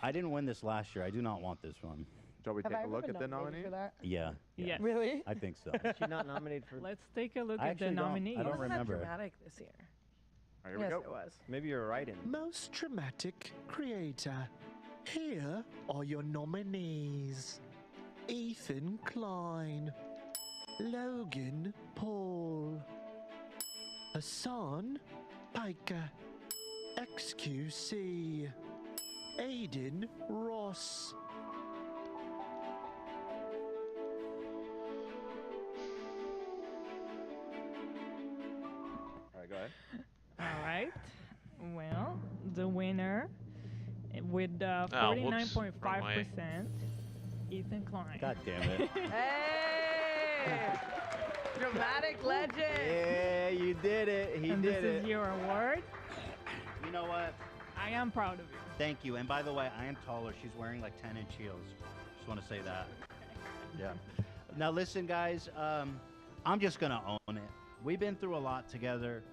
I didn't win this last year. I do not want this one.
Shall we
Have
take
I
a
ever
look
been
at the
nominated
nominees?
for that?
Yeah.
Yes.
Really?
I think so.
Is she not nominated for?
Let's take a look
I
at the
actually don't- I
nominees.
don't
Wasn't that
remember.
dramatic this year?
Here
yes,
we go.
it was.
Maybe you're right in.
Most dramatic creator. Here are your nominees: Ethan Klein, Logan Paul, Hassan Piker, XQC, Aiden Ross.
All right, go ahead.
All right. Well, the winner with
whoops,
49.5%, Ethan Klein.
God damn it.
Hey! Dramatic legend.
Yeah, you did it. He
and
did
this is your award.
You know what?
I am proud of you.
Thank you. And by the way, I am taller. She's wearing like 10-inch heels. Just want to say that. Yeah. Now listen, guys. I'm just gonna own it. We've been through a lot together.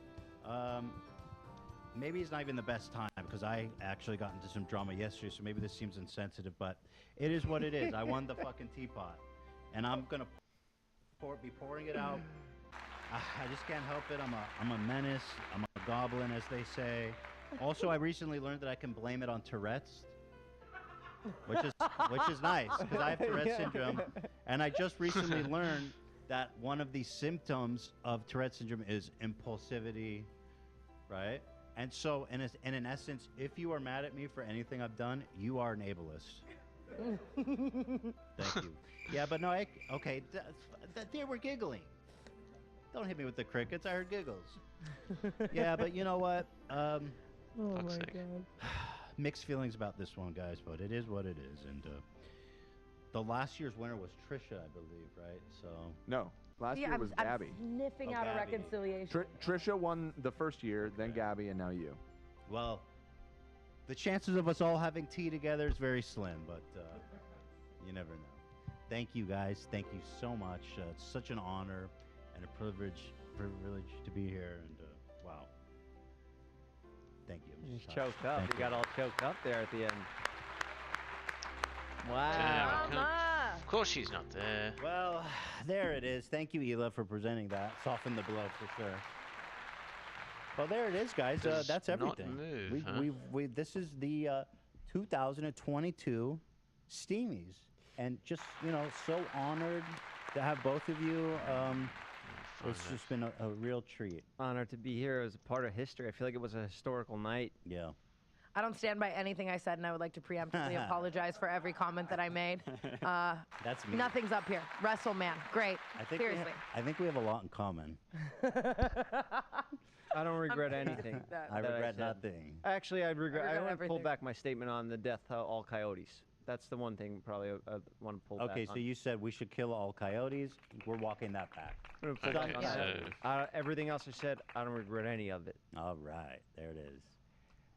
Maybe it's not even the best time because I actually got into some drama yesterday, so maybe this seems insensitive, but it is what it is. I won the fucking teapot, and I'm gonna be pouring it out. I just can't help it. I'm a menace. I'm a goblin, as they say. Also, I recently learned that I can blame it on Tourette's, which is nice because I have Tourette's syndrome, and I just recently learned that one of the symptoms of Tourette's syndrome is impulsivity, right? And so, in essence, if you are mad at me for anything I've done, you are an ableist. Thank you. Yeah, but no, okay, they were giggling. Don't hit me with the crickets. I heard giggles. Yeah, but you know what?
Oh my god.
Mixed feelings about this one, guys, but it is what it is. And the last year's winner was Trisha, I believe, right? So
No, last
Yeah,
year was
I'm
Gabby.
sniffing
Oh,
out a
Gabby.
reconciliation.
Trisha won the first year, then Gabby, and now you.
Well, the chances of us all having tea together is very slim, but you never know. Thank you, guys. Thank you so much. It's such an honor and a privilege to be here. And wow, thank you.
He's choked up.
Thank
He
you.
got all choked up there at the end.
Damn,
Wow.
I can't- Of course she's not there.
Well, there it is. Thank you, Ela, for presenting that. Soften the blow for sure. Well, there it is, guys.
Does
That's
not
everything.
move, huh?
This is the 2022 Steamies, and just so honored to have both of you. It's just been a real treat.
Honored to be here as a part of history. I feel like it was a historical night.
Yeah.
I don't stand by anything I said, and I would like to preemptively apologize for every comment that I made.
That's me.
Nothing's up here. WrestleMan, great.
I think
Seriously.
I think we have a lot in common.
I don't regret anything.
I
that
regret
said.
nothing.
Actually, I
regret
want to pull
everything.
back my statement on the death of all coyotes. That's the one thing probably I want to pull back
Okay, so
on.
you said we should kill all coyotes. We're walking that back.
I'm gonna pull back on that. Everything else I said, I don't regret any of it.
All right, there it is.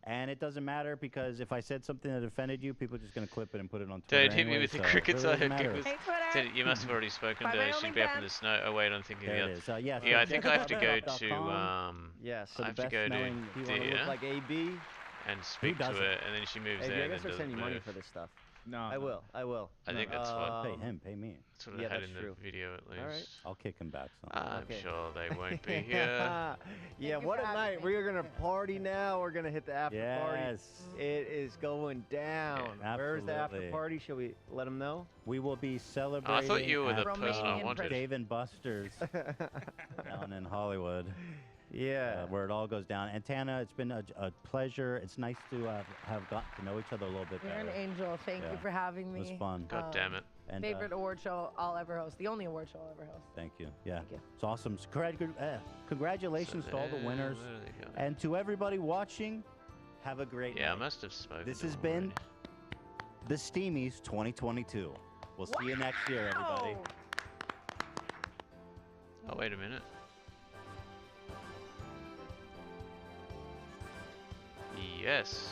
And it doesn't matter because if I said something that offended you, people are just going to clip it and put it on Twitter.
Don't hit me
anyway,
with the
so
crickets.
it
I
really
heard
doesn't matter.
giggles. Said you must have already spoken
Bye,
to her.
Wyoming
She'd be up in
fan.
the snow. Oh wait, I'm thinking
There
the
it
other.
is. Yeah,
Yeah, I
so
think I have to go
jeffclub.com.
to
Yes,
I have to go to
Do you want to
Dia
look like AB?
and speak to
doesn't?
her, and then she moves
AB,
there.
I
and
guess
then
I'll send you
doesn't
money
move.
for this stuff.
No,
I will.
I think that's what.
Pay him, pay me.
That's what I
Yeah,
had
that's
in the
true.
video at least.
All right.
I'll kick him back some.
I'm
Okay.
sure they won't be here.
Yeah, what a night. We're going to party now. We're going to hit the after party.
Yes.
It is going down.
Yeah,
Where's the after
absolutely.
party? Shall we let them know?
We will be celebrating.
I thought you were the
at
person I
Romanian
wanted.
Dave and Buster's down in Hollywood.
Yeah.
Where it all goes down. And Tana, it's been a pleasure. It's nice to have gotten to know each other a little bit
You're
better.
an angel. Thank you
Yeah.
for having me.
It was fun.
God damn it.
And,
Favorite award show I'll ever host. The only award show I'll ever host.
Thank you. Yeah.
Thank you.
It's awesome. Congratulations to all the winners.
Where do they go?
And to everybody watching, have a great
Yeah, I
night.
must have spoken.
This
to
has
them
been
already.
the Steamies 2022. We'll see you next year, everybody.
Oh wait a minute. Yes.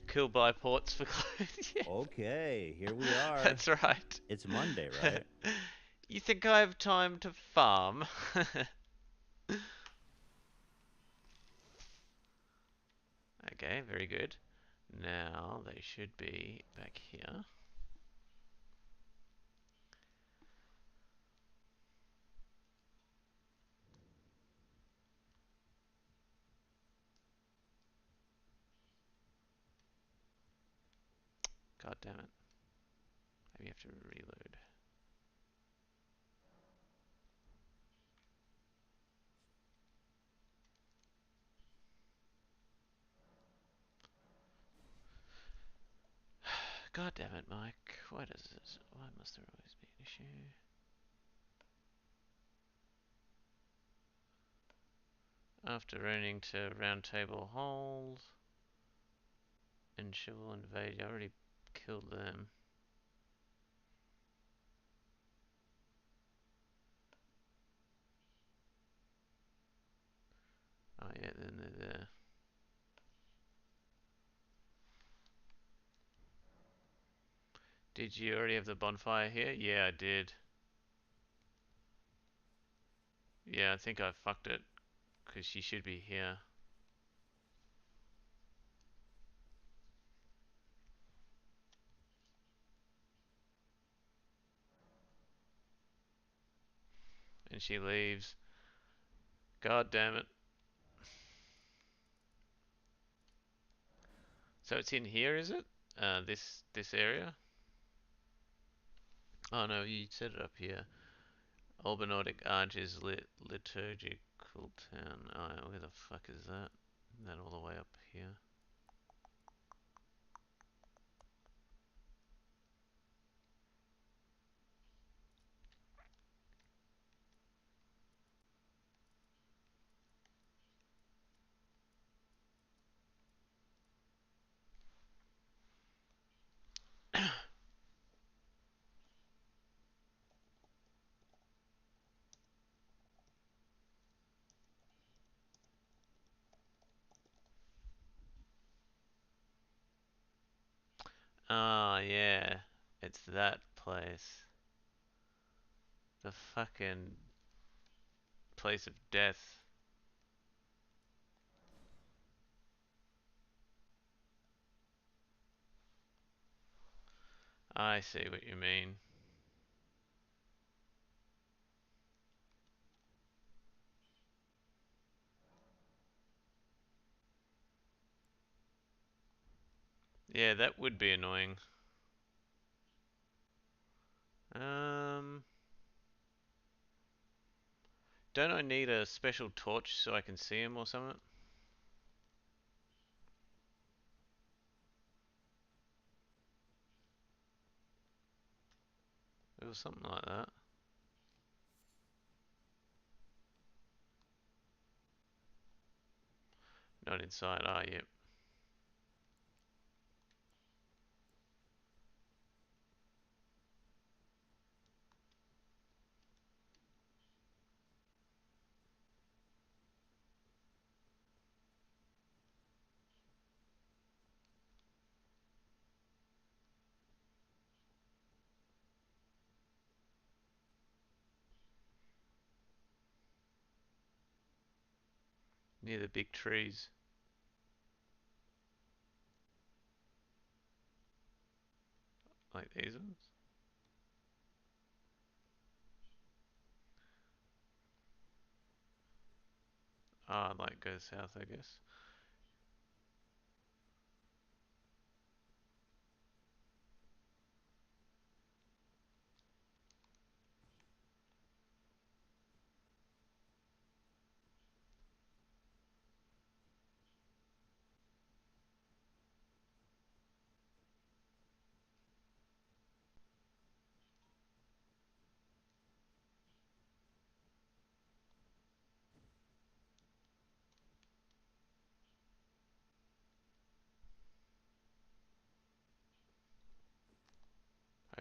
Kill buy ports for clothes. Yeah.
Okay, here we are.
That's right.
It's Monday, right?
You think I have time to farm? Okay, very good. Now they should be back here. God damn it. Maybe you have to reload. God damn it, Mike. Why does this? Why must there always be an issue? After running to round table hold and shovel invade, I already killed them. Oh yeah, then they're there. Did you already have the bonfire here? Yeah, I did. Yeah, I think I fucked it, because she should be here. And she leaves. God damn it. So it's in here, is it? This area? Oh no, you set it up here. Albanotic Arches Liturgical Town. Oh, where the fuck is that? Isn't that all the way up here? Oh, yeah. It's that place. The fucking place of death. I see what you mean. Yeah, that would be annoying. Don't I need a special torch so I can see him or something? It was something like that. Not inside, yep. Near the big trees. Like these ones? Like go south, I guess.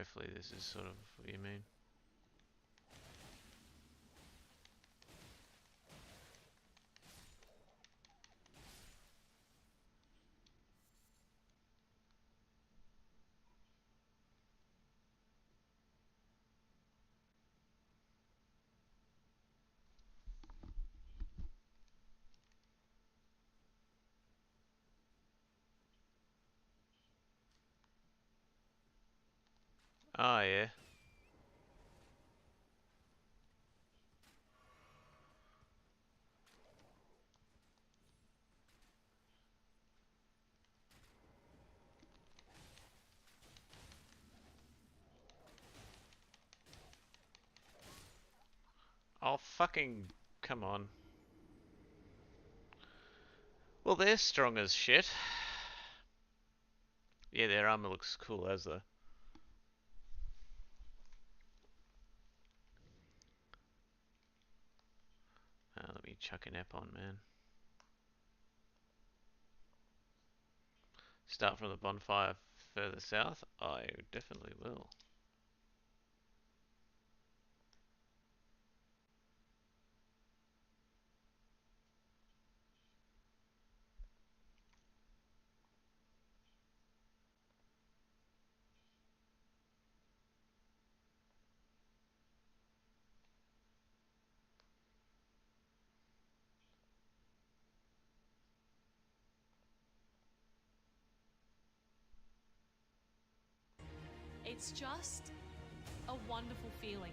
Hopefully this is sort of what you mean. Oh yeah. Oh fucking come on. Well, they're strong as shit. Yeah, their armor looks cool as though. Let me chuck an ep on, man. Start from the bonfire further south? I definitely will.
It's just a wonderful feeling.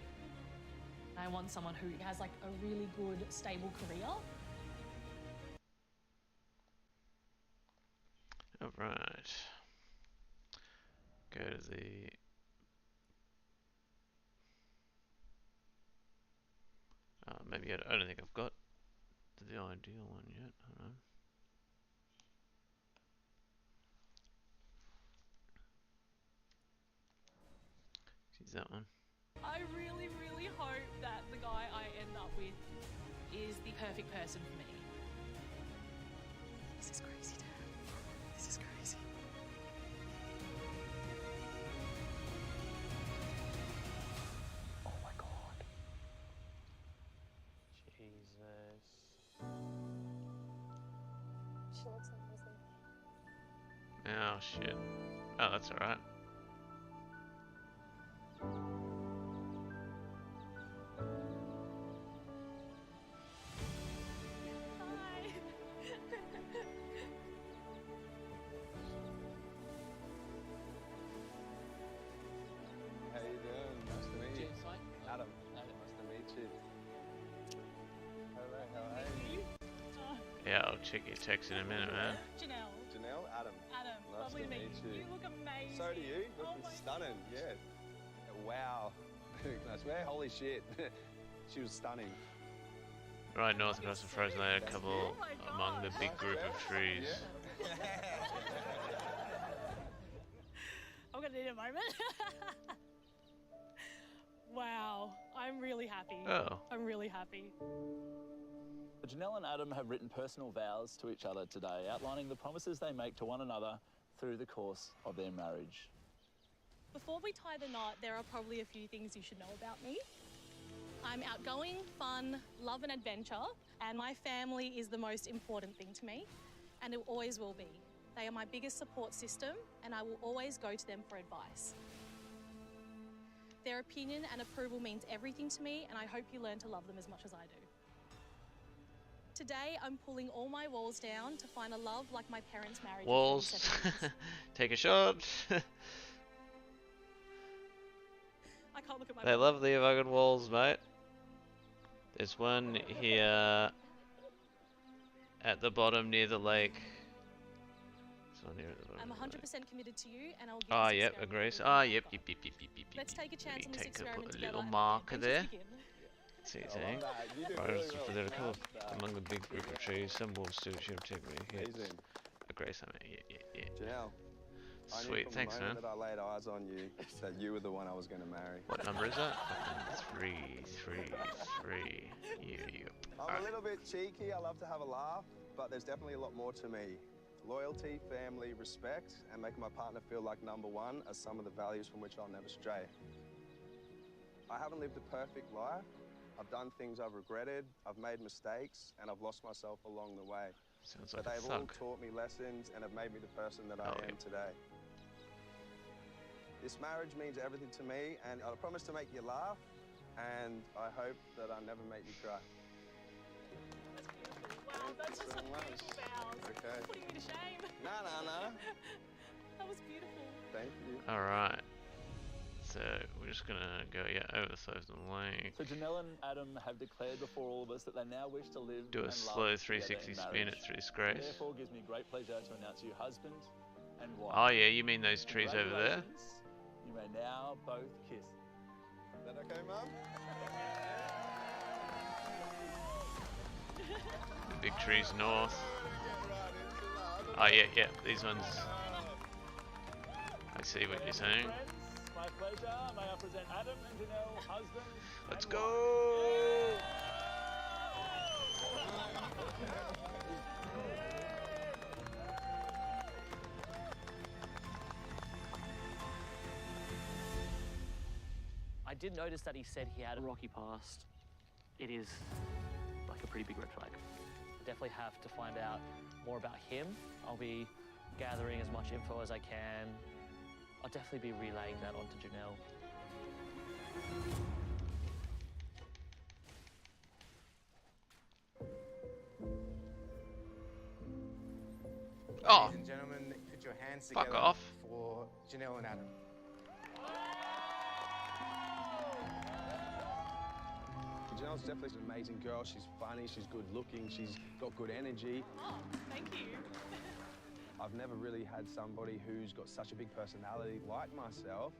I want someone who has like a really good, stable career.
Alright. Go to the... maybe I don't think I've got the ideal one yet. Hold on. Use that one.
I really, really hope that the guy I end up with is the perfect person for me. This is crazy, Dad. This is crazy.
Oh my god. Jesus.
She looks amazing.
Oh shit. Oh, that's alright.
How you doing? Nice to meet you. Adam. Nice to meet you. Hello, how are you?
Yeah, I'll check your text in a minute, man.
Janelle.
Janelle? Adam.
Adam,
Nice
lovely
to
to meet you. You look amazing.
So do you.
Oh
Looking
my
stunning. Yeah. Wow. I swear, holy shit. She was stunning.
Right north across the frozen land, a couple among the big group of trees.
I'm gonna need a moment. Wow, I'm really happy.
Oh.
I'm really happy.
Janelle and Adam have written personal vows to each other today, outlining the promises they make to one another through the course of their marriage.
Before we tie the knot, there are probably a few things you should know about me. I'm outgoing, fun, love and adventure, and my family is the most important thing to me, and it always will be. They are my biggest support system, and I will always go to them for advice. Their opinion and approval means everything to me, and I hope you learn to love them as much as I do. Today, I'm pulling all my walls down to find a love like my parents' marriage.
Walls. Take a shot.
I can't look at my
They love the fucking walls, mate. There's one here at the bottom near the lake. There's one here at the bottom.
I'm 100% committed to you, and I'll give
Oh,
this
yep,
experiment
agrees.
a
Oh,
good
yep,
marker.
yep, yep, yep, yep, yep.
Let's take a chance on this
Take
experiment
a
together
little
and
marker
adventures
there.
begin.
See what
I
you're saying?
love that. You do
Right,
really
so
well.
there are a couple
That.
among the big group of trees. Some wolves still should take me hits.
Amazing.
Agrees, I mean, yeah.
Janelle, I knew
Sweet,
from
thanks,
the
man.
moment that I laid eyes on you that you were the one I was going to marry.
What number is that? Fucking 3. Yeah.
I'm a little bit cheeky. I love to have a laugh, but there's definitely a lot more to me. A
Loyalty, family, respect, and making my partner feel like number one are some of the values from which I'll never stray. I haven't lived a perfect life. I've done things I've regretted, I've made mistakes, and I've lost myself along the way.
Sounds
But
like a
they've all
thug.
taught me lessons and have made me the person that I am today. This marriage means everything to me, and I promise to make you laugh, and I hope that I never make you cry.
Wow, that's just such beautiful vows.
Okay.
Putting me to shame.
Nah.
That was beautiful.
Thank you.
Alright. So we're just gonna go, overthrow the link.
So Janelle and Adam have declared before all of us that they now wish to live
Do a
and
slow
love together
360
in
spin
marriage.
at through Grace.
Therefore, it gives me great pleasure to announce you husband and wife.
Oh yeah, you mean those trees over there?
Congratulations. You may now both kiss.
Is that okay, Mum?
Big trees north. Oh yeah, these ones. I see what you're saying.
My pleasure. May I present Adam and Janelle, husband.
Let's
and
go!
I did notice that he said he had a rocky past. It is like a pretty big red flag. I definitely have to find out more about him. I'll be gathering as much info as I can. I'll definitely be relaying that onto Janelle.
Oh.
Ladies and gentlemen, put your hands
Fuck
together
off.
for Janelle and Adam.
Janelle's definitely an amazing girl. She's funny, she's good looking, she's got good energy.
Oh, thank you.
I've never really had somebody who's got such a big personality like myself.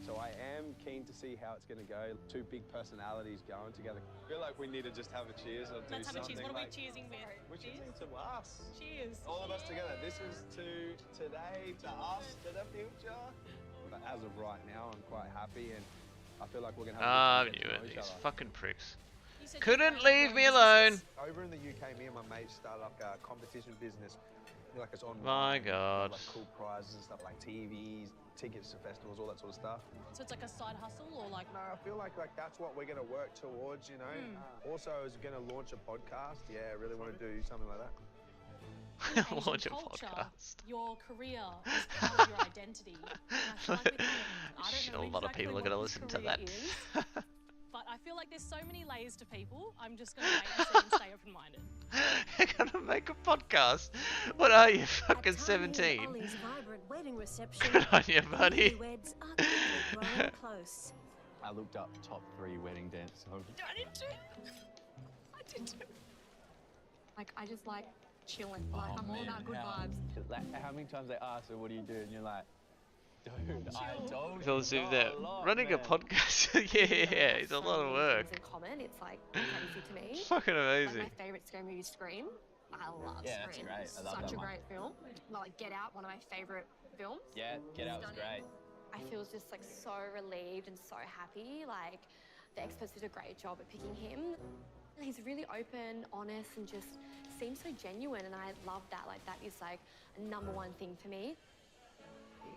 So I am keen to see how it's going to go. Two big personalities going together. I feel like we need to just have a cheers or do
Let's have a
something.
cheers. What are we
like,
cheersing with?
we're cheersing to us.
Cheers.
All of us together. This is to today, to us, to the future. But as of right now, I'm quite happy and I feel like we're going to
I
have a good
knew
time
it,
to know each
these
other.
fucking pricks.
said
Couldn't
you
leave me
own
alone.
Over in the UK, me and my mates started like a competition business. Like it's online.
My God.
Like cool prizes and stuff like TVs, tickets to festivals, all that sort of stuff.
So it's like a side hustle or like...
No, I feel like that's what we're going to work towards, you know. Also, I was going to launch a podcast. Yeah, I really want to do something like that.
Asian
Launch a
culture,
podcast.
your career is part of your identity. And I feel like with women, I don't know
A lot of
exactly
people are
what
going to
this
listen to
career
that.
is, but I feel like there's so many layers to people. I'm just going to wait and see and stay open-minded.
You're gonna make a podcast? What are you, fucking 17?
Ollie's vibrant wedding reception.
Good on you, buddy.
Newlyweds are quickly growing close.
I looked up top 3 wedding dance songs.
I did too. I did too. Like, I just like chilling. Like, I'm all about good vibes.
Like, how many times they ask, so what do you do? And you're like, dude, I told you.
Phil assumed that running a podcast, yeah, it's a lot of work.
In common, it's like crazy to me.
Fucking amazing.
Like, my favorite scary movie is Scream. I love
Yeah, that's
Scream.
great. I love
Such
that
a
one.
great film. Like Get Out, one of my favorite films.
Yeah, Get Out was
Stunning.
great.
I feel just like so relieved and so happy. Like the experts did a great job at picking him. He's really open, honest, and just seems so genuine. And I love that. Like that is like a #1 thing for me.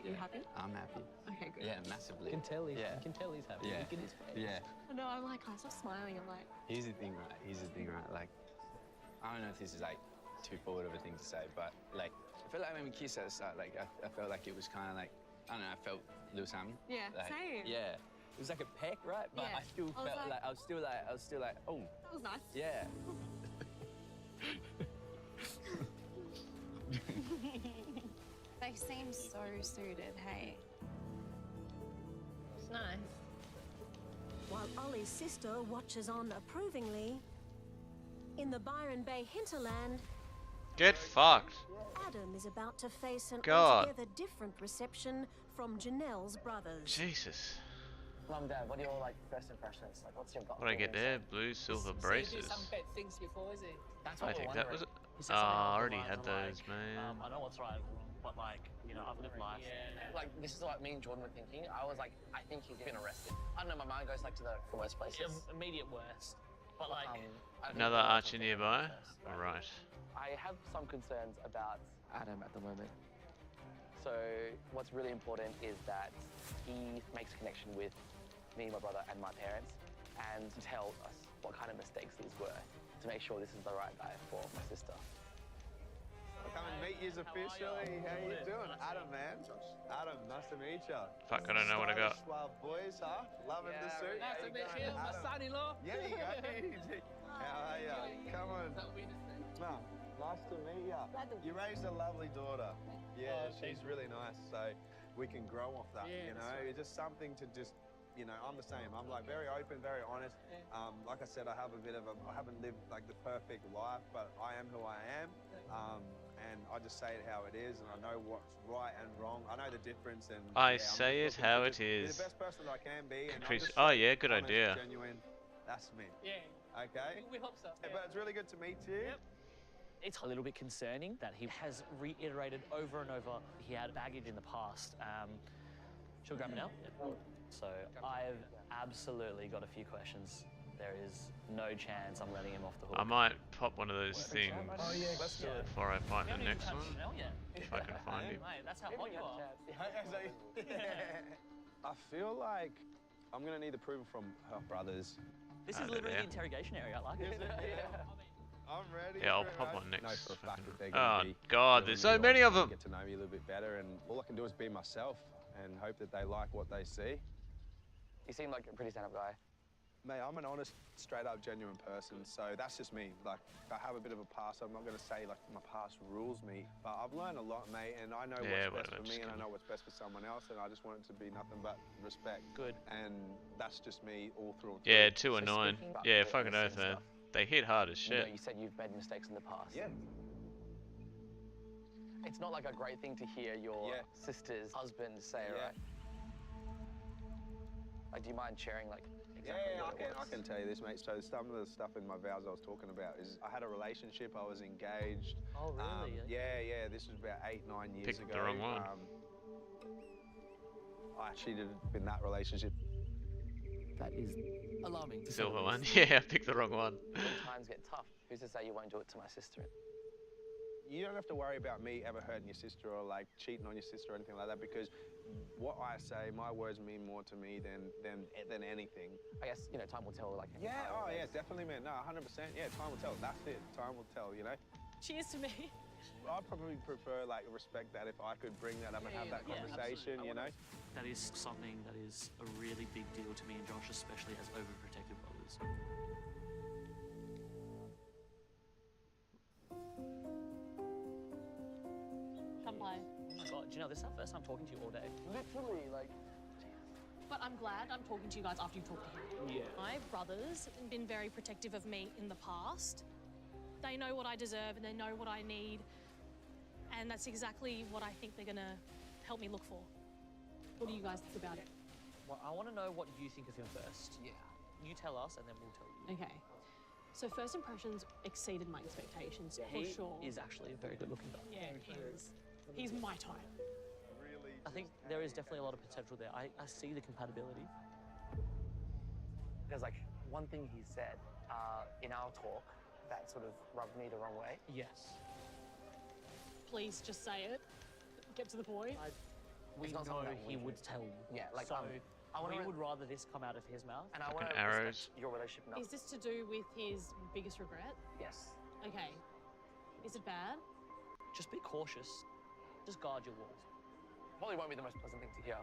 You happy?
I'm happy.
Okay, good.
Yeah, massively.
You can tell he's,
Yeah.
you can tell he's happy.
Yeah.
Look at his face.
Yeah.
I know, I'm like, I stop smiling. I'm like,
Here's the thing, right? Like, I don't know if this is like too forward of a thing to say, but like, I feel like when we kissed at the start, like, I felt like it was kind of like, I don't know, I felt a little something.
Yeah,
like,
same.
Yeah. It was like a peck, right? But
Yeah.
I still
I was
felt
like-
I was still like, oh.
that was nice.
Yeah.
They seem so suited, hey?
It's nice. While Ollie's sister watches on approvingly, in the Byron Bay hinterland,
Get fucked.
Adam is about to face an
God.
altogether different reception from Janelle's brothers.
Jesus.
Mum and Dad, what are your like first impressions? Like, what's your gut?
What did I get there? Blue, silver braces.
Some bet things before, is he? That's
I
what
think
we're
that was
wondering.
it.
He said something
I
along the
already
lines
had
of,
those,
like,
man.
I know what's right, but like, you know, I've lived life.
Like, this is what me and Jordan were thinking. I was like, I think he's been arrested. I don't know, my mind goes like to the worst places.
Immediate worst. But like,
I think
Another
we're
archer nearby. Right.
I have some concerns about
Adam at the moment. So what's really important is that he makes a connection with me, my brother, and my parents, and tell us what kind of mistakes these were to make sure this is the right guy for my sister.
Come and meet you officially. How you doing? Adam, man. Adam, nice to meet you.
Fuck, I don't know what I got.
Suave boys, huh? Loving the suit.
Nice to meet you, my son-in-law.
Yeah, you go. How are you? Come on. No, nice to meet you. You raised a lovely daughter. Yeah, she's really nice. So we can grow off that, you know? It's just something to just, you know, I'm the same. I'm like very open, very honest. Like I said, I haven't lived like the perfect life, but I am who I am. And I just say it how it is, and I know what's right and wrong. I know the difference, and
I say it how it is.
Be the best person that I can be. And
Oh yeah, good
honest,
idea.
Genuine. That's me.
Yeah.
Okay.
We hope so.
Yeah, but it's really good to meet you.
Yep.
It's a little bit concerning that he has reiterated over and over he had baggage in the past. Should we grab it now? So I've absolutely got a few questions. There is no chance I'm letting him off the hook.
I might pop one of those things
Let's do it.
before I fight the next one.
Chanel yet.
If I can find him.
Mate, that's how hot you are.
I feel like I'm gonna need approval from her brothers.
This is literally the interrogation area. I like it.
I'm ready.
Yeah, I'll
for it.
pop one next.
I know for a fact that they're
Oh
gonna be
god,
really
there's so
good
many of
and
them.
Get to know me a little bit better, and all I can do is be myself and hope that they like what they see.
You seem like a pretty stand-up guy.
Mate, I'm an honest, straight-up, genuine person, so that's just me. Like, I have a bit of a past. I'm not going to say, like, my past rules me, but I've learned a lot, mate, and I know what's best for me, and I know what's best for someone else, and I just want it to be nothing but respect.
Good.
And that's just me all through and through.
Yeah, 2 and 9. Yeah, fucking oath, man. They hit hard as
You know,
shit.
you said you've made mistakes in the past.
Yeah.
It's not like a great thing to hear your sister's husband say, right? Like, do you mind sharing, like, exactly what it
I
was?
can tell you this, mate. So some of the stuff in my vows I was talking about is I had a relationship, I was engaged.
Oh, really?
Yeah, this was about 8-9 years
Picked
ago.
the wrong one.
I actually did in that relationship.
That is alarming.
Silver one. Yeah, I picked the wrong one.
When times get tough, who's to say you won't do it to my sister?
You don't have to worry about me ever hurting your sister or like cheating on your sister or anything like that, because what I say, my words mean more to me than anything.
I guess, you know, time will tell, like...
Yeah, oh yeah, definitely, man. No, 100%. Yeah, time will tell. That's it. Time will tell, you know?
Cheers to me.
I'd probably prefer, like, respect that if I could bring that up and have that conversation, you know?
That is something that is a really big deal to me and Josh, especially as overprotective brothers.
Come play.
Oh my god, do you know, this is our first time talking to you all day.
Literally, like...
But I'm glad I'm talking to you guys after you've talked to him.
Yeah.
My brothers have been very protective of me in the past. They know what I deserve and they know what I need. And that's exactly what I think they're gonna help me look for. What do you guys think about it?
Well, I want to know what you think of him first. Yeah. You tell us and then we'll tell you.
Okay. So first impressions exceeded my expectations, for
He
sure.
is actually a very good looking guy.
Yeah, he is. He's my type.
I think there is definitely a lot of potential there. I see the compatibility.
There's like one thing he said in our talk that sort of rubbed me the wrong way.
Yes.
Please just say it. Get to the point.
We
It's not
know
something that
he
we
would
would-
tell you.
Yeah, like,
so
I wanna
we would rather this come out of his mouth.
And I want to
arrows.
respect your relationship enough.
Is this to do with his biggest regret?
Yes.
Okay. Is it bad?
Just be cautious. Just guard your walls.
Probably won't be the most pleasant thing to hear.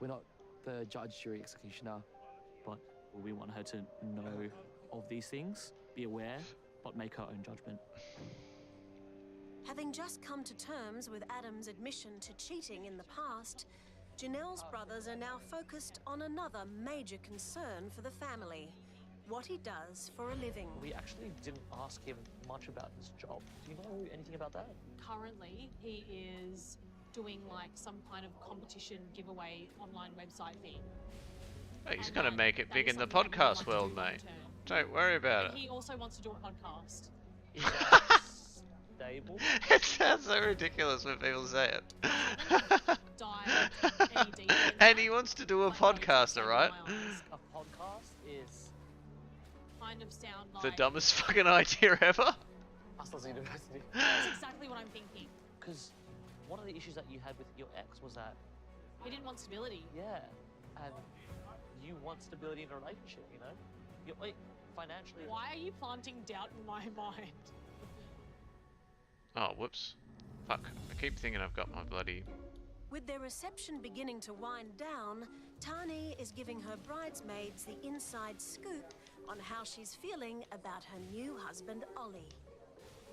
We're not the judge, jury, executioner, but we want her to know of these things, be aware, but make her own judgment.
Having just come to terms with Adam's admission to cheating in the past, Janelle's brothers are now focused on another major concern for the family: what he does for a living.
We actually didn't ask him much about his job. Do you know anything about that?
Currently, he is doing like some kind of competition giveaway online website thing.
Hey, he's gonna make it big in the podcast world, mate. Don't worry about it.
He also wants to do a podcast.
Stable.
It sounds so ridiculous when people say it. And he wants to do a podcast, alright?
A podcast is
Kind of sound like
The dumbest fucking idea ever.
Hustlers University.
That's exactly what I'm thinking.
Because one of the issues that you had with your ex was that...
He didn't want stability.
Yeah, and you want stability in a relationship, you know? You're, like, financially...
Why are you planting doubt in my mind?
Oh, whoops. Fuck. I keep thinking I've got my bloody...
With their reception beginning to wind down, Tani is giving her bridesmaids the inside scoop on how she's feeling about her new husband, Ollie.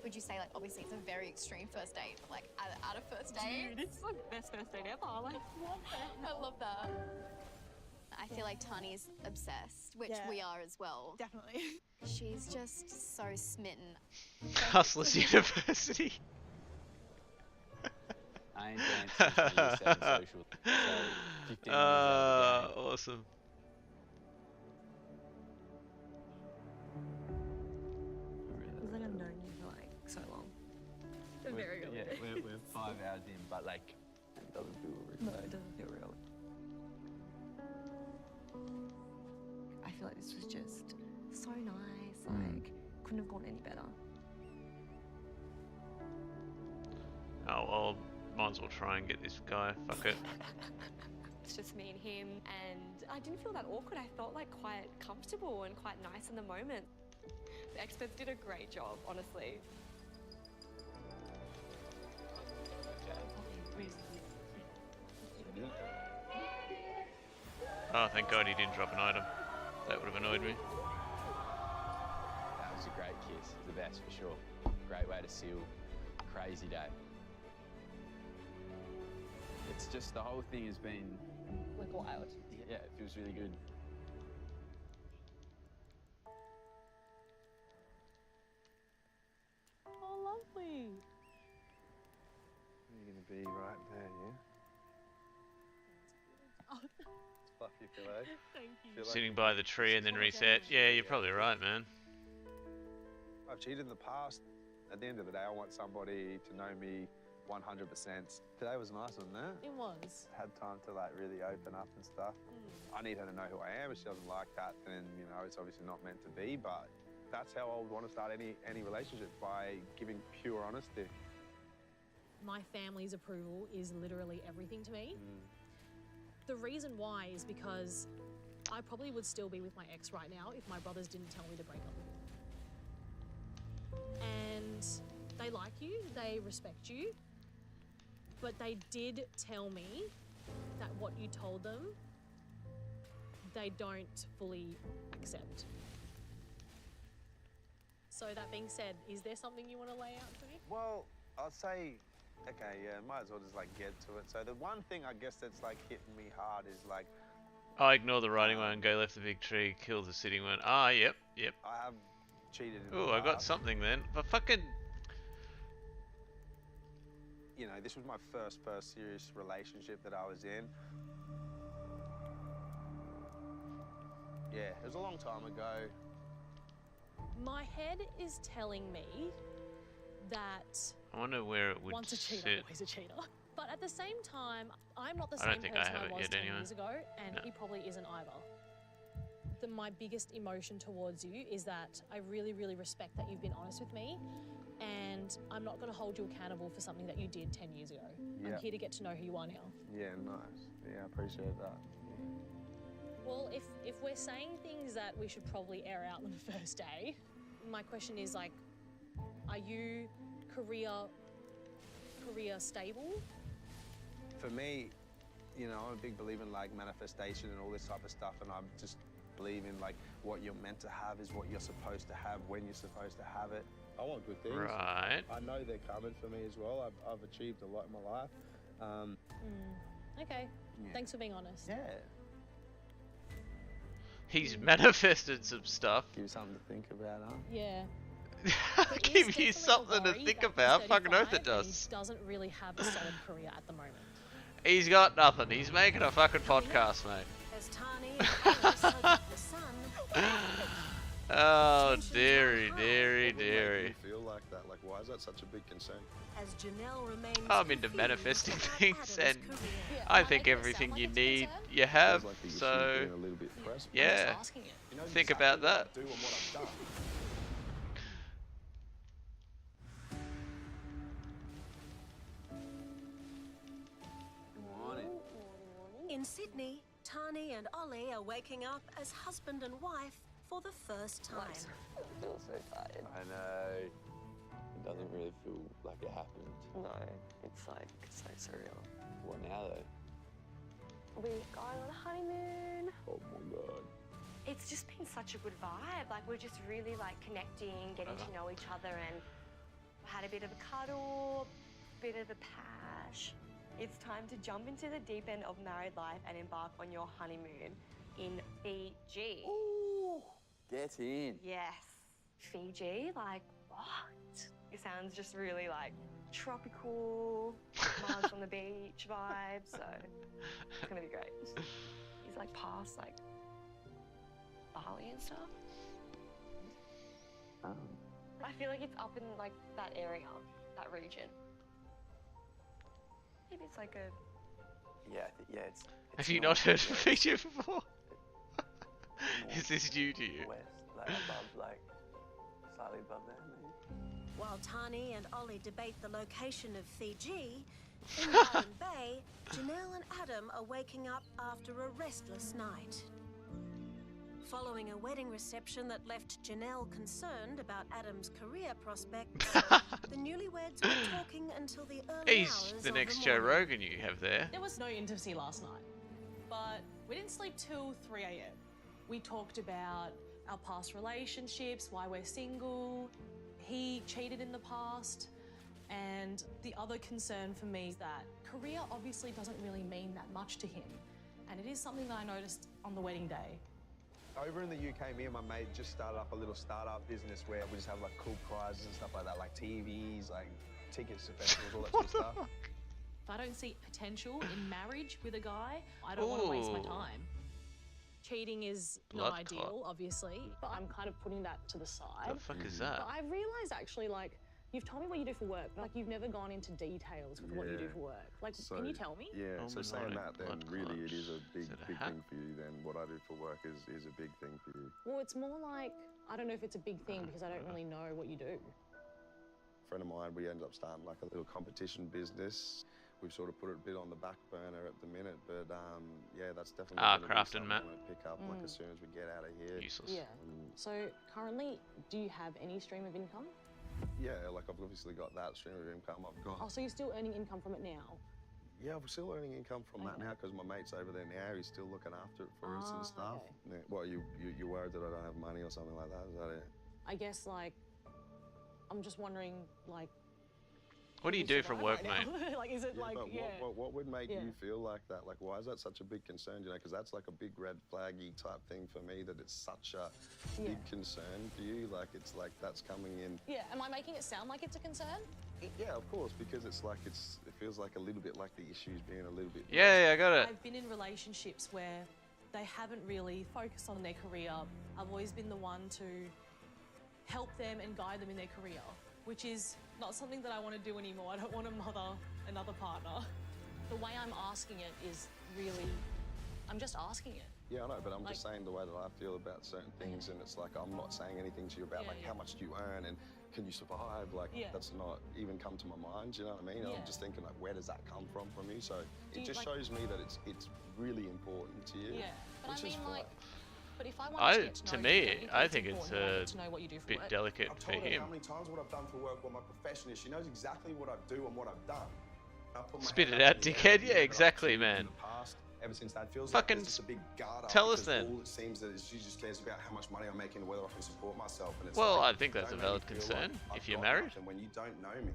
Would you say, like, obviously it's a very extreme first date, but, like, at a first date?
Dude, it's like best first date ever. Like, what the hell?
I love that. I feel like Tani's obsessed, which we are as well.
Definitely.
She's just so smitten.
Hustlers University.
I ain't danced since year 7 social, so 15 years out of the game.
Awesome.
Because I've known you for like so long.
We're 5 hours in, but like, it doesn't feel real.
No, it doesn't feel real. I feel like this was just so nice. Like, couldn't have gone any better.
Oh well, might as well try and get this guy. Fuck it.
It's just me and him, and I didn't feel that awkward. I felt like quite comfortable and quite nice in the moment. The experts did a great job, honestly.
Oh, thank God he didn't drop an item. That would have annoyed me.
That was a great kiss. The best for sure. Great way to seal a crazy day. It's just the whole thing has been
like wild.
Yeah, it feels really good.
Oh, lovely.
You're going to be right there, yeah?
Oh,
It's fluffy pillow.
thank you.
Feel like
Sitting by the tree and then reset. Yeah, you're probably right, man.
I've cheated in the past. At the end of the day, I want somebody to know me 100%. Today was nice, wasn't it?
It was.
Had time to like really open up and stuff. I need her to know who I am. If she doesn't like that, then you know it's obviously not meant to be. But that's how I would want to start any relationship, by giving pure honesty.
My family's approval is literally everything to me. The reason why is because I probably would still be with my ex right now if my brothers didn't tell me to break up with him. And they like you, they respect you, but they did tell me that what you told them, they don't fully accept. So that being said, is there something you want to lay out for me?
Well, I'd say, okay, yeah, might as well just like get to it. So the one thing I guess that's like hitting me hard is like,
I ignore the riding one, go left the big tree, kill the sitting one. Ah, yep.
I have cheated in
Ooh,
the
I got
past.
something then. But fucking...
You know, this was my first serious relationship that I was in. Yeah, it was a long time ago.
My head is telling me that
I wonder where it would
once a cheater,
sit.
always a cheater. But at the same time, I'm not the
I don't
same
think I
person
have
I
it
was
yet
10
anyway.
years ago, and
No.
he probably isn't either. My biggest emotion towards you is that I really, really respect that you've been honest with me, and I'm not going to hold you accountable for something that you did 10 years ago.
Yeah.
I'm here to get to know who you are now.
Yeah, nice. Yeah, I appreciate that.
Well, if we're saying things that we should probably air out on the first day, my question is like, are you career stable?
For me, you know, I'm a big believer in like manifestation and all this type of stuff, and I just believe in like what you're meant to have is what you're supposed to have when you're supposed to have it. I want good things.
Right.
I know they're coming for me as well. I've achieved a lot in my life.
Okay.
Yeah.
Thanks for being honest.
Yeah.
He's manifested some stuff.
Give you something to think about, huh?
Yeah.
Give you something to think about. Fucking oath it
He
does.
doesn't really have a solid career at the moment.
He's got nothing. He's making a fucking podcast, mate.
As Tani and Alice hug up the sun,
Oh, dearie, dearie, dearie.
You feel like that? Like, why is that such a big concern?
as Janelle remains
I'm into
confused
manifesting
about
things,
Adam's
and
career.
I think everything you need, you have. So, yeah, think about that.
In Sydney, Tani and Ollie are waking up as husband and wife for the first time.
I feel so tired.
I know. It doesn't really feel like it happened.
No, it's like so surreal.
What now, though?
We're going on a honeymoon.
Oh my god.
It's just been such a good vibe. Like, we're just really like connecting, getting to know each other, and had a bit of a cuddle, bit of a pash. It's time to jump into the deep end of married life and embark on your honeymoon in Fiji.
Ooh, get in.
Yes. Fiji? Like, what? It sounds just really like tropical, Mars on the beach vibe, so it's gonna be great. He's like past like Bali and stuff. I feel like it's up in like that area, that region. Maybe it's like a...
Yeah, yeah, it's
Have you not heard of Fiji before? Is this new to you?
West, like above, like slightly above there, maybe.
While Tani and Ollie debate the location of Fiji, in Byron Bay, Janelle and Adam are waking up after a restless night. Following a wedding reception that left Janelle concerned about Adam's career prospects, the newlyweds were talking until the early
He's
hours
the
of
next
the
Joe
morning.
Rogan you have there.
There was no intimacy last night, but we didn't sleep till 3 a.m. We talked about our past relationships, why we're single. He cheated in the past, and the other concern for me is that career obviously doesn't really mean that much to him, and it is something that I noticed on the wedding day.
Over in the UK, me and my mate just started up a little startup business where we just have like cool prizes and stuff like that, like TVs, like tickets to festivals, all that sort of stuff.
If I don't see potential in marriage with a guy, I don't want to waste my
Ooh.
time. Cheating is
Blood
not ideal,
clot.
obviously, but I'm kind of putting that to the side.
The fuck is that?
But I realised actually, like, you've told me what you do for work, but like you've never gone into details with what you do
Yeah.
for work. Like,
So,
can you tell me?
Yeah, so saying
Almond
that, then
blood
really
clots.
it is a big,
Is it a
big
hat?
thing for you. Then what I do for work is a big thing for you.
Well, it's more like, I don't know if it's a big thing because I don't really know what you do.
A friend of mine, we ended up starting like a little competition business. We've sort of put it a bit on the back burner at the minute, but yeah, that's definitely gonna be
crafting,
something
Matt.
I'm gonna pick up like as soon as we get out of here.
Useless.
Yeah. So currently, do you have any stream of income?
Yeah, like I've obviously got that stream of income. I've got.
Oh, so you're still earning income from it now?
Yeah, I'm still earning income from that
Okay.
now because my mate's over there now. He's still looking after it for us
Ah,
and stuff.
okay.
Yeah, what, you're worried that I don't have money or something like that? Is that it?
I guess, like, I'm just wondering, like...
What do you do for work, mate?
Like, is it like,
but
yeah.
what would make
Yeah.
you feel like that? Like, why is that such a big concern? You know, because that's like a big red flaggy type thing for me. That it's such a big concern for you. Like, it's like that's coming in.
Yeah, am I making it sound like it's a concern?
Yeah, of course, because it's like it feels like a little bit like the issues being a little bit.
Yeah, I got it.
I've been in relationships where they haven't really focused on their career. I've always been the one to help them and guide them in their career, which is not something that I want to do anymore. I don't want to mother another partner. The way I'm asking it is really, I'm just asking it.
Yeah, I know, but I'm
Like-
just saying the way that I feel about certain things, and it's like I'm not saying anything to you about
Yeah,
like
yeah.
how much do you earn and can you survive. Like
Yeah.
that's not even come to my mind. You know what I mean?
Yeah.
I'm just thinking like, where does that come from you? So
Do
it
you,
just
like-
shows me that it's really important to you.
Yeah, but
which
I
is
mean,
fine.
like, but if I wanted to get to know you, don't you think
I think it's
important that I
a
get to know what you do for
bit
work?
delicate
I've
for
told her
him.
how many times what I've done for work, what my profession is. She knows exactly what I do and what I've done. I put my
Spit
hand
it
up
out,
to the
dickhead.
air,
Yeah,
that I've
exactly,
achieved
man.
In the past, ever since that feels
Fucking
like there's just a big guard up
tell us
because
then.
all it seems that is she just cares about how much money I'm making and whether I can support myself. And it's
Well,
like,
I think that's
don't
a
make me
valid
feel
concern
like
if
I've
you're
got
married.
nothing when you don't know me.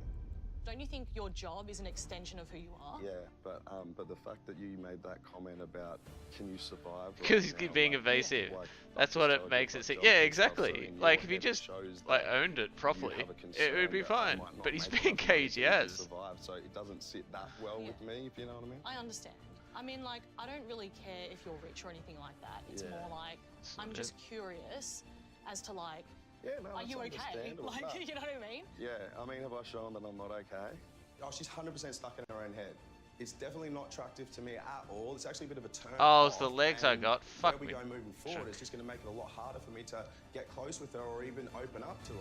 Don't you think your job is an extension of who you are?
Yeah, but the fact that you made that comment about can you survive?
Because he's being evasive. That's what it makes it seem. Yeah, exactly. Like if he just like owned it properly, it would be fine. But he's being cagey as.
Survive, so it doesn't sit that well with me, if you know what I mean.
I understand. I mean, like, I don't really care if you're rich or anything like that. It's
Yeah.
more like, I'm just curious as to, like,
Yeah, no,
are
that's
you okay?
understandable.
Like,
No.
you know what I mean?
Yeah, I mean, have I shown that I'm not okay?
Oh, she's 100% stuck in her own head. It's definitely not attractive to me at all. It's actually a bit of a turn.
Oh, it's the
off,
legs I
and
got. Fuck
where we
me.
go moving forward,
Chunk.
it's just going to make it a lot harder for me to get close with her or even open up to her.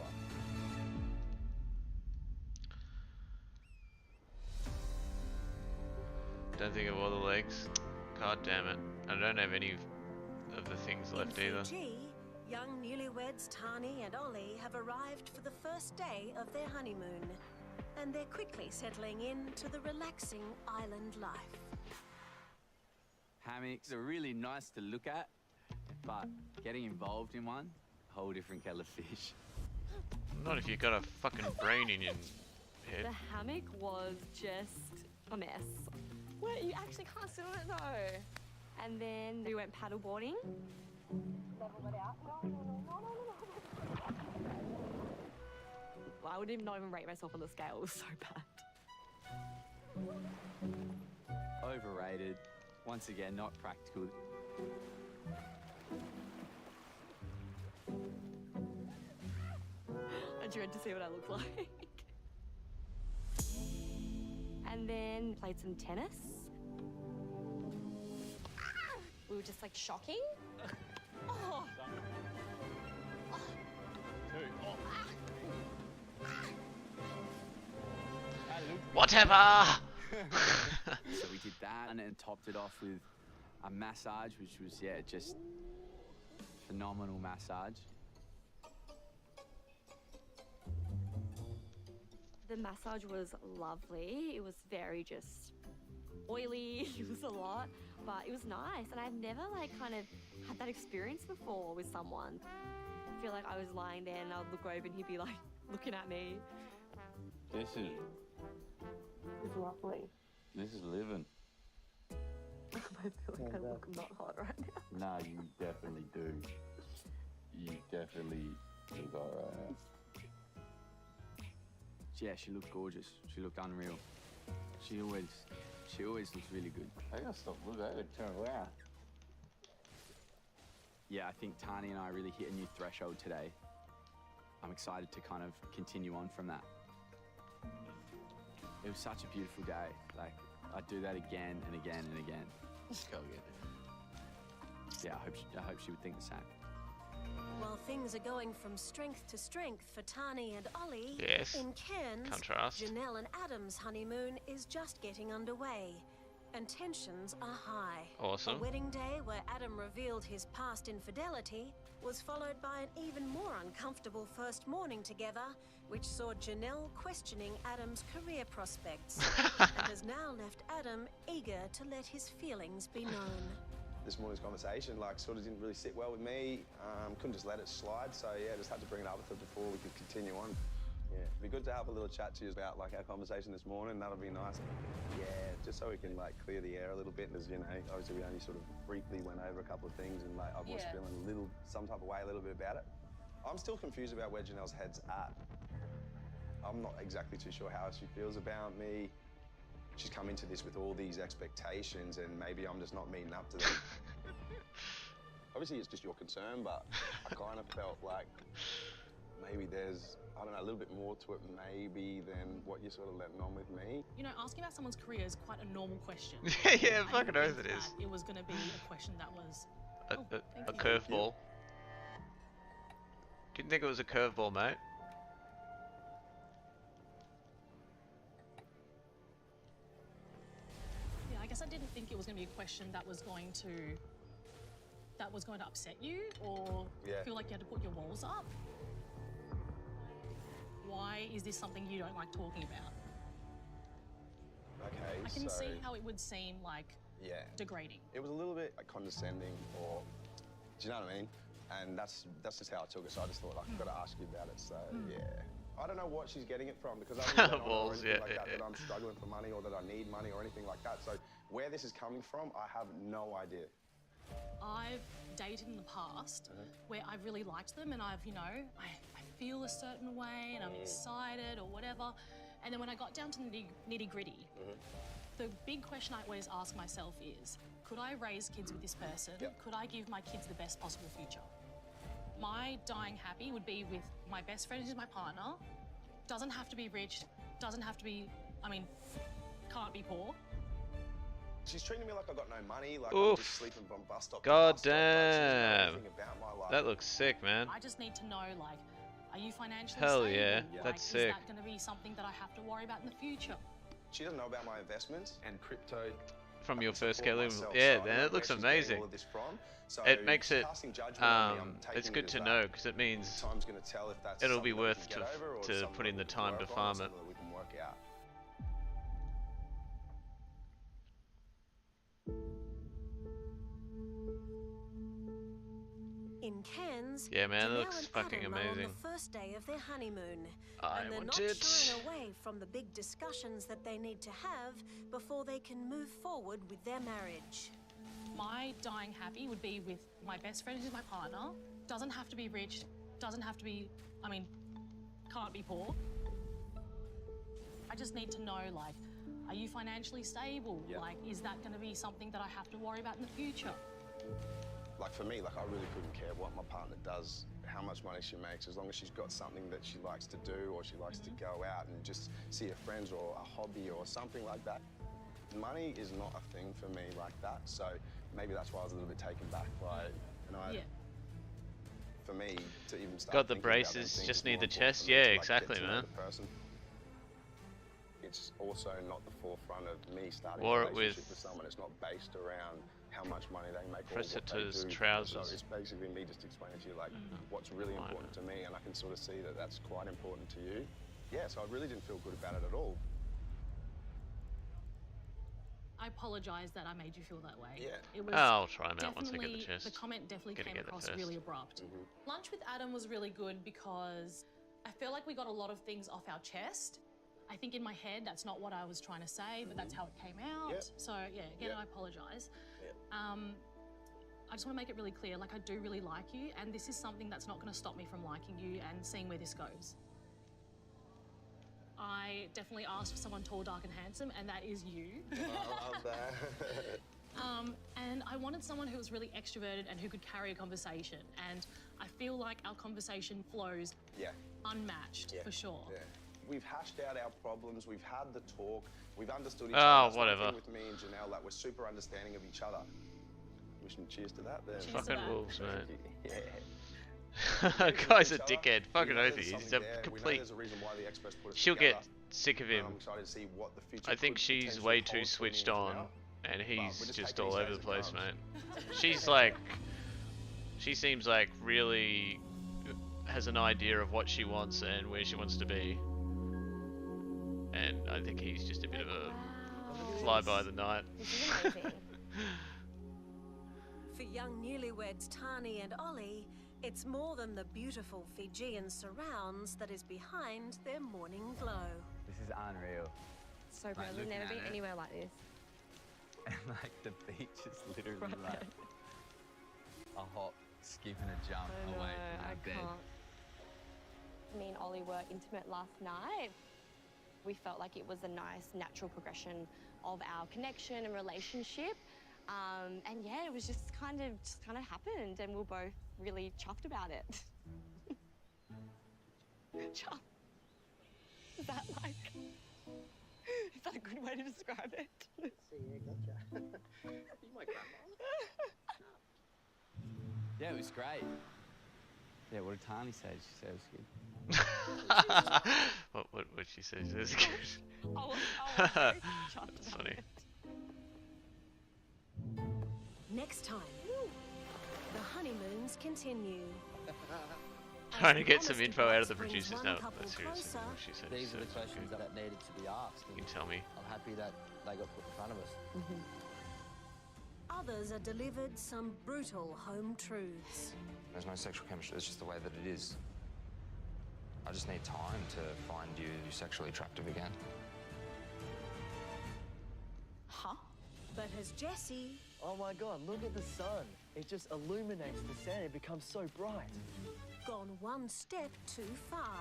Don't think of all the legs. God damn it. I don't have any of the things left
In
either.
Fiji, young newlyweds Tani and Ollie have arrived for the first day of their honeymoon, and they're quickly settling into the relaxing island life.
Hammocks are really nice to look at, but getting involved in one, a whole different kettle of fish.
Not if you got a fucking brain in your head.
The hammock was just a mess. Wait, you actually can't sit on it though. And then we went paddleboarding. Level it out. No. I wouldn't not even rate myself on the scale. It was so bad.
Overrated. Once again, not practical.
I dread to see what I look like. And then played some tennis. We were just like shocking. Oh.
Whatever!
So we did that and then topped it off with a massage, which was, yeah, just phenomenal massage.
The massage was lovely. It was very just oily. It was a lot, but it was nice. And I've never like kind of had that experience before with someone. I feel like I was lying there and I'd look over and he'd be like looking at me.
This is
lovely.
This is living.
I feel like I look not hot right now.
Nah, you definitely do. You definitely look alright now. Yeah, she looked gorgeous. She looked unreal. She always looks really good. I gotta stop looking. I gotta turn around. Yeah, I think Tani and I really hit a new threshold today. I'm excited to kind of continue on from that. It was such a beautiful day. Like, I'd do that again and again and again. Let's go again. Yeah, I hope she would think the same.
While things are going from strength to strength for Tani and Ollie,
Yes.
in Cairns,
Contrast.
Janelle and Adam's honeymoon is just getting underway, and tensions are high.
Awesome.
A wedding day where Adam revealed his past infidelity was followed by an even more uncomfortable first morning together, which saw Janelle questioning Adam's career prospects, and has now left Adam eager to let his feelings be known.
This morning's conversation, like, sort of didn't really sit well with me. Couldn't just let it slide, so yeah, just had to bring it up with her before we could continue on. Yeah, it'd be good to have a little chat to you about like our conversation this morning. That'll be nice. Yeah, just so we can like clear the air a little bit. As you know, obviously we only sort of briefly went over a couple of things, and like I was feeling some type of way a little bit about it. I'm still confused about where Janelle's head's at. I'm not exactly too sure how she feels about me. She's come into this with all these expectations, and maybe I'm just not meeting up to them. Obviously, it's just your concern, but I kind of felt like maybe there's, I don't know, a little bit more to it maybe than what you're sort of letting on with me.
You know, asking about someone's career is quite a normal question.
Yeah,
I
fucking
didn't
oath
think
it is.
that It was going to be a question that was
A curveball. Didn't think it was a curveball, mate.
Yeah, I guess I didn't think it was going to be a question that was going to upset you or feel like you had to put your walls up. Why is this something you don't like talking about?
Okay,
I can
so,
see how it would seem like degrading.
It was a little bit like condescending, or do you know what I mean? And that's just how I took it. So I just thought, like, I've got to ask you about it. So yeah, I don't know what she's getting it from, because I don't know or
Balls,
anything like that I'm struggling for money or that I need money or anything like that. So where this is coming from, I have no idea.
I've dated in the past where I've really liked them, and I've, you know, I feel a certain way and I'm excited or whatever. And then when I got down to the nitty gritty, the big question I always ask myself is, could I raise kids with this person? Could I give my kids the best possible future? My dying happy would be with my best friend who's my partner. Doesn't have to be rich, doesn't have to be, I mean, can't be poor.
She's treating me like I got no money, like
Oof.
I'm just sleeping from bus stop to
God
bus stop, like, she doesn't know
damn.
anything about my life.
That looks sick, man.
I just need to know, like, are you financially
Hell
stable?
yeah,
Like,
that's
is
sick.
that going to be something that I have to worry about in the future?
She doesn't know about my investments and crypto.
from your first
support
Kelly.
myself,
Yeah,
so I
then
know
it looks
where she's getting
amazing.
all of this from. So
It makes it
casting judgment on me, I'm taking
it's
it
good
as
to
that.
know because it means
Time's going to tell if that's
it'll be
something that we
worth
can get over or
to
something
put
that
in
we
the
can
time to
work on or
farm it.
something that we can work out.
In Cairns,
Yeah, man, it
Janelle
looks
and
fucking
Adam are on
amazing.
the first day of their honeymoon,
I
and they're
want
not
it.
shying away from the big discussions that they need to have before they can move forward with their marriage.
My dying happy would be with my best friend who's my partner. Doesn't have to be rich, doesn't have to be, I mean, can't be poor. I just need to know, like, are you financially stable?
Yeah.
Like, is that going to be something that I have to worry about in the future?
Like for me, like I really couldn't care what my partner does, how much money she makes, as long as she's got something that she likes to do or she likes to go out and just see her friends or a hobby or something like that. Money is not a thing for me like that, so maybe that's why I was a little bit taken back by it. And I, for me, to even start
Got the
thinking about them
braces,
things
just
is
need
more
the
important
chest.
for me
Yeah,
to, like,
exactly,
get to know
man.
the person. It's also not the forefront of me starting
Wore
a
it
relationship
with
with someone. It's not based around how much money they make or what they
Precita's
do.
trousers.
So it's basically me just explaining to you like what's really important to me, and I can sort of see that that's quite important to you. Yeah, so I really didn't feel good about it at all.
I apologise that I made you feel that way.
Yeah.
It was
I'll try 'em out once I get the
definitely-
chest.
The comment definitely
Gotta
came
get it
across
first.
really abrupt. Lunch with Adam was really good because I feel like we got a lot of things off our chest. I think in my head that's not what I was trying to say, but that's how it came out.
Yep.
So yeah, again,
Yep.
I apologise.
Yep.
I just want to make it really clear, like I do really like you, and this is something that's not going to stop me from liking you and seeing where this goes. I definitely asked for someone tall, dark, and handsome, and that is you.
I love that.
And I wanted someone who was really extroverted and who could carry a conversation. And I feel like our conversation flows unmatched, for sure.
Yeah. We've hashed out our problems. We've had the talk. We've understood each
Oh,
other. That's one
whatever.
thing with me and Janelle, like we're super understanding of each other. Wishing cheers to that then.
Cheers to Fucking that. wolves,
Thank
mate.
you. Yeah.
Guy's a
Each other.
dickhead. Fucking
We know
oath
there's
he is.
something
He's
there.
a
We know
complete.
there's a reason why the experts put us
She'll
together.
get sick of him.
I'm excited to see what the future
I think
could
she's
potentially
way too
hold for me
switched
and
on,
Janelle.
and
we're
he's
just
just
taking
all
these
over
days
the
as
place,
it
mate. She's like, she seems like really has an idea of what she wants and where she wants to be, and I think he's just a bit of a fly by the night.
For young newlyweds Tani and Ollie, it's more than the beautiful Fijian surrounds that is behind their morning glow.
This is unreal.
So
Like,
proud. We've
looking
never
at
been
it.
anywhere like this.
And like the beach is literally
Right
like a hop, skip and a jump away from
I
our bed.
can't. Me and Ollie were intimate last night. We felt like it was a nice natural progression of our connection and relationship. And yeah, it was just kind of happened, and we we're both really chuffed about it. Chuffed. Is that a good way to describe it?
See, yeah, gotcha. You my grandma?
Yeah, it was great. Yeah, what did Tani say? She said it was good.
what she says is good.
I was very chuffed
That's
about
funny.
it.
Next time, the honeymoons continue.
Trying to get some info out of the producers now. That's seriously what she said.
These are the
Sounds
questions
good.
that needed to be asked.
You can tell me.
I'm happy that they got put in front of us.
Others are delivered some brutal home truths.
There's no sexual chemistry, it's just the way that it is. I just need time to find you sexually attractive again.
Huh? But has Jessie
Oh my god, look at the sun. It just illuminates the sand. It becomes so bright.
gone one step too far?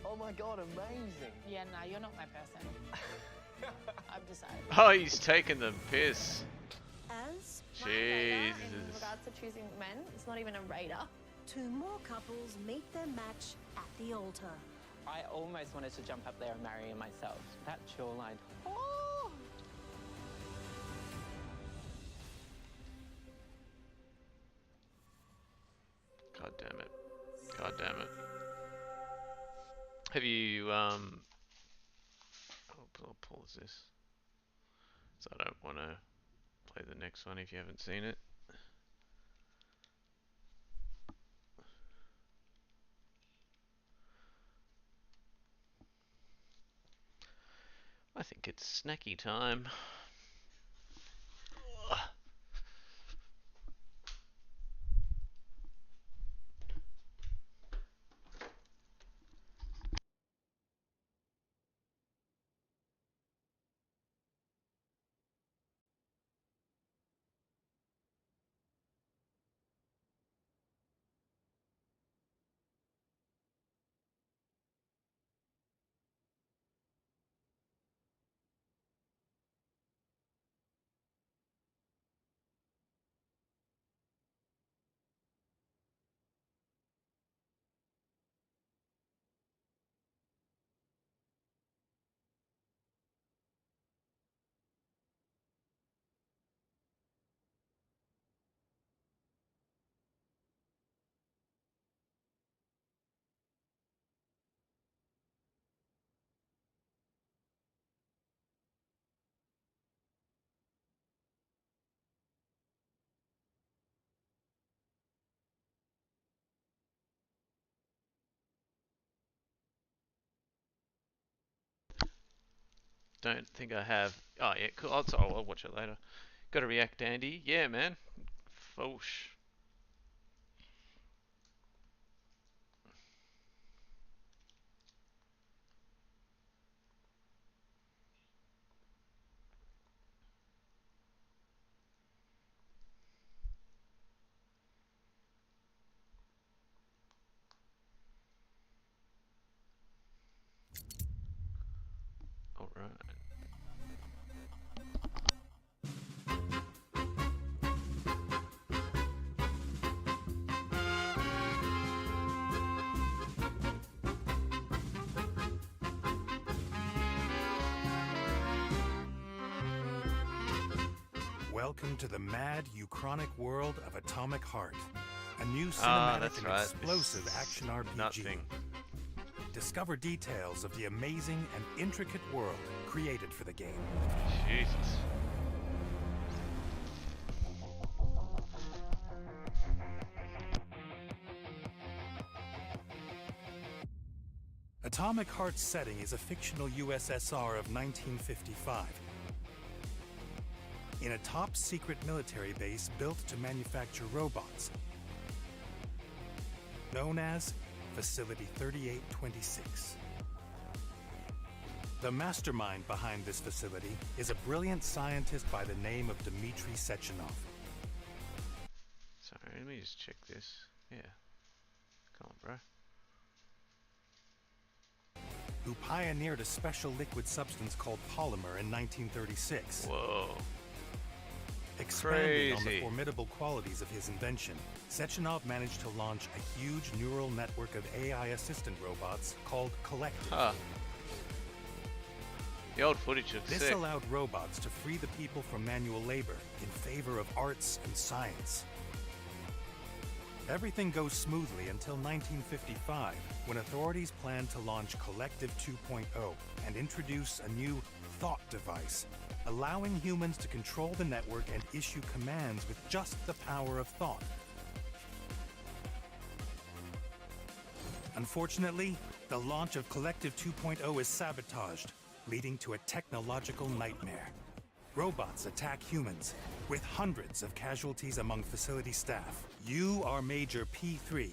Oh my god, amazing.
Yeah, no, you're not my person. I've decided.
Oh, he's taking the piss.
As
My radar in
Jesus.
regards to choosing men, it's not even a radar.
two more couples meet their match at the altar.
I almost wanted to jump up there and marry him myself. That shoreline. Oh!
God damn it. God damn it. Have you, I'll pause this. So I don't want to play the next one if you haven't seen it. I think it's snacky time. Don't think I have. Oh yeah, cool. I'll watch it later. Got to react, Andy. Yeah, man. Fosh. All right.
Welcome to the mad, uchronic world of Atomic Heart, a new cinematic and explosive action RPG. Discover details of the amazing and intricate world created for the game.
Jesus.
Atomic Heart's setting is a fictional USSR of 1955. In a top-secret military base built to manufacture robots, known as Facility 3826. The mastermind behind this facility is a brilliant scientist by the name of Dmitry Sechenov.
Sorry, let me just check this. Yeah. Come on, bro.
Who pioneered a special liquid substance called polymer in 1936.
Whoa.
Expanding on the formidable qualities of his invention, Sechenov managed to launch a huge neural network of AI assistant robots called Collective.
Huh. The old footage looks sick.
This allowed robots to free the people from manual labor in favor of arts and science. Everything goes smoothly until 1955, when authorities planned to launch Collective 2.0 and introduce a new thought device, allowing humans to control the network and issue commands with just the power of thought. Unfortunately, the launch of Collective 2.0 is sabotaged, leading to a technological nightmare. Robots attack humans, with hundreds of casualties among facility staff. You are Major P3,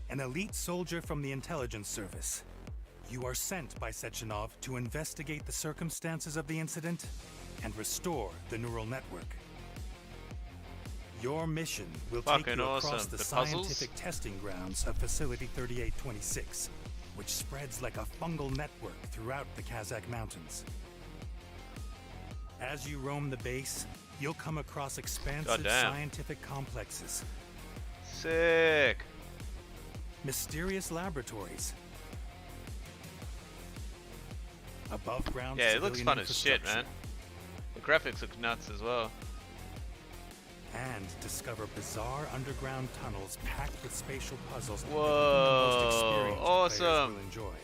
an elite soldier from the intelligence service. You are sent by Sechenov to investigate the circumstances of the incident and restore the neural network. Your mission will take you across the scientific testing grounds of Facility 3826, which spreads like a fungal network throughout the Kazakh mountains. As you roam the base, you'll come across expansive scientific complexes.
Sick.
Mysterious laboratories. Above ground.
Yeah, it looks fun as shit, man. The graphics look nuts as well.
And discover bizarre underground tunnels packed with spatial puzzles.
Whoa! Awesome.
Will enjoy.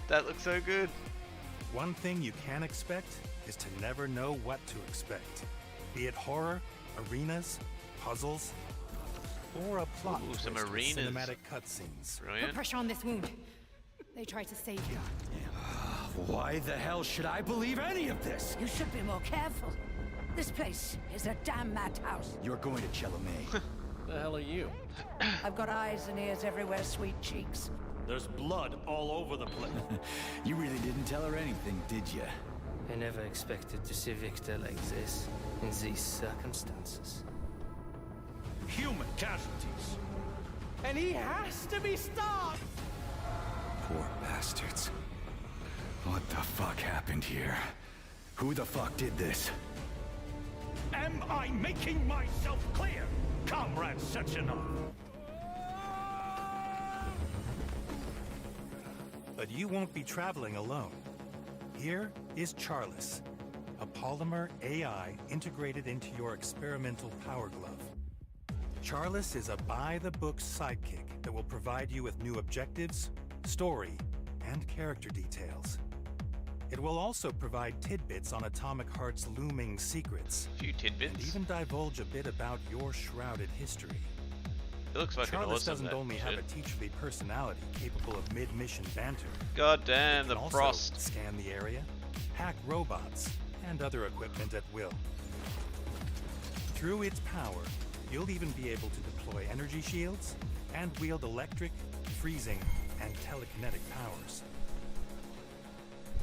That looks so good.
One thing you can expect is to never know what to expect. Be it horror, arenas, puzzles, or a plot
Ooh,
twist
some
with
arenas.
cinematic cutscenes.
Brilliant.
Put pressure on this wound. They tried to save you.
Why the hell should I believe any of this?
You should be more careful. This place is a damn madhouse.
You're going to Chalamet.
The hell are you?
I've got eyes and ears everywhere, sweet cheeks.
There's blood all over the place. You really didn't tell her anything, did you?
I never expected to see Victor like this, in these circumstances.
Human casualties.
And he has to be stopped!
Poor bastards. What the fuck happened here? Who the fuck did this? Am I making myself clear, Comrade Sechenov?
But you won't be traveling alone. Here is Charles, a polymer AI integrated into your experimental power glove. Charles is a by-the-book sidekick that will provide you with new objectives, story, and character details. It will also provide tidbits on Atomic Heart's looming secrets.
A few tidbits.
And even divulge a bit about your shrouded history.
It looks like
Charles
awesome,
doesn't
that
only have a
shit.
teacherly personality capable of mid-mission banter.
God damn,
It
the
can also
frost.
scan the area, hack robots, and other equipment at will. Through its power, you'll even be able to deploy energy shields and wield electric, freezing, and telekinetic powers.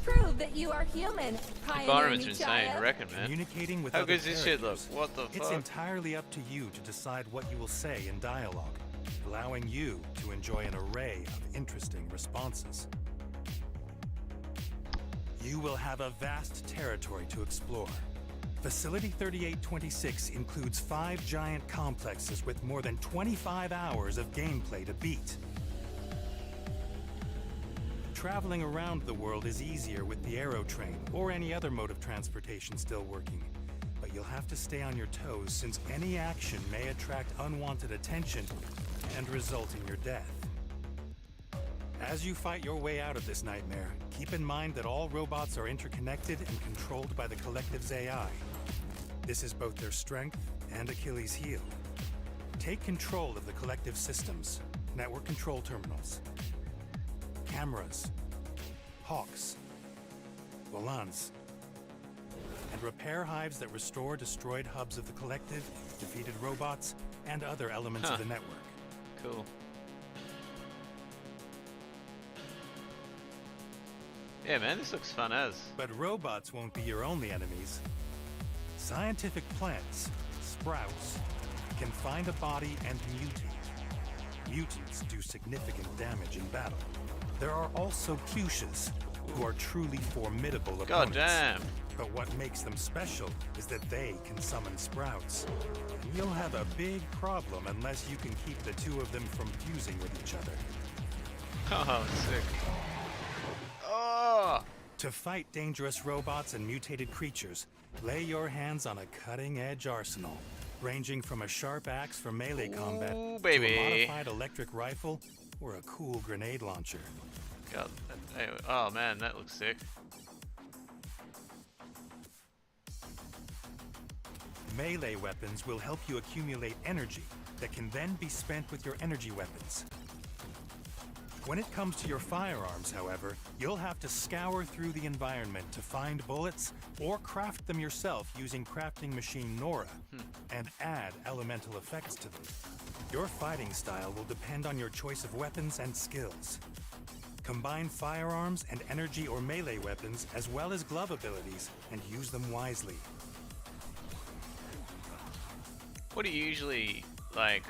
Prove that you are human.
The environment's insane, I reckon, man.
Communicating with
How
other
good does this shit look?
characters,
What the
It's
fuck?
entirely up to you to decide what you will say in dialogue, allowing you to enjoy an array of interesting responses. You will have a vast territory to explore. Facility 3826 includes 5 giant complexes with more than 25 hours of gameplay to beat. Traveling around the world is easier with the aerotrain or any other mode of transportation still working, but you'll have to stay on your toes since any action may attract unwanted attention and result in your death. As you fight your way out of this nightmare, keep in mind that all robots are interconnected and controlled by the Collective's AI. This is both their strength and Achilles' heel. Take control of the Collective systems, network control terminals, cameras, hawks, volants, and repair hives that restore destroyed hubs of the Collective, defeated robots, and other elements of the network.
Cool. Yeah, man, this looks fun as.
But robots won't be your only enemies. Scientific plants, sprouts, can find a body and mutate. Mutants do significant damage in battle. There are also fuchsias, who are truly formidable opponents.
God damn.
But what makes them special is that they can summon sprouts. And you'll have a big problem unless you can keep the two of them from fusing with each other.
Oh, sick. Oh!
To fight dangerous robots and mutated creatures, lay your hands on a cutting-edge arsenal, ranging from a sharp axe for melee combat to
baby.
a modified electric rifle or a cool grenade launcher.
God, oh man, that looks sick.
Melee weapons will help you accumulate energy that can then be spent with your energy weapons. When it comes to your firearms, however, you'll have to scour through the environment to find bullets or craft them yourself using crafting machine Nora and add elemental effects to them. Your fighting style will depend on your choice of weapons and skills. Combine firearms and energy or melee weapons as well as glove abilities and use them wisely.
What do you usually, like,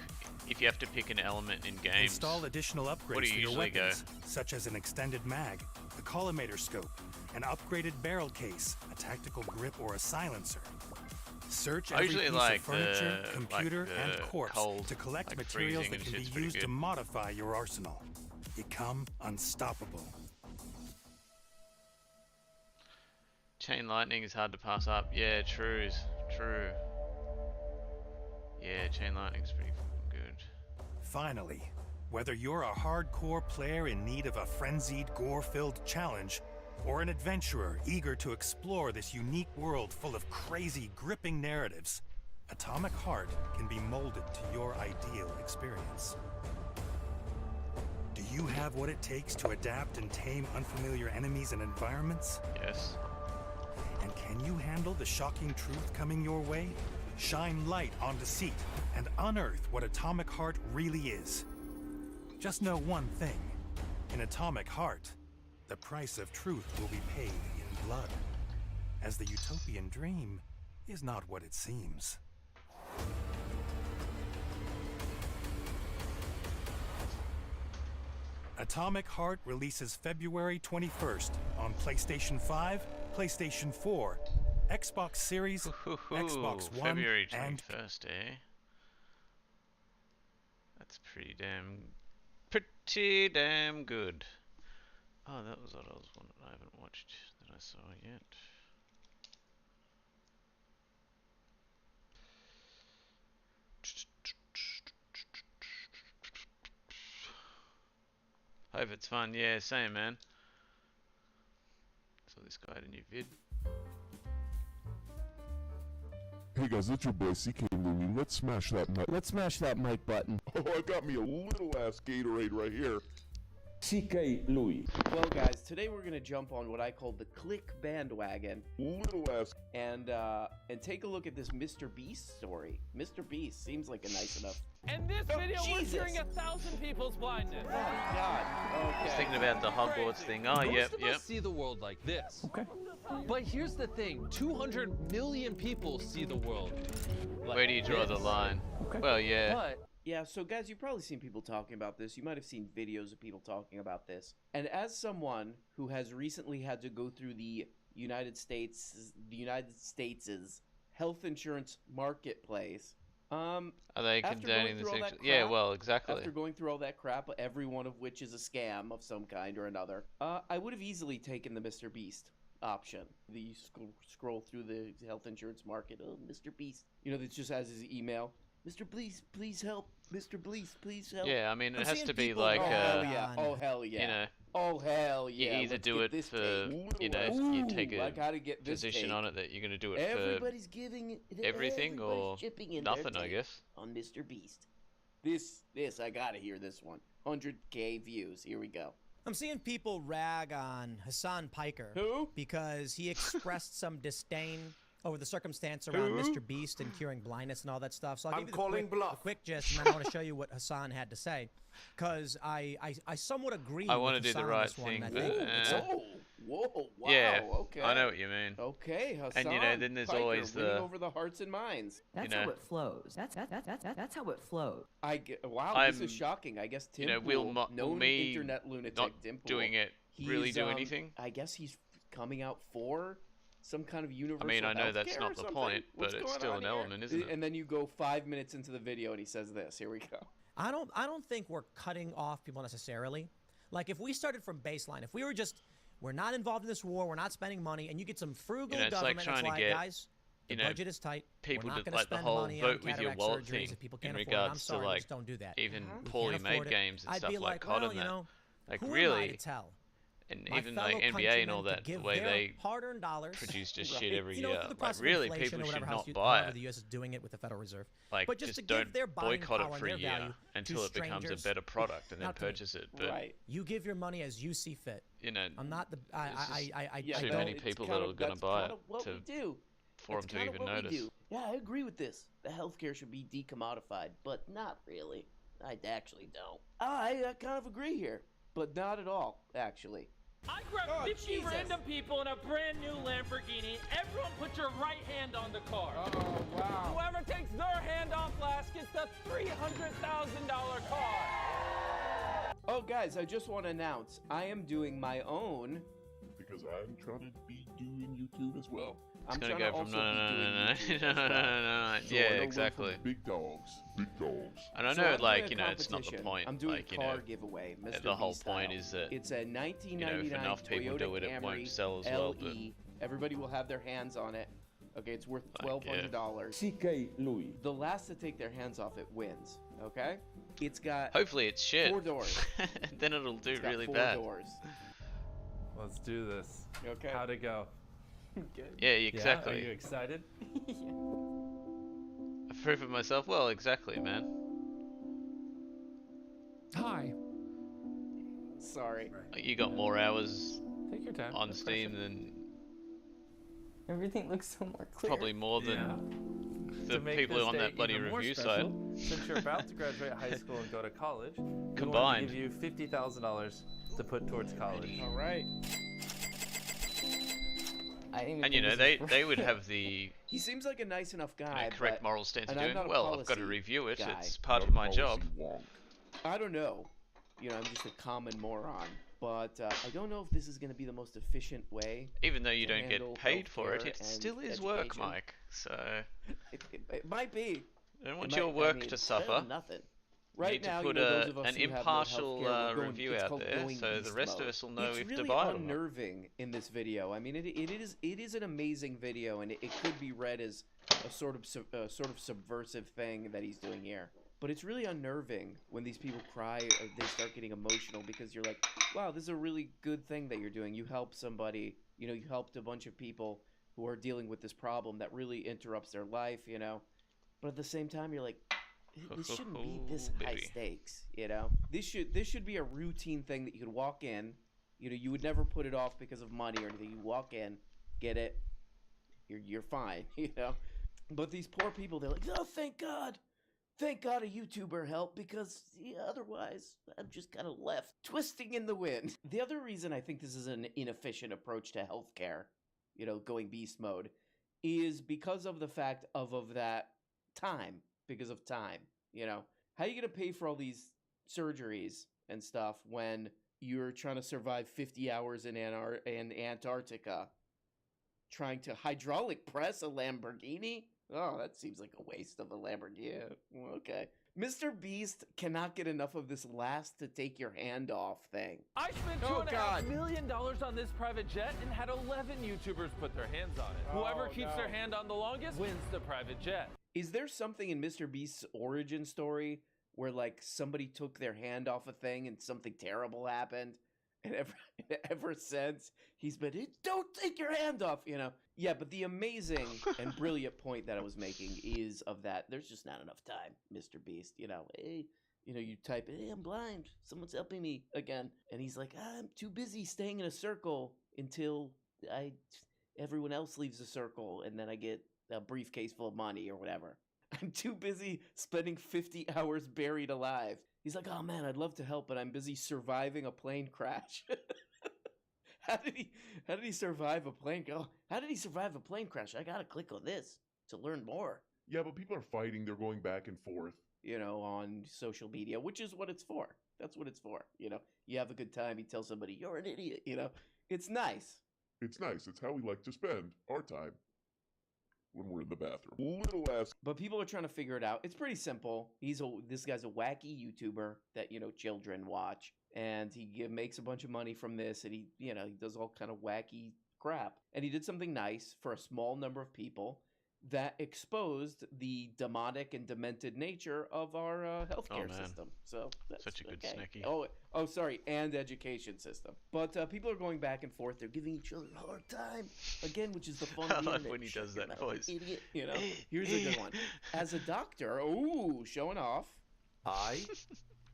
if you have to pick an element in games?
Install additional upgrades
What do
for
you
your
usually
weapons,
go?
such as an extended mag, a collimator scope, an upgraded barrel case, a tactical grip, or a silencer. Search
I
every
usually
piece
like
of furniture,
the-
computer,
like
and
the
corpse
cold,
to collect
like
materials
freezing
that
and
can be
shit's pretty
used to
good.
modify your arsenal. Become unstoppable.
Chain lightning is hard to pass up. Yeah, true. Yeah, chain lightning's pretty fucking good.
Finally, whether you're a hardcore player in need of a frenzied, gore-filled challenge, Or an adventurer eager to explore this unique world full of crazy, gripping narratives, Atomic Heart can be molded to your ideal experience. Do you have what it takes to adapt and tame unfamiliar enemies and environments?
Yes.
And can you handle the shocking truth coming your way? Shine light on deceit and unearth what Atomic Heart really is. Just know one thing. In Atomic Heart, the price of truth will be paid in blood, as the utopian dream is not what it seems. Atomic Heart releases February 21st on PlayStation 5, PlayStation 4, Xbox Series, Xbox One,
February
and
21st, eh? That's pretty damn good. Oh, that was what I was one I haven't watched that I saw yet. Hope it's fun. Yeah, same, man. So this guy had a new vid.
Hey guys, it's your boy CK Louie. Let's smash that mic button. Oh, I got me a little ass Gatorade right here.
CK Louie. Well, guys, today we're gonna jump on what I call the click bandwagon.
Little ass.
And take a look at this Mr. Beast story. Mr. Beast seems like a nice enough.
In this video, we're cheering 1,000 people's blindness.
Oh God. Okay.
I was thinking about the Hogwarts thing. Oh, yep,
Most of
yep.
us see the world like this. Okay. But here's the thing: 200 million people see the world. Like
Where do you draw the line?
Okay.
Well, yeah.
But yeah, so guys, you've probably seen people talking about this. You might have seen videos of people talking about this. And as someone who has recently had to go through the United States' health insurance marketplace,
Are they
after
condoning
going
this?
through all that
Yeah,
crap-
well, exactly.
After going through all that crap, every one of which is a scam of some kind or another, I would have easily taken the Mr. Beast option. You scroll through the health insurance market. Oh, Mr. Beast. You know, that just has his email. Mr. Bleast, please help. Mr. Bleast, please help.
Yeah, I mean, it
I'm
has
seeing
to be
people-
like,
oh, hell yeah. Oh, hell yeah.
you know,
oh, hell yeah.
you either
Let's
do
get
it
this
for,
cake.
you know,
Ooh,
you take
I gotta get
a
this
position
cake.
on it that you're going to do it
Everybody's
for
giving
everything or
everybody's chipping in their
nothing, I
take
guess.
on Mr. Beast. This, I gotta hear this one. 100K views. Here we go.
I'm seeing people rag on Hassan Piker.
Who?
Because he expressed some disdain over the circumstance around
Who?
Mr. Beast and curing blindness and all that stuff. So I'll give you
calling
the quick gist, and then I want to show you what Hassan had to say. Because I somewhat agree
I want
with
to do
Hassan
the
on
right
this one,
thing,
I
but
think it's
Whoa, wow,
yeah,
okay.
I know what you mean.
Okay, Hassan
And you know, then there's
Piker
always
winning
the
over the hearts and minds.
That's
You know.
how it flows. That's how it flows.
Wow, this
I'm-
is shocking. I guess Tim
you know,
Pool,
will
known
me
internet lunatic
not
Tim Pool,
doing it really
he's,
do anything?
I guess he's coming out for some kind of universal
I know that's
healthcare
not
or
the
something.
point,
What's
but it's
going
still
on
an
here?
element, isn't it?
And then you go 5 minutes into the video and he says this. Here we go.
I don't think we're cutting off people necessarily. Like if we started from baseline, if we were just we're not involved in this war, we're not spending money, and you get some frugal
it's like
government
trying
that's
to
like,
get,
guys, the
you know,
budget is tight.
people
we're not
to
going
like the
spend
whole
money
vote
on
with your
cataract
wallet
surgeries
thing
if people
in
can't afford it. I'm
regards to
sorry,
like
just don't do that.
even
We
poorly
can't
made
afford it.
games and
I'd
stuff
be
like
like,
COD
well,
and
you
that.
know,
Like
who am I
really,
to tell?
and
My
even like
fellow
NBA and all
countrymen to
that, the
give
way
their
they
hard-earned dollars,
produce just
right,
shit every
you know,
year.
for the
Like
price of
really,
inflation
people
or
should
whatever
not
else
buy
however
it.
the U.S. is doing it with the Federal Reserve.
Like
but just to
don't
give their buying
boycott
power
it
and
for a
their
year
value
until
to
it becomes a
strangers,
better product and then
not to me.
purchase it. But
Right.
You give your money as you see fit.
you know,
I'm not the. I
too
don't.
many people that are going to buy it
what we do.
for them
That's
to
kinda
even
what we
notice.
do. Yeah, I agree with this. The healthcare should be decommodified, but not really. I actually don't. I kind of agree here, but not at all, actually.
I grabbed 50 random people in a brand new Lamborghini. Everyone put your right hand on the car. Oh, wow. Whoever takes their hand off last gets the $300,000 car.
Oh, guys, I just want to announce I am doing my own.
Because I'm trying to be doing YouTube as well.
It's
I'm
gonna
trying
go
to
from
also
no,
be doing YouTube
no,
as well.
So
yeah,
I know we're
exactly.
from Big dogs. Big dogs.
And I
So
know,
I'm
like,
doing
you
a
know, it's not the
competition.
point.
I'm doing
like,
a
you
car
know,
giveaway, Mr.
the whole
B
point
style.
is that
It's a 1999
if enough people
Toyota
do it, it won't
Camry
sell as well, but-
LE. Everybody will have their hands on it. Okay, it's worth $1,200.
CK Louie.
The last to take their hands off it wins. Okay, it's got
hopefully it's shit.
4 doors.
then it'll do
It's got
really
4
bad.
doors.
Let's do this.
Okay.
How'd it go?
Good.
Yeah, exactly.
Are you excited?
I've proven myself well, exactly, man.
Hi.
Sorry.
You got more hours
Take your time.
on
No
Steam
pressure.
than
Everything looks so more clear.
probably more than the
To make
people
this
on
day
that bloody
even more
review
special,
site.
Since you're about to graduate high school and go to college, we want
Combined.
to give you $50,000 to put towards college.
All right.
And you know, they would have the
He seems like a nice enough guy.
correct
but-
moral stance of
and I'm
doing,
not a
well, I've got to
policy
review it,
guy.
it's part of my job.
I don't know. You know, I'm just a common moron. But I don't know if this is going to be the most efficient way.
Even though you
to
don't get
handle
paid for it,
healthcare
it
and
still is work,
education.
Mike. So
It might be.
I don't want
It
your
might-
work
I mean,
to
it's better
suffer.
than nothing.
You
Right
need to
now,
put
you know, those of us
an
who have no
impartial
healthcare, we're going-
review
it's
out
called
there,
going
so the
beast
rest of
mode.
us will know
it's
if
really
to buy it or not.
unnerving in this video. I mean, it is an amazing video, and it could be read as a sort of subversive thing that he's doing here. But it's really unnerving when these people cry or they start getting emotional because you're like, wow, this is a really good thing that you're doing. You help somebody, you know, you helped a bunch of people who are dealing with this problem that really interrupts their life, you know. But at the same time, you're like, this shouldn't be this high stakes, you know. This should be a routine thing that you could walk in, you know, you would never put it off because of money or anything. You walk in, get it, you're fine, you know. But these poor people, they're like, oh, thank God a YouTuber helped because otherwise I'm just kind of left twisting in the wind. The other reason I think this is an inefficient approach to healthcare, you know, going beast mode, is because of the fact of that time. Because of time, you know. How are you going to pay for all these surgeries and stuff when you're trying to survive 50 hours in Antarctica trying to hydraulic press a Lamborghini? Oh, that seems like a waste of a Lamborghini. Yeah, well, okay. Mr. Beast cannot get enough of this last to take your hand off thing.
I spent $2.5 million on this private jet and had 11 YouTubers put their hands on it. Whoever keeps their hand on the longest wins the private jet.
Is there something in Mr. Beast's origin story where, like, somebody took their hand off a thing and something terrible happened? And ever since, he's been, don't take your hand off, you know? Yeah, but the amazing and brilliant point that I was making is of that there's just not enough time, Mr. Beast, you know? Hey, you know, you type, hey, I'm blind. Someone's helping me again. And he's like, I'm too busy staying in a circle until everyone else leaves the circle, and then I get a briefcase full of money or whatever. I'm too busy spending 50 hours buried alive. He's like, oh man, I'd love to help, but I'm busy surviving a plane crash. How did he survive a plane? Oh, how did he survive a plane crash? I gotta click on this to learn more.
Yeah, but people are fighting. They're going back and forth.
You know, on social media, which is what it's for. That's what it's for. You know, you have a good time. You tell somebody you're an idiot. You know, it's nice.
It's nice. It's how we like to spend our time when we're in the bathroom. Little ass.
But people are trying to figure it out. It's pretty simple. This guy's a wacky YouTuber that, you know, children watch, and he makes a bunch of money from this, and he does all kind of wacky crap. And he did something nice for a small number of people that exposed the demonic and demented nature of our healthcare system. So that's
such a good snacky.
Oh, sorry, and education system. But people are going back and forth. They're giving each other a hard time again, which is the fun of the internet.
When he does
Check
that
him out,
voice.
idiot. You know, here's a good one. As a doctor, showing off.
I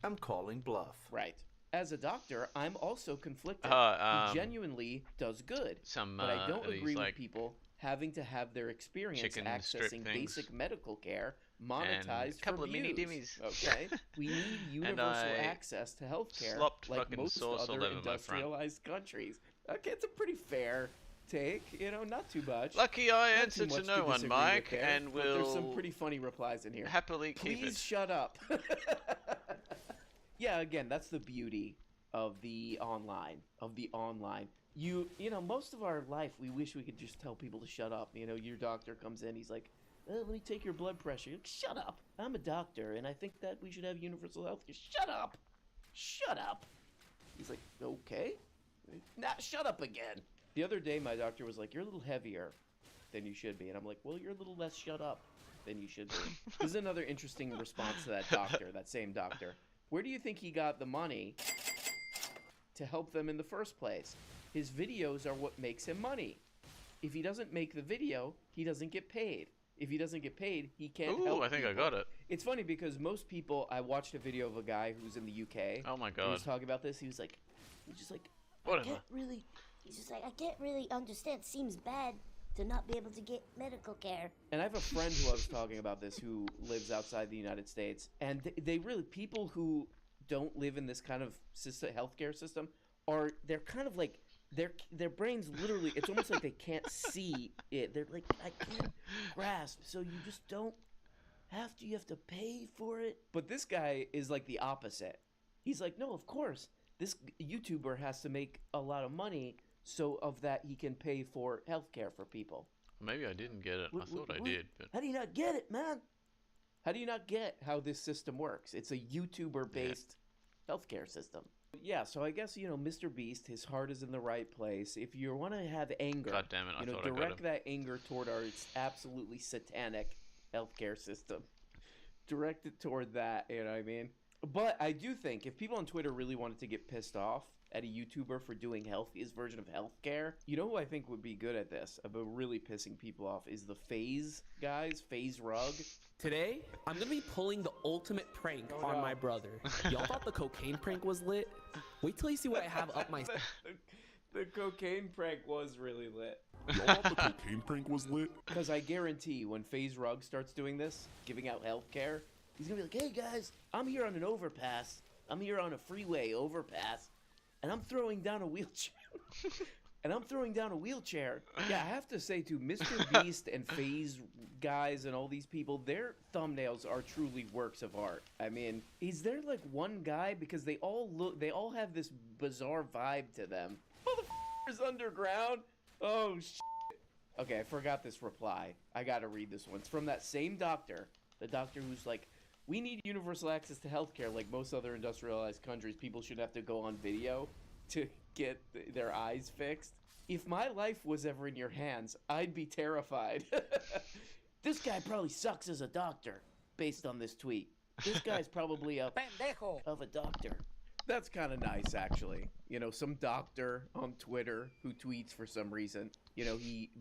am calling bluff.
Right. As a doctor, I'm also conflicted. He genuinely does good, but I don't agree with people having to have their experience accessing basic medical care monetized
a couple
for
of mini
views.
dimmies.
Okay, we need universal access to healthcare, like most
sauce all
other
over my front.
industrialized countries. Okay, it's a pretty fair take. You know, not too much.
Lucky I
Not
answered
too
to
much
no one,
disagree
Mike,
with there,
and
but there's some
will
pretty funny replies in here.
happily keep
Please
it.
shut up. Yeah, again, that's the beauty of the online. You know, most of our life, we wish we could just tell people to shut up. You know, your doctor comes in, he's like, let me take your blood pressure. You're like, shut up. I'm a doctor, and I think that we should have universal health care. Shut up. Shut up. He's like, okay. Nah, shut up again. The other day, my doctor was like, you're a little heavier than you should be. And I'm like, well, you're a little less shut up than you should be. This is another interesting response to that doctor, that same doctor. Where do you think he got the money to help them in the first place? His videos are what makes him money. If he doesn't make the video, he doesn't get paid. If he doesn't get paid, he can't help
Ooh, I think I
people.
got it.
It's funny because most people, I watched a video of a guy who's in the UK.
Oh my
He
god.
was talking about this. He was just like,
Whatever.
He's just like, I can't really understand. Seems bad to not be able to get medical care.
And I have a friend who I was talking about this who lives outside the United States. And they really, people who don't live in this kind of healthcare system they're kind of like, their brains literally, it's almost like they can't see it. They're like, I can't grasp. So you just don't you have to pay for it. But this guy is like the opposite. He's like, no, of course. This YouTuber has to make a lot of money, so of that he can pay for healthcare for people.
Maybe I didn't get it. I thought I did, but
How do you not get it, man? How do you not get how this system works? It's a YouTuber-based healthcare system. Yeah, so I guess, Mr. Beast, his heart is in the right place. If you want to have anger,
God damn it, I thought I got
direct
him.
that anger toward our absolutely satanic healthcare system. Direct it toward that, you know what I mean? But I do think if people on Twitter really wanted to get pissed off at a YouTuber for doing his version of healthcare, you know who I think would be good at this, about really pissing people off, is the FaZe guys, FaZe Rug.
Today, I'm gonna be pulling the ultimate prank on my brother. Y'all thought the cocaine prank was lit? Wait till you see what I have up my...
The cocaine prank was really lit.
Y'all thought the cocaine prank was lit?
Because I guarantee when FaZe Rug starts doing this, giving out healthcare, he's gonna be like, hey guys, I'm here on an overpass. I'm here on a freeway overpass. And I'm throwing down a wheelchair. Yeah, I have to say, too, Mr. Beast and FaZe guys and all these people, their thumbnails are truly works of art. I mean, is there like one guy? Because they all have this bizarre vibe to them. Motherfuckers underground? Oh, shit. Okay, I forgot this reply. I gotta read this one. It's from that same doctor. The doctor who's like, we need universal access to healthcare like most other industrialized countries. People should have to go on video to get their eyes fixed. If my life was ever in your hands, I'd be terrified. This guy probably sucks as a doctor, based on this tweet. This guy's probably a pendejo of a doctor. That's kind of nice, actually. Some doctor on Twitter who tweets for some reason. He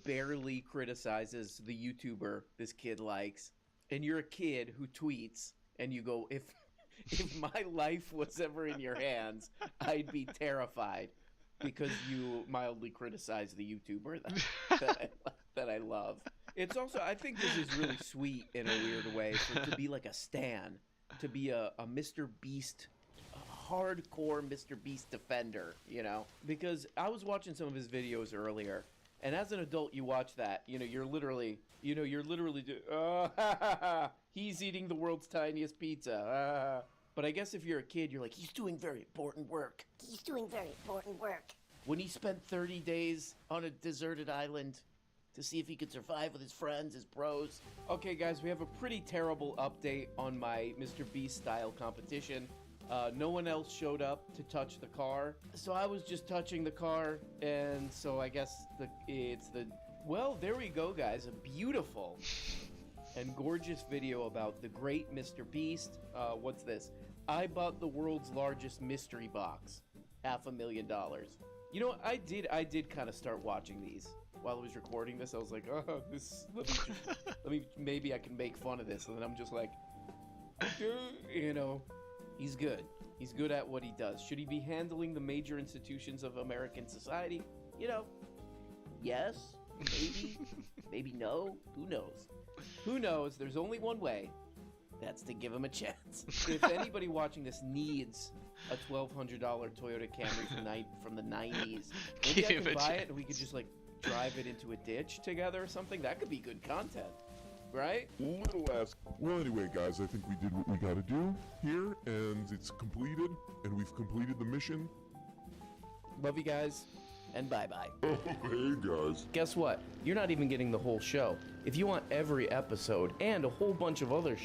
barely criticizes the YouTuber this kid likes. And you're a kid who tweets, and you go, if my life was ever in your hands, I'd be terrified, because you mildly criticize the YouTuber that I love. It's also, I think this is really sweet in a weird way, to be like a stan, to be a Mr. Beast, a hardcore Mr. Beast defender, Because I was watching some of his videos earlier, and as an adult, you watch that, you're literally he's eating the world's tiniest pizza. But I guess if you're a kid, you're like, he's doing very important work.
He's doing very important work.
When he spent 30 days on a deserted island to see if he could survive with his friends, his bros. Okay, guys, we have a pretty terrible update on my Mr. Beast style competition. No one else showed up to touch the car, so I was just touching the car, and so I guess well, there we go, guys. A beautiful and gorgeous video about the great Mr. Beast. What's this? I bought the world's largest mystery box. $500,000. You know what? I did kind of start watching these while I was recording this. I was like, oh, maybe I can make fun of this. And then I'm just like, he's good. He's good at what he does. Should he be handling the major institutions of American society? Yes. Maybe. Maybe no. Who knows? Who knows? There's only one way. That's to give him a chance. If anybody watching this needs a $1,200 Toyota Camry from the 90s, maybe I could buy it and we could just drive it into a ditch together or something. That could be good content, right?
Well, anyway, guys, I think we did what we got to do here, and it's completed, and we've completed the mission.
Love you guys. And bye-bye.
Oh, hey, guys.
Guess what? You're not even getting the whole show. If you want every episode and a whole bunch of other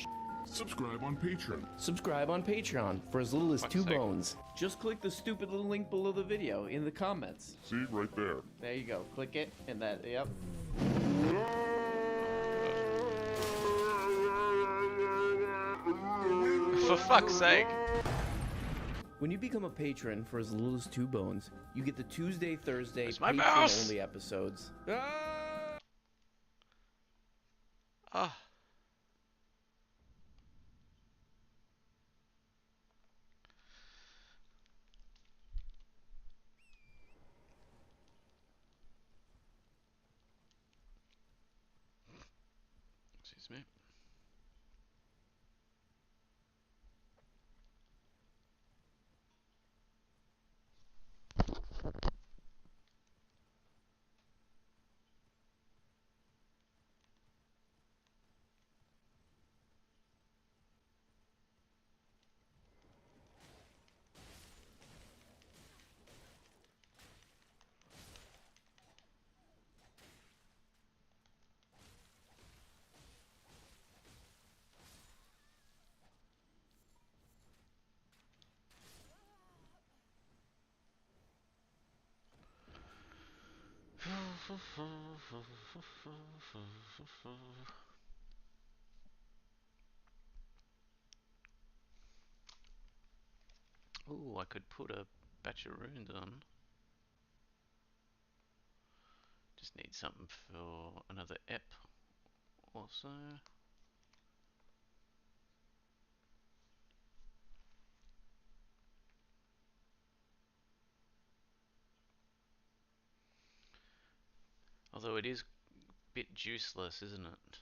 subscribe on Patreon.
Subscribe on Patreon for as little as 2 bones. Just click the stupid little link below the video in the comments.
See, right there.
There you go. Click it, and yep.
For fuck's sake.
When you become a patron for as little as 2 bones, you get the Tuesday, Thursday
my mouse?
patron-only episodes.
Ah. Excuse me. Ooh, I could put a batch of runes on. Just need something for another ep also. Although it is a bit juiceless, isn't it?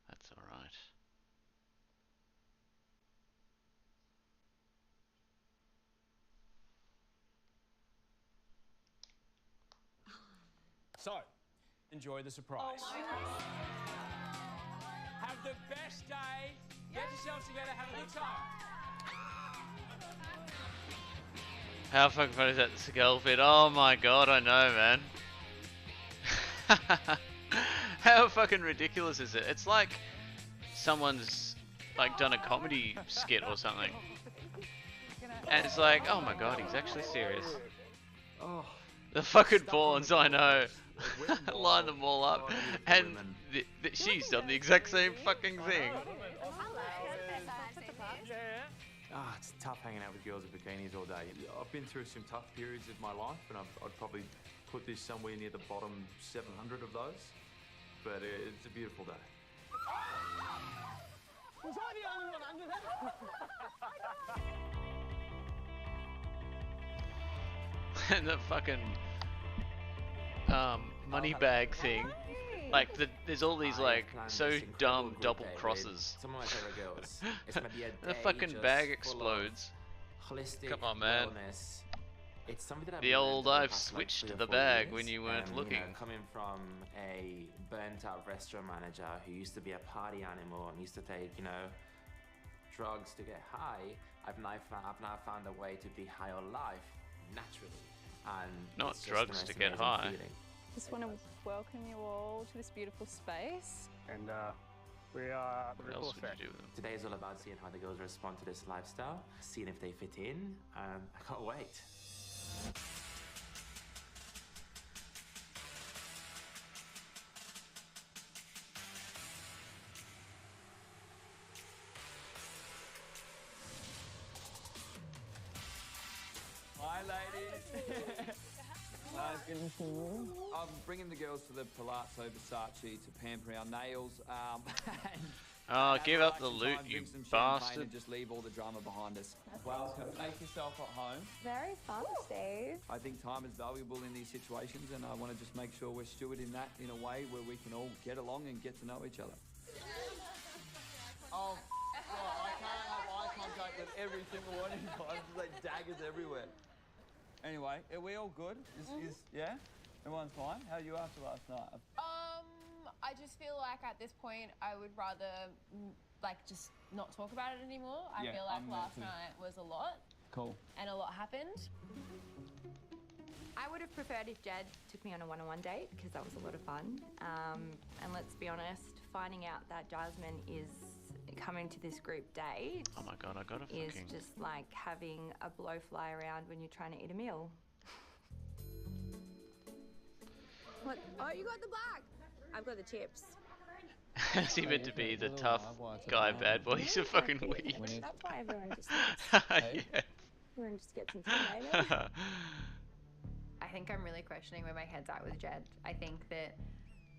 That's alright.
So, enjoy the surprise. Have the best day. Get yourselves together. Have a good time.
How fucking funny is that skull fit? Oh my god, I know, man. How fucking ridiculous is it? It's like someone's like done a comedy skit or something. And it's like, oh my god, he's actually serious. The fucking pawns, I know. Line them all up. And she's done the exact same fucking thing.
Ah, it's tough hanging out with girls in bikinis all day. I've been through some tough periods of my life, and I'd probably put this somewhere near the bottom 700 of those. But it's a beautiful day.
Was I the only one under that?
And the fucking money bag thing. Like there's all these like so dumb double crosses.
Some of my favorite girls. It's gonna be a
The
day
fucking
just
bag
full
explodes.
of holistic
Come on, man.
wellness. It's something that I've
The
learned
old
over the
I've
past, like,
switched
3 or
the
4
bag
years.
when you weren't looking.
You know, coming from a burnt-out restaurant manager who used to be a party animal and used to take, you know, drugs to get high, I've now found a way to be high on life naturally, and
Not
it's just
drugs
the most
to get
amazing
high.
feeling.
Just want to welcome you all to this beautiful space.
And we are
What else would you do with them?
Today is all about seeing how the girls respond to this lifestyle, seeing if they fit in, and I can't wait.
Hi, ladies. Nice getting to you. I'm bringing the girls to the Palazzo Versace to pamper our nails.
Oh, give up the loot, you bastard.
And just leave all the drama behind us. Welcome. Make yourself at home.
Very fun, Steve.
I think time is valuable in these situations, and I want to just make sure we're stewarding that in a way where we can all get along and get to know each other. Oh, God, I can't have eye contact with every single one of you guys. There's like daggers everywhere. Anyway, are we all good? Yeah? Everyone's fine? How are you after last night?
I just feel like at this point I would rather just not talk about it anymore. I
Yeah,
feel like
I'm
last
there too.
night was a lot
Cool.
and a lot happened.
I would have preferred if Jed took me on a one-on-one date because that was a lot of fun. And let's be honest, finding out that Jasmine is coming to this group date
Oh my god, I got a
is
fucking...
just like having a blow fly around when you're trying to eat a meal. What? Oh, you got the black. I've got the chips.
Is he meant to be the tough guy bad boy? He's a fucking weed.
That's why everyone just
Yeah.
everyone just gets intimidated. I think I'm really questioning where my head's at with Jed. I think that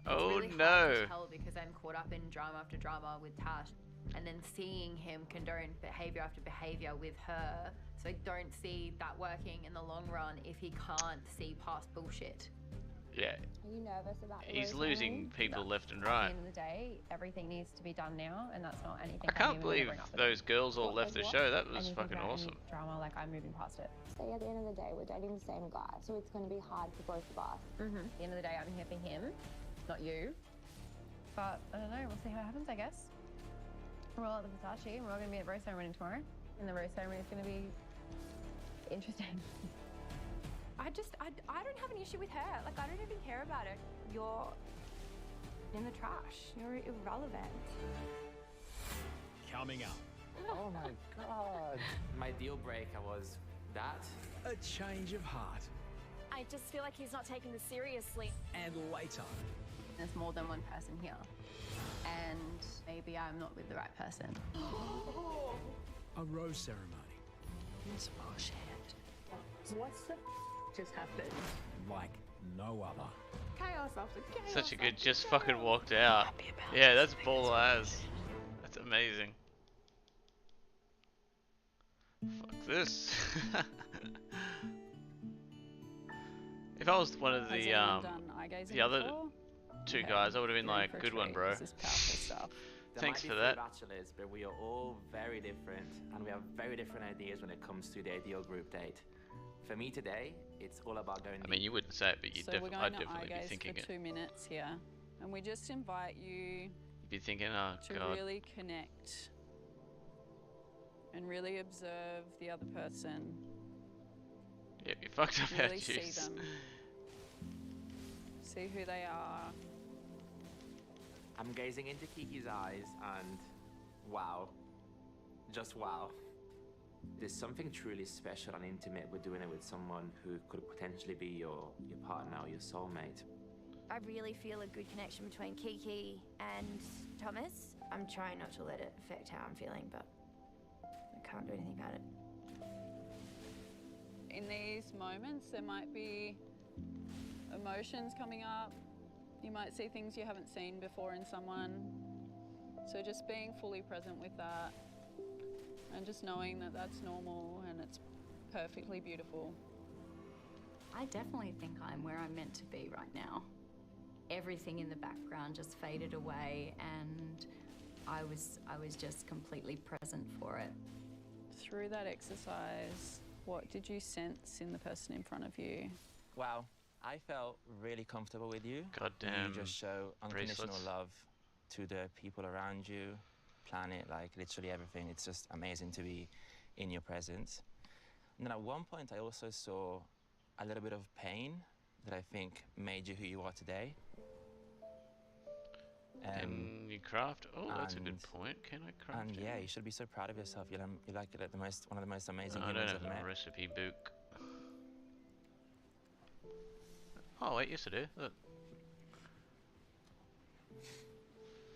it's really hard to tell because I'm caught up in drama after drama with Tash, and then seeing him condone behavior after behavior with her. So I don't see that working in the long run if he can't see past bullshit.
Yeah.
Are you nervous about the
He's
rose
losing
ceremony?
people left and
At
right.
the end of the day, everything needs to be done now, and that's not anything.
I can't believe those girls all left the show. That was fucking awesome.
Drama, like I'm moving past it.
So at the end of the day, we're dating the same guy, so it's going to be hard for both of us.
At the end of the day, I'm here for him, not you. But I don't know. We'll see how it happens, I guess. We're all at the Versace, and we're all going to be at rose ceremony tomorrow, and the rose ceremony is going to be interesting.
I don't have an issue with her. Like, I don't even care about it. You're in the trash. You're irrelevant.
Coming up.
Oh my god. My deal breaker was that.
A change of heart.
I just feel like he's not taking this seriously.
And later.
There's more than one person here, and maybe I'm not with the right person.
A rose ceremony.
It's bullshit.
What's the just happened?
Like no other.
Chaos after chaos.
Such a good just fucking walked out. Yeah, that's ball ass. That's amazing. Fuck this. If I was one of the other two guys, I would have been like, good one, bro. Thanks for that.
Bachelors, but we are all very different, and we have very different ideas when it comes to the ideal group date. For me today, it's all about going.
I mean, you wouldn't say it, but
So we're going
I'd
to
definitely be
eye gaze
thinking
for
it.
2 minutes here, and we just invite you
You'd be thinking, oh
to
god.
really connect and really observe the other person.
Yeah, you fucked up our
Really see
juice.
them. See who they are.
I'm gazing into Kiki's eyes, and wow, just wow. There's something truly special and intimate with doing it with someone who could potentially be your partner or your soulmate.
I really feel a good connection between Kiki and Thomas. I'm trying not to let it affect how I'm feeling, but I can't do anything about it.
In these moments, there might be emotions coming up. You might see things you haven't seen before in someone. So just being fully present with that and just knowing that that's normal and it's perfectly beautiful.
I definitely think I'm where I'm meant to be right now. Everything in the background just faded away, and I was just completely present for it.
Through that exercise, what did you sense in the person in front of you?
Wow, I felt really comfortable with you.
Goddamn
You just show unconditional
bracelets.
love to the people around you, planet, like literally everything. It's just amazing to be in your presence. And then at one point, I also saw a little bit of pain that I think made you who you are today.
Can you craft? Oh, that's a good point. Can I craft?
And yeah, you should be so proud of yourself. You're like one of the most amazing
I don't
humans
have
I've met.
a recipe book. Oh wait, yes I do. Look.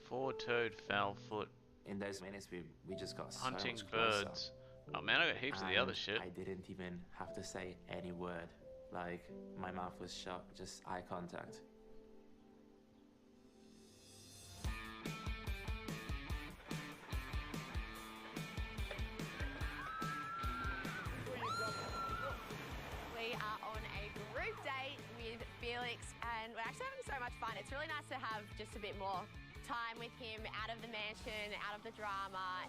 Four-toed foul foot.
In those minutes, we just got
Hunting
so much closer.
birds. Oh man, I got heaps of the other
And
shit.
I didn't even have to say any word. Like, my mouth was shut, just eye contact.
We are on a group date with Felix, and we're actually having so much fun. It's really nice to have just a bit more time with him, out of the mansion, out of the drama.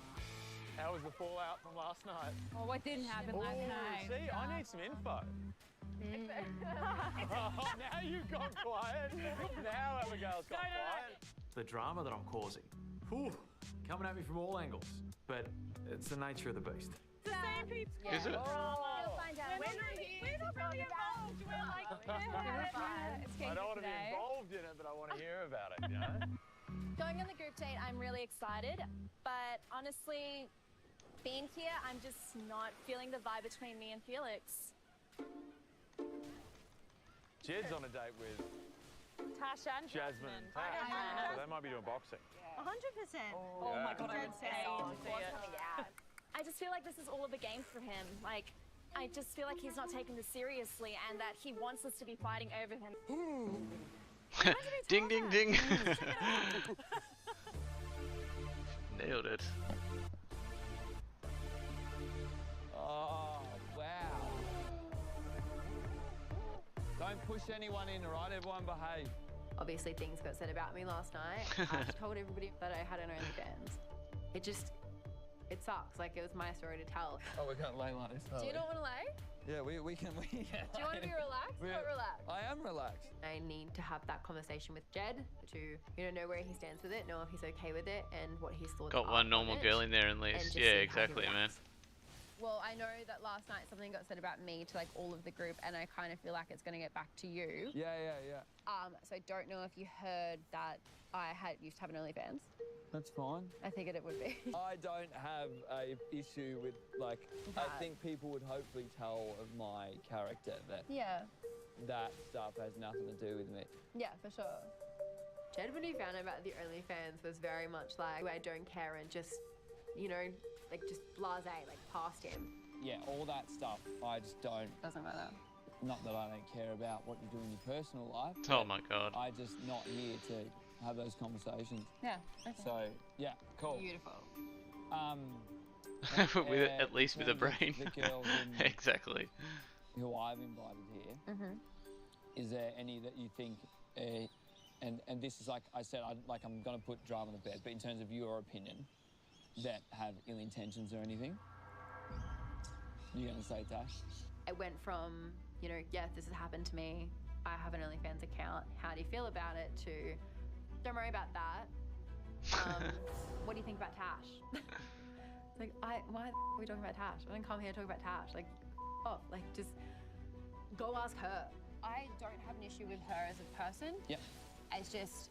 How was the fallout from last night?
Oh, what didn't happen last night?
See, I need some info. Now you've gone quiet. Now Abigail's gone quiet.
The drama that I'm causing, whew, coming at me from all angles. But it's the nature of the beast.
The same people.
Is it?
We'll find out. We're not really involved. We're like,
I don't want to be involved in it, but I want to hear about it, you know?
Going on the group date, I'm really excited, but honestly, being here, I'm just not feeling the vibe between me and Felix.
Jed's on a date with
Tash and
Jasmine and Tash. So they might be doing boxing.
100%.
Oh my God,
I would say it. I just feel like this is all of a game for him. Like, I just feel like he's not taking this seriously and that he wants us to be fighting over him.
Ding, ding, ding. Nailed it.
Oh, wow. Don't push anyone in, alright? Everyone behave.
Obviously, things got said about me last night. I just told everybody that I had an OnlyFans. It sucks. Like, it was my story to tell.
Oh, we're going to lay like this.
Do you not want to lay?
Yeah, we can.
Do you want to be relaxed? Not relaxed.
I am relaxed.
I need to have that conversation with Jed to, know where he stands with it, know if he's okay with it, and what his thoughts are.
Got one normal girl in there at least. Yeah, exactly, man.
Well, I know that last night something got said about me to like all of the group, and I kind of feel like it's going to get back to you.
Yeah.
So I don't know if you heard that I used to have an OnlyFans.
That's fine.
I figured it would be.
I don't have a issue with, like, I think people would hopefully tell of my character that that stuff has nothing to do with me.
Yeah, for sure.
Jed, when he found out about the OnlyFans, was very much like, I don't care, and just, like, just blasé, like, past him.
Yeah, all that stuff, I just don't.
Doesn't matter.
Not that I don't care about what you do in your personal life.
Oh my God.
I just not here to have those conversations.
Yeah. Okay.
So, yeah, cool.
Beautiful.
At least with a brain.
The girls
exactly.
Who I've invited here. Is there any that you think, and this is like I said, I'm going to put drama on the bed, but in terms of your opinion, that have ill intentions or anything? You're going to say, Tash?
It went from, yes, this has happened to me. I have an OnlyFans account. How do you feel about it? To, don't worry about that. What do you think about Tash? It's like, why are we talking about Tash? I didn't come here to talk about Tash. Like, just go ask her.
I don't have an issue with her as a person.
Yeah.
It's just,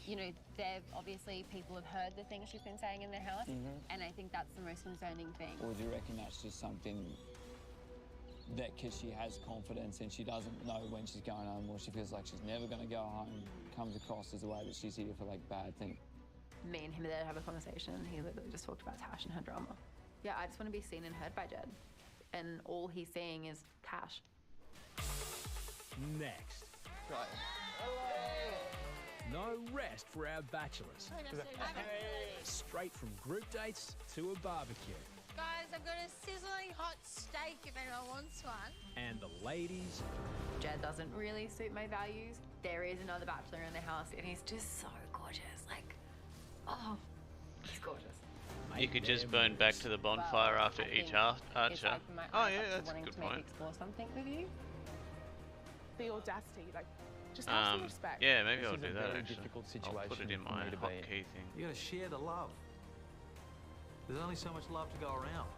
they've obviously people have heard the things she's been saying in their house, and I think that's the most concerning thing.
Or do you reckon that's just something that because she has confidence and she doesn't know when she's going home, or she feels like she's never going to go home, comes across as a way that she's here for like bad things?
Me and him there to have a conversation, and he literally just talked about Tash and her drama. Yeah, I just want to be seen and heard by Jed, and all he's seeing is Tash.
Next. No rest for our bachelors. Straight from group dates to a barbecue.
Guys, I've got a sizzling hot steak if anyone wants one.
And the ladies.
Jed doesn't really suit my values. There is another bachelor in the house, and he's just so gorgeous. Like, oh, he's gorgeous.
You could just burn back to the bonfire after each archer. Oh yeah, that's a good point.
Explore something with you.
The audacity, like, just have some respect.
Yeah, maybe I'll
This is
do
a
that
very
actually.
difficult
I'll put it
situation
in
for
my
me to be in.
hotkey thing.
You gotta share the love. There's only so much love to go around.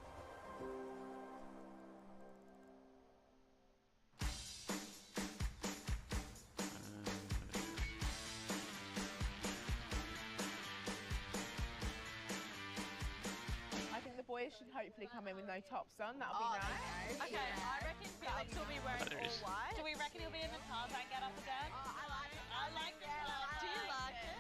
I think the boys should hopefully come in with no tops on. That'll be nice.
Okay, I reckon Felix will be wearing
There
all
is.
white. Do we reckon he'll be in the Tarzan get up again? Oh, I like it. I like it. Do you like it?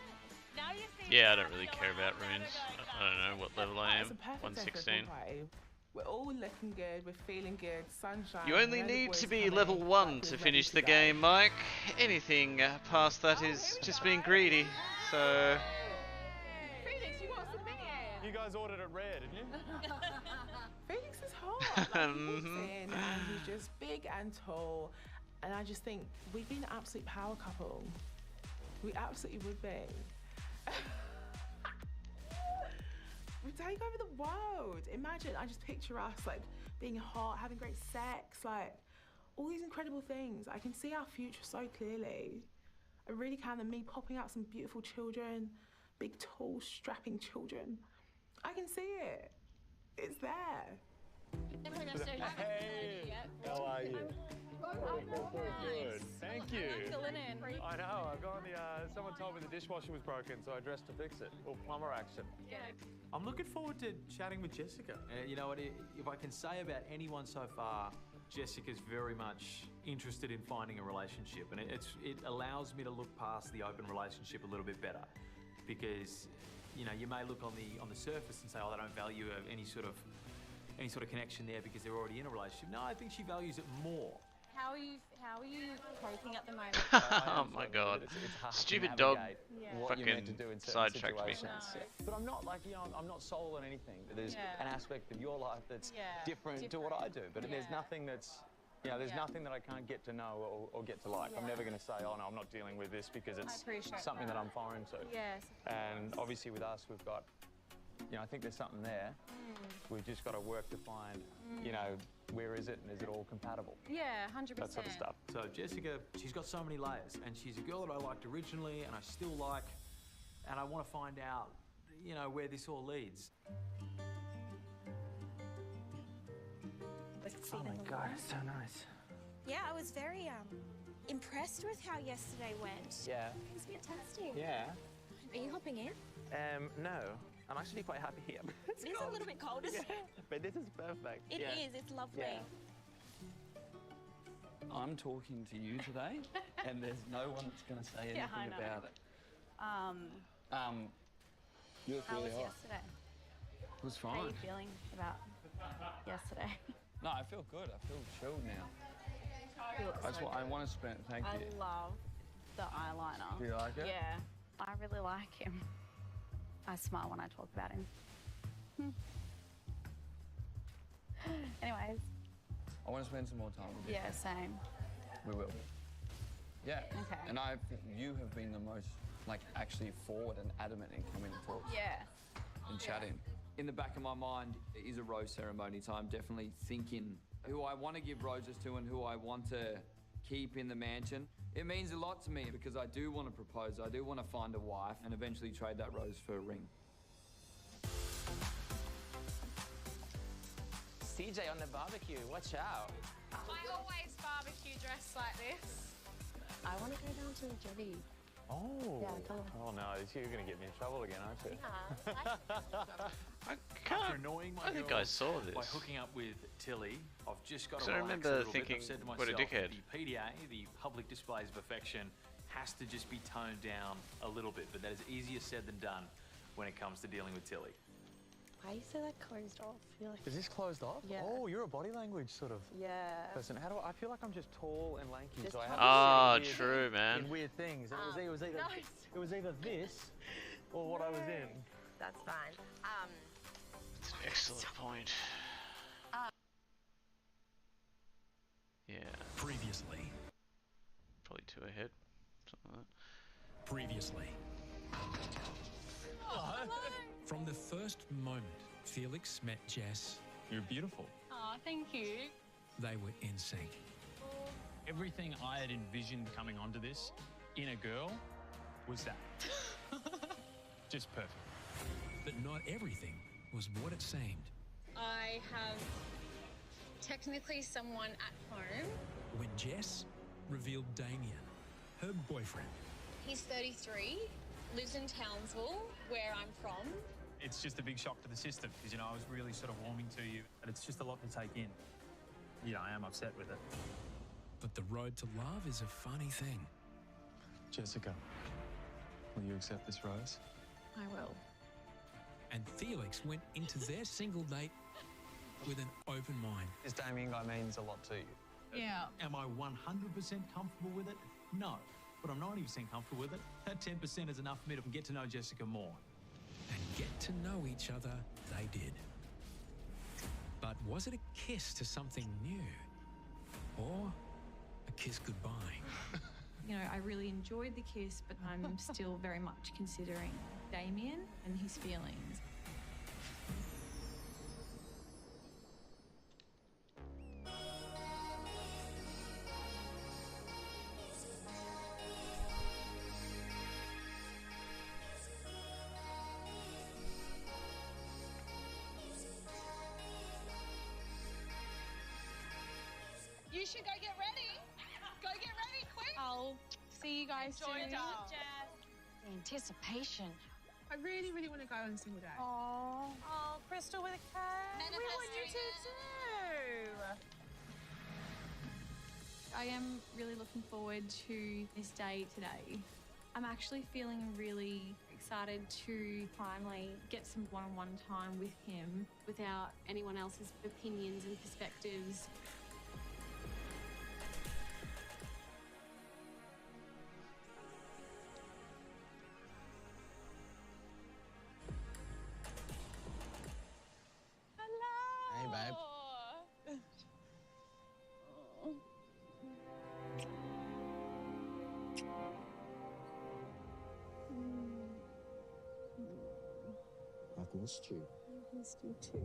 Now you see.
Yeah, I don't really care about runes. I don't know what level I am.
It's a perfect day for a
116.
party. We're all looking good. We're feeling good. Sunshine.
You only
when the
need
boys
to be
come
level
in,
1
like,
to
we're
finish
ready
the
to go.
game, Mike. Anything past that is just being greedy. So
Felix, you got some minions.
You guys ordered it rare, didn't you?
Felix is hot. Like, he walks in and he's just big and tall. And I just think we'd be an absolute power couple. We absolutely would be. We take over the world. Imagine, I just picture us like being hot, having great sex, like all these incredible things. I can see our future so clearly. I really can. And me popping out some beautiful children, big, tall, strapping children. I can see it. It's there.
Hey, how are you? Good. Thank you. I know. I got the. Someone told me the dishwasher was broken, so I dressed to fix it. Little plumber action.
Yeah.
I'm looking forward to chatting with Jessica. You know what? If I can say about anyone so far,
Jessica's very much interested in finding a relationship, and it allows me to look past the open relationship a little bit better, because you know, you may look on the surface and say, oh, they don't value any sort of connection there because they're already in a relationship. No, I think she values it more.
How are you coping at the moment?
Oh my god. Stupid dog fucking sidetracked me.
But I'm not like, you know, I'm not sold on anything. There's an aspect of your life that's different to what I do. But there's nothing that's, you know, there's nothing that I can't get to know or get to like. I'm never going to say, oh no, I'm not dealing with this because it's something that I'm foreign to.
Yes.
And obviously with us, we've got, you know, I think there's something there. We've just got to work to find, you know, where is it and is it all compatible?
Yeah, 100%.
That sort of stuff.
So Jessica, she's got so many layers, and she's a girl that I liked originally and I still like, and I want to find out, you know, where this all leads.
Oh my god, it's so nice.
Yeah, I was very impressed with how yesterday went.
Yeah.
It was fantastic.
Yeah.
Are you hopping in?
No. I'm actually quite happy here.
It is a little bit cold, isn't it?
But this is perfect.
It is. It's lovely.
Yeah.
I'm talking to you today, and there's no one that's going to say anything
I know.
about it. You look
How
really
was
hot.
yesterday?
It was
How are
fine.
you feeling about yesterday?
No, I feel good. I feel chilled now.
You look
That's
so
what I
good.
want to spend. Thank
I
you.
love the eyeliner.
Do you like it?
Yeah, I really like him. I smile when I talk about him. Anyways.
I want to spend some more time with you.
Yeah, same.
We will. Yeah.
Okay.
And you have been the most, like, actually forward and adamant in coming to talk.
Yeah.
And chatting. In the back of my mind is a rose ceremony, so I'm definitely thinking who I want to give roses to and who I want to keep in the mansion. It means a lot to me because I do want to propose, I do want to find a wife and eventually trade that rose for a ring.
CJ on the barbecue, watch out.
I always barbecue dressed like this.
I want to go down to the jetty.
Oh.
Yeah, come on.
Oh no, you're going to get me in trouble again, aren't you?
After annoying my
I think
girl
I saw this.
by hooking up with Tilly, I've just got to
So I
relax
remember
a little
thinking,
bit. I've said to
what a
myself,
dickhead.
the PDA, the public displays of affection, has to just be toned down a little bit, but that is easier said than done when it comes to dealing with Tilly.
Why you say that closed off? You're like,
Is this closed off?
Yeah.
Oh, you're a body language sort of
yeah.
person. How do I feel like I'm just tall and lanky,
Just
so I have
Ah,
to sit
true,
in
man.
weird things. And it was either
nice.
it was either this or what I was in.
That's fine.
That's an excellent point. Yeah.
Previously.
Probably 2 ahead. Something like that.
Previously. From the first moment Felix met Jess,
You're beautiful.
Oh, thank you.
they were in sync.
Everything I had envisioned coming onto this in a girl was that. Just perfect.
But not everything was what it seemed.
I have technically someone at home.
When Jess revealed Damien, her boyfriend.
He's 33, lives in Townsville, where I'm from.
It's just a big shock to the system because, you know, I was really sort of warming to you, and it's just a lot to take in. Yeah, I am upset with it.
But the road to love is a funny thing.
Jessica, will you accept this rose?
I will.
And Felix went into their single date with an open mind.
This Damien guy means a lot to you.
Yeah.
Am I 100% comfortable with it? No. But I'm 90% comfortable with it. That 10% is enough for me to get to know Jessica more.
And get to know each other they did. But was it a kiss to something new? Or a kiss goodbye?
You know, I really enjoyed the kiss, but I'm still very much considering Damien and his feelings.
You should go get ready. Go get ready, quick. I'll see you guys soon.
Enjoy the
Jess. The anticipation.
I really, really want to go on a single day.
Oh, Crystal with a cake.
We want you to
too.
I am really looking forward to this day today. I'm actually feeling really excited to finally get some one-on-one time with him without anyone else's opinions and perspectives.
Hey, babe.
I've missed you.
I missed you too.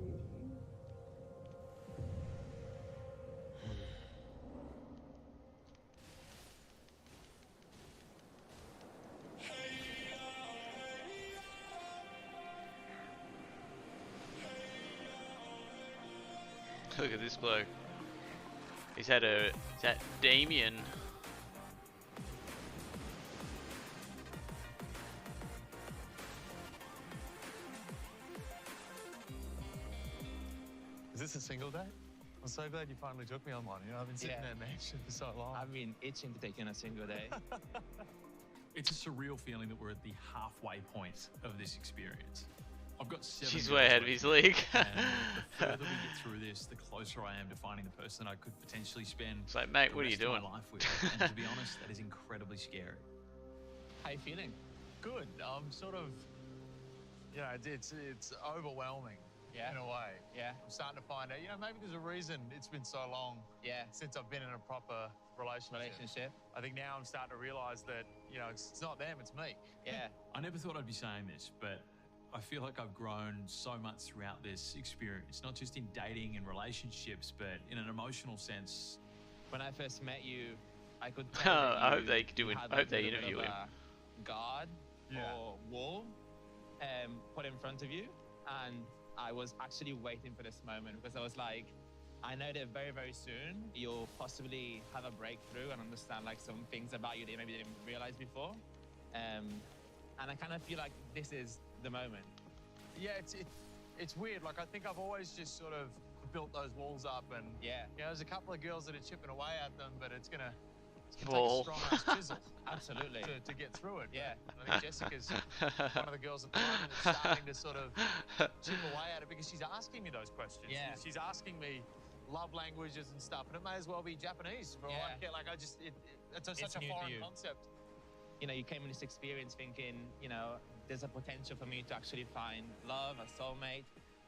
Look at this bloke. He's had a... Is that Damien?
Is this a single day? I'm so glad you finally took me on one. You know, I've been sitting there mansion for so long.
I've been itching to take in a single day.
It's a surreal feeling that we're at the halfway point of this experience. I've got 7
She's
girls
way ahead of
left,
his league.
and the further we get through this, the closer I am to finding the person I could potentially spend
It's like, mate,
the
what are you
rest of my
doing?
life with. And to be honest, that is incredibly scary.
How you feeling?
Good. I'm sort of, you know, it's overwhelming.
Yeah.
In a way.
Yeah.
I'm starting to find out, you know, maybe there's a reason it's been so long.
Yeah.
Since I've been in a proper relationship. I think now I'm starting to realize that, you know, it's not them, it's me.
Yeah.
I never thought I'd be saying this, but I feel like I've grown so much throughout this experience, not just in dating and relationships, but in an emotional sense.
When I first met you, I could tell that
I hope they
you
do it.
had
I hope
like
they
a little
interview
bit
him.
of a guard or wall put in front of you, and I was actually waiting for this moment because I was like, I know that very, very soon you'll possibly have a breakthrough and understand like some things about you that maybe didn't realize before. And I kind of feel like this is the moment.
Yeah, it's weird. Like, I think I've always just sort of built those walls up, and
yeah,
you know, there's a couple of girls that are chipping away at them, but it's gonna take a
Ball.
strong ass chisel.
Absolutely.
To get through it.
Yeah.
I think Jessica's one of the girls at the moment that's starting to sort of chip away at it because she's asking me those questions.
Yeah.
She's asking me love languages and stuff, and it may as well be Japanese for all I care. Like, I just, it's such a
new to
foreign
you.
concept.
You know, you came in this experience thinking, you know, there's a potential for me to actually find love, a soulmate.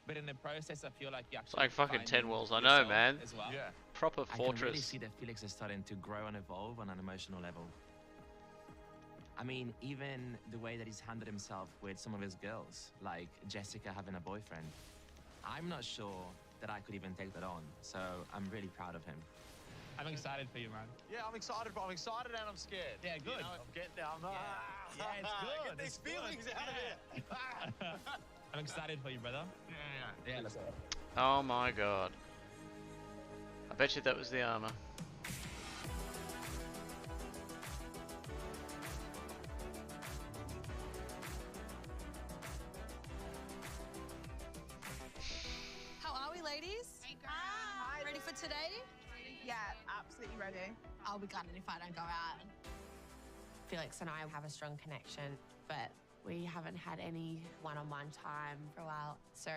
But in the process, I feel like you
It's
actually
like fucking
find
10 walls. I know,
yourself
man.
as well.
Yeah.
Proper
I can really
fortress.
see that Felix is starting to grow and evolve on an emotional level. I mean, even the way that he's handled himself with some of his girls, like Jessica having a boyfriend. I'm not sure that I could even take that on, so I'm really proud of him.
I'm excited for you, man.
Yeah, I'm excited, but I'm excited and I'm scared.
Yeah, good.
You know, I'm getting there. I'm not.
Yeah, it's good.
Get these feelings out of here.
I'm excited for you, brother.
Yeah.
Let's go.
Oh my god. I bet you that was the armor.
How are we, ladies? Hey, girl. Hi. Ready for today?
Yeah, absolutely ready.
I'll be gutted if I don't go out.
Felix and I have a strong connection, but we haven't had any one-on-one time for a while. So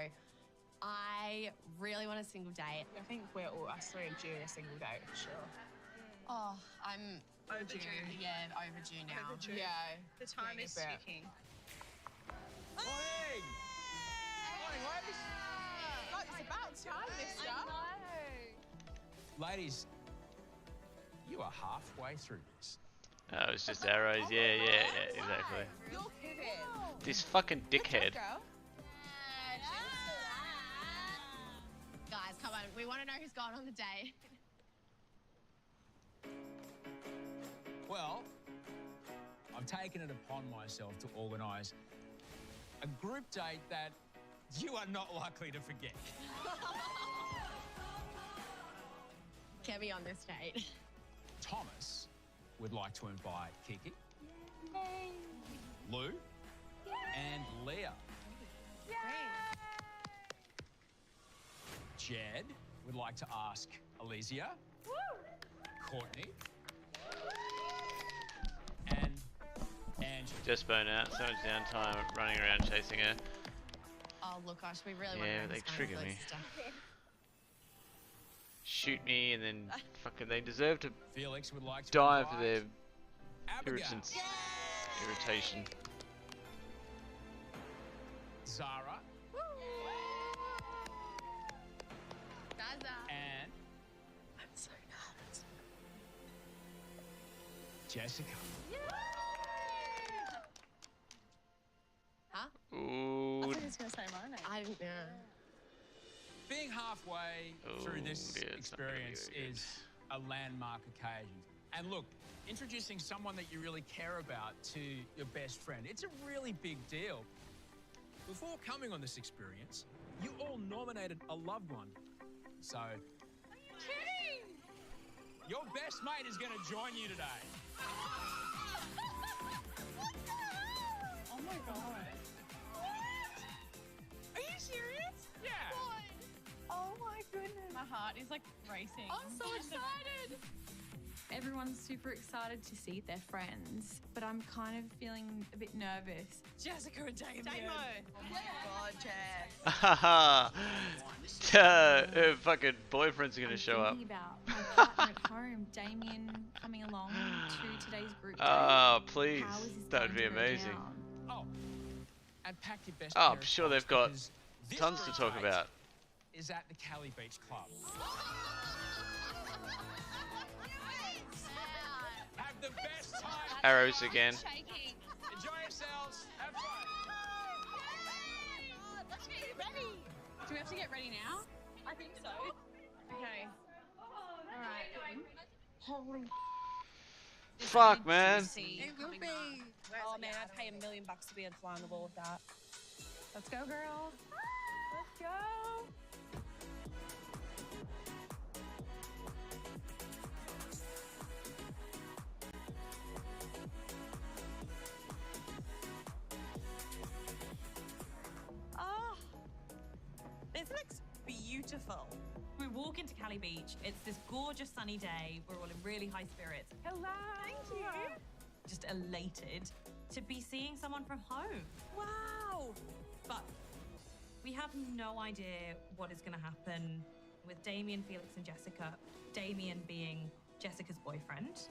I really want a single date.
I think we're all us three are due a single date for sure.
Oh, I'm
Overdue.
Yeah, overdue now.
Overdue.
Yeah.
The time is ticking.
Morning!
Morning, ladies. God, it's about time, mister.
Ladies, you are halfway through this.
Oh, it's just arrows. Yeah, exactly.
You're kidding.
This fucking dickhead.
Guys, come on. We want to know who's going on the date.
Well, I've taken it upon myself to organise a group date that you are not likely to forget.
Get me on this date.
Thomas would like to invite Kiki, Lou, and Leah. Jed would like to ask Elysia,
Courtney. And Angie.
Just burnt out. So much downtime running around chasing her.
Oh look, gosh, we really
Yeah,
want to
they trigger me. Shoot me and then fucking they deserve to
Felix would like to
die for their
Abigail.
irritation.
Zara. And
I'm so nervous.
Jessica.
Huh?
Ooh.
I thought he was going to say my name.
I didn't know.
Being halfway through this
dear, it's not gonna be
experience
very good.
is a landmark occasion. And look, introducing someone that you really care about to your best friend, it's a really big deal. Before coming on this experience, you all nominated a loved one. So, your best mate is going to join you today.
Oh my god.
Are you serious?
Yeah.
Oh my goodness. My heart is like racing.
I'm so excited.
Everyone's super excited to see their friends, but I'm kind of feeling a bit nervous.
Jessica and Damien. Damo. Oh my god, Jess.
Her fucking boyfriend's gonna show up.
Thinking about my partner at home, Damien, coming along to today's group date.
Oh, please.
How is this
That would
going
be
to go
amazing.
down?
Oh, and pack your best
Oh,
pair
I'm
of
sure
socks
they've got
because this
tons to
group
talk
date
about.
Is at the Cali Beach Club. Have the best time.
Arrows again.
Shaking.
Enjoy yourselves. Have fun.
Let's get ready.
Do we have to get ready now?
I think so.
Okay.
Holy.
Fuck, man.
It will be. Oh man, I'd pay $1 million to be a fly on the wall with that.
Let's go, girls. Let's go.
Oh, this looks beautiful.
We walk into Cali Beach. It's this gorgeous sunny day. We're all in really high spirits.
Hello. Thank you.
Just elated to be seeing someone from home.
Wow.
But we have no idea what is going to happen with Damien, Felix, and Jessica. Damien being Jessica's boyfriend.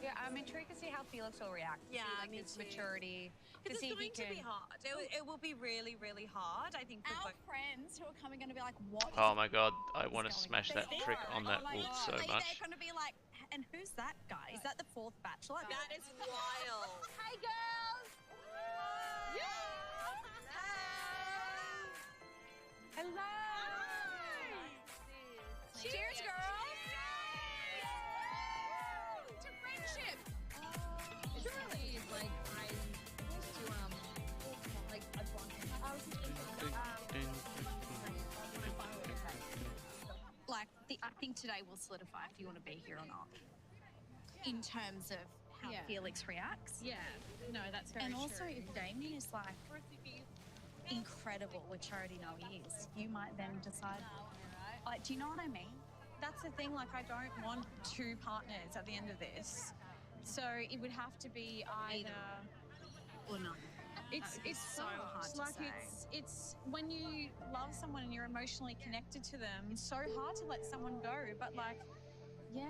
Yeah, I'm intrigued to see how Felix will react.
Yeah,
like
me
his
too.
maturity. To
It's
see if he
going to be
can.
hard. It will be really, really hard. I think for
Our
both.
friends who are coming going to be like, what?
Oh my god, I want to
going
smash that
on?
trick on that
Oh my
wood
God.
so
They're
much.
going to be like, and who's that guy? Is that the fourth bachelor?
That is wild.
Hey, girls.
Hello.
Cheers, girls.
To friendship.
Surely, like, I used to, like, a like, I think today will solidify if you want to be here or not. In terms of how
Yeah.
Felix reacts.
Yeah. No, that's very
And
true.
also, if Damien is like incredible, which I already know he is, you might then decide, like, do you know what I mean?
That's the thing, like, I don't want two partners at the end of this. So it would have to be either
or none.
It's
so hard to
like
say.
it's when you love someone and you're emotionally connected to them, it's so hard to let someone go. But like, yeah.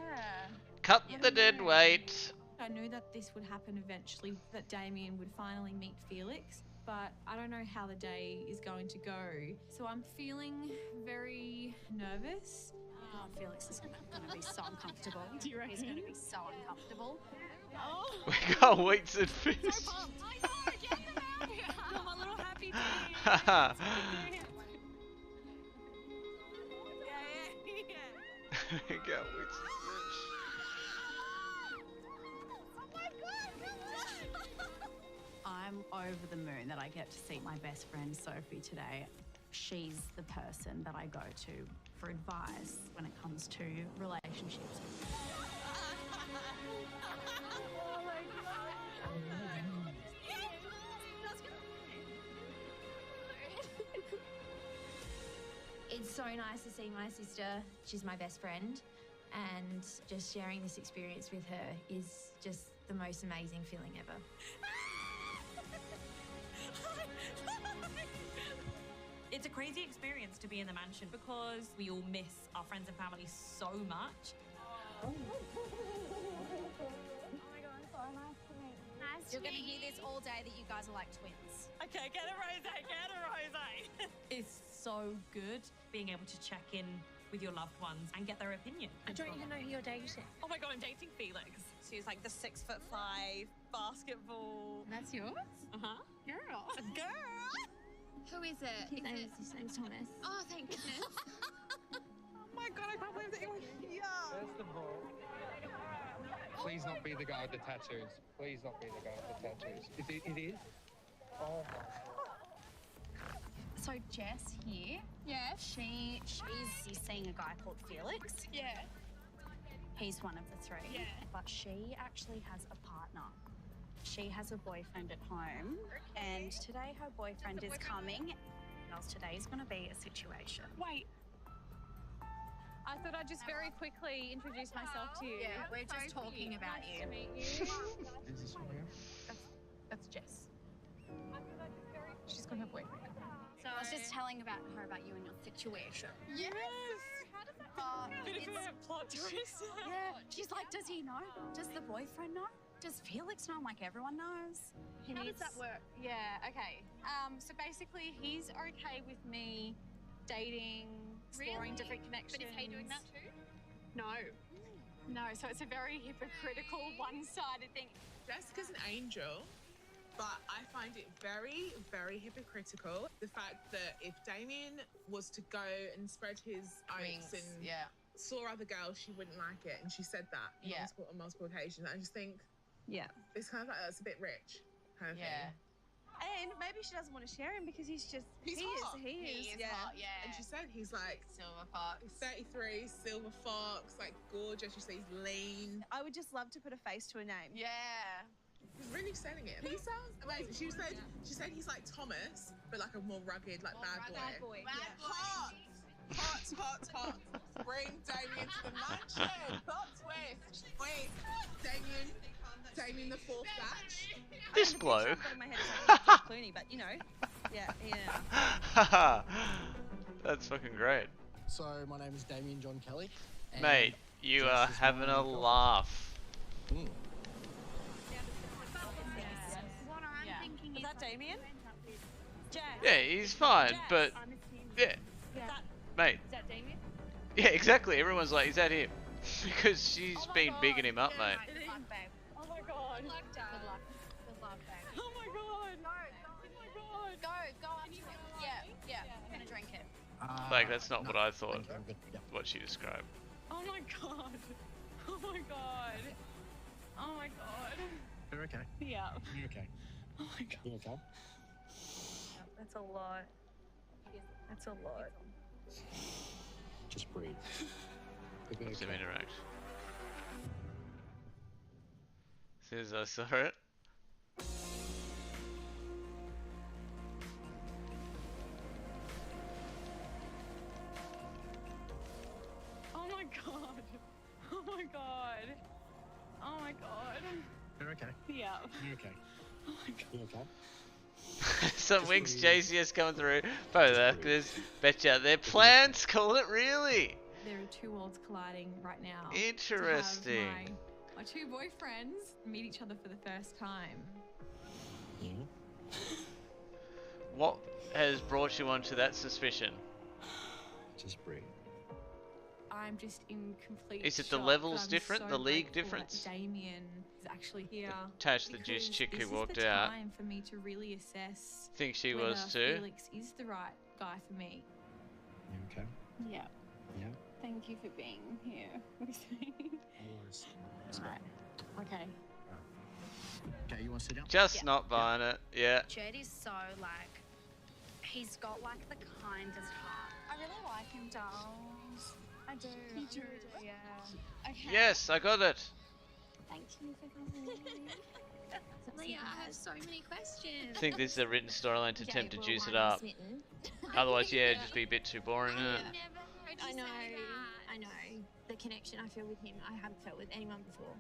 Cut the dead weight.
I knew that this would happen eventually, that Damien would finally meet Felix, but I don't know how the day is going to go. So I'm feeling very nervous.
Oh, Felix is going to be so uncomfortable.
Do you reckon?
He's going to be so uncomfortable. Oh.
We got weights and fish.
So pumped. I know, get them out here.
You're my little happy team.
Haha. We got weights and fish.
I'm over the moon that I get to see my best friend Sophie today. She's the person that I go to for advice when it comes to relationships. It's so nice to see my sister. She's my best friend.
And just sharing this experience with her is just the most amazing feeling ever.
It's a crazy experience to be in the mansion because we all miss our friends and family so much.
Oh my God, so nice to meet you. Nice
You're going to hear this all day that you guys are like twins.
Okay, get a rosé, get a rosé. It's so good being able to check in with your loved ones and get their opinion.
I don't even know who you're dating.
Oh my God, I'm dating Felix. She's like the 6'5" basketball.
That's yours?
Uh-huh.
Girl.
Girl.
Who is it?
His name's Thomas.
Oh, thank goodness.
Oh my God, I can't believe that you were here.
There's the ball. Please not be the guy with the tattoos. Please not be the guy with the tattoos. It is? Oh my.
So Jess here, she's seeing a guy called Felix.
Yeah.
He's one of the three.
Yeah.
But she actually has a partner. She has a boyfriend at home, and today her boyfriend is coming. Else today is going to be a situation.
Wait. I thought I'd just very quickly introduce myself to you.
Yeah, we're just talking about you.
Nice to meet you.
Is this one here?
That's Jess. She's got her boyfriend.
So I was just telling her about you and your situation.
Yes. How does that bit of a plot twist?
Yeah. She's like, does he know? Does the boyfriend know? Does Felix know? I'm like, everyone knows.
How does that work? Yeah, okay. So basically, he's okay with me dating, exploring different connections.
But is he doing that too?
No. No, so it's a very hypocritical, one-sided thing.
Jessica's an angel, but I find it very, very hypocritical. The fact that if Damien was to go and spread his oats and saw other girls, she wouldn't like it. And she said that on multiple occasions. I just think it's kind of like that's a bit rich kind of thing.
And maybe she doesn't want to share him because he's hot.
He is hot, yeah.
And she said he's like
silver fox.
33, silver fox, like gorgeous. You say he's lean.
I would just love to put a face to a name.
Yeah.
He's really selling it. He sounds amazing. She said he's like Thomas, but like a more rugged, like bad boy. Hot. Hot. Bring Damien to the mansion. Plot twist. Wait, Damien the fourth batch.
This bloke.
My head is like Clooney, but you know, yeah.
That's fucking great.
So my name is Damien John Kelly.
Mate, you are having a laugh.
Is that Damien? Jack.
Yeah, he's fine, but yeah, mate.
Is that Damien?
Yeah, exactly. Everyone's like, is that him? Because she's been bigging him up, mate.
Oh my God.
Good luck, Dad. Good luck, babe.
Oh my God.
Go up to it. Yeah. I'm gonna drink it.
Like, that's not what I thought. What she described.
Oh my God. Oh my God. Oh my God.
You're okay.
Yeah.
You're okay.
Oh my God.
You okay?
That's a lot. That's a lot.
Just breathe.
Watch them interact. As soon as I saw it.
Oh my God. Oh my God. Oh my God.
You're okay.
Yeah.
You're okay.
Oh my God.
You okay?
Some Winx JCS coming through. Both actors. Betcha. Their plans call it really.
There are two worlds colliding right now.
Interesting.
To have my two boyfriends meet each other for the first time.
Yeah.
What has brought you onto that suspicion?
Just breathe.
I'm just in complete
Is it the
shock,
levels
but I'm
different?
so
The league
grateful that
difference?
Damien is actually here.
Tash, the juice
because
chick who
this is
walked
the
out.
time for me to really assess.
Think she
whether
was too?
Felix is the right guy for me.
You okay?
Yeah.
Yeah.
Thank you for being here with me. Right. Okay.
Okay, you want to sit down?
Just not buying it. Yeah.
Jed is so like, he's got like the kindest heart. I really like him, dolls. I do.
You do?
Yeah.
Okay.
Yes, I got it.
Thank you for coming. Leah, I have so many questions.
I think this is a written storyline to attempt to juice it up. Otherwise, yeah, it'd just be a bit too boring, isn't it?
I know.
I know the connection I feel with him, I haven't felt with anyone before.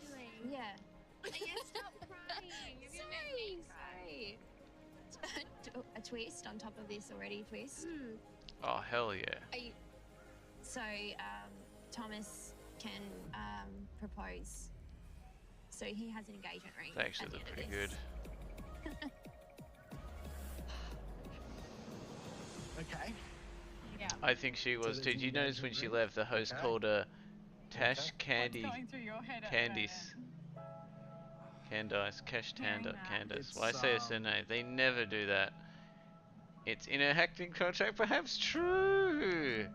Really?
Yeah.
Yes, stop crying.
Sorry. A twist on top of this already twist.
Oh, hell yeah.
So Thomas can propose. So he has an engagement ring.
They actually look pretty good.
Okay.
Yeah.
I think she was. Did you notice when she left, the host called her Tash Candy Candice? Candice, Cash Tanda, Candice. Why say a surname? They never do that. It's in a acting contract, perhaps true.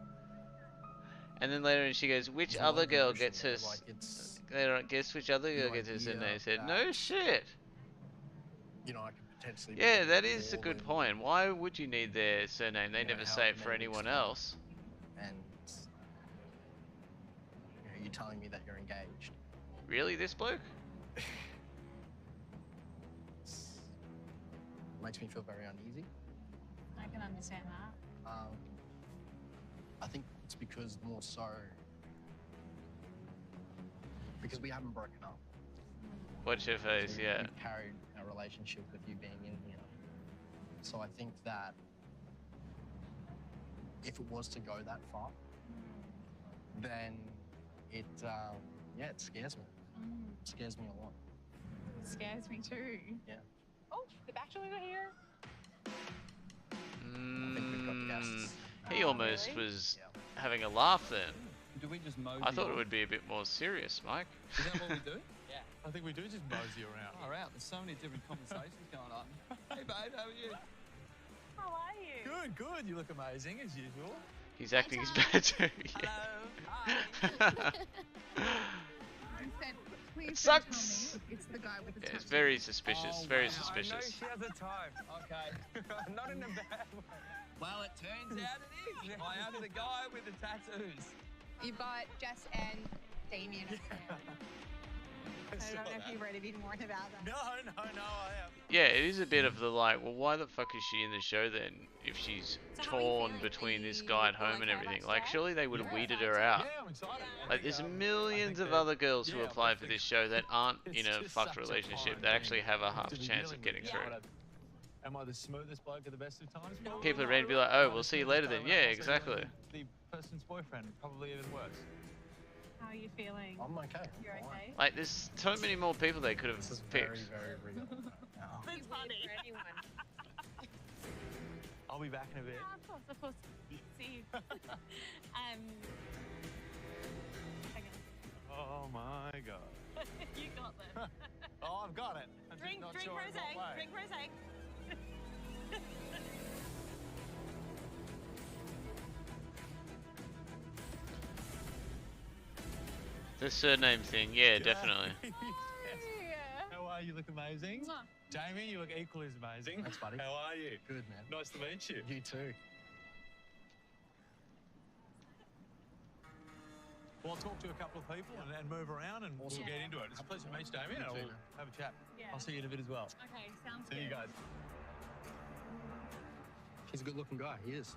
And then later she goes, which other girl gets her... Later on, guess which other girl gets her surname? Said, no shit.
You know, I could potentially...
Yeah, that is a good point. Why would you need their surname? They never say it for anyone else.
And you're telling me that you're engaged.
Really, this bloke?
Makes me feel very uneasy.
I can understand that.
I think it's because more so because we haven't broken up.
Watch your face, yeah.
We've carried our relationship with you being in here. So I think that if it was to go that far, then it scares me. It scares me a lot.
Scares me too.
Yeah.
Oh, the Bachelor here.
He almost was having a laugh then.
Do we just mosey
I thought it
on?
would be a bit more serious, Mike.
Is that what we do?
Yeah. I think we do just mosey around.
All right, there's so many different conversations going on. Hey, babe, how are you?
How are you?
Good, good. You look amazing as usual.
He's acting his bad too. It sucks.
It's the guy with the
Yeah, it's very suspicious. Very suspicious.
I know she has a time. Okay. Not in a bad way.
Well, it turns out it is. I am the guy with the tattoos.
You've got Jess and Damien. I don't know if you've read any more about that.
No, I am.
Yeah, it is a bit of the like, well, why the fuck is she in the show then? If she's torn between this guy at home and everything, like, surely they would have weeded her out.
Yeah, I'm excited.
Like, there's millions of other girls who apply for this show that aren't in a fucked relationship that actually have a half chance of getting through.
Am I the smoothest bloke at the best of times?
People are ready to be like, oh, we'll see you later then. Yeah, exactly.
The person's boyfriend, probably even worse.
How are you feeling?
I'm okay.
You're okay?
Like, there's so many more people they could have picked.
Very, very real.
It's funny.
I'll be back in a bit.
Yeah, of course. See you.
Oh my god.
You got this.
Oh, I've got it. I'm
Drink
just not sure in
rosé.
what way.
Drink rosé.
The surname thing, yeah, definitely.
Yes. How are you? Look amazing. Jamie, you look equally as amazing.
Thanks, buddy.
How are you?
Good, man.
Nice to meet you.
You too.
Well, I'll talk to a couple of people and move around and we'll get into it. It's a pleasure to meet you, Damien.
You too,
We'll
man.
have a chat.
Yeah.
I'll see you in a bit as well.
Okay, sounds
See
good.
you guys.
He's a good-looking guy. He is.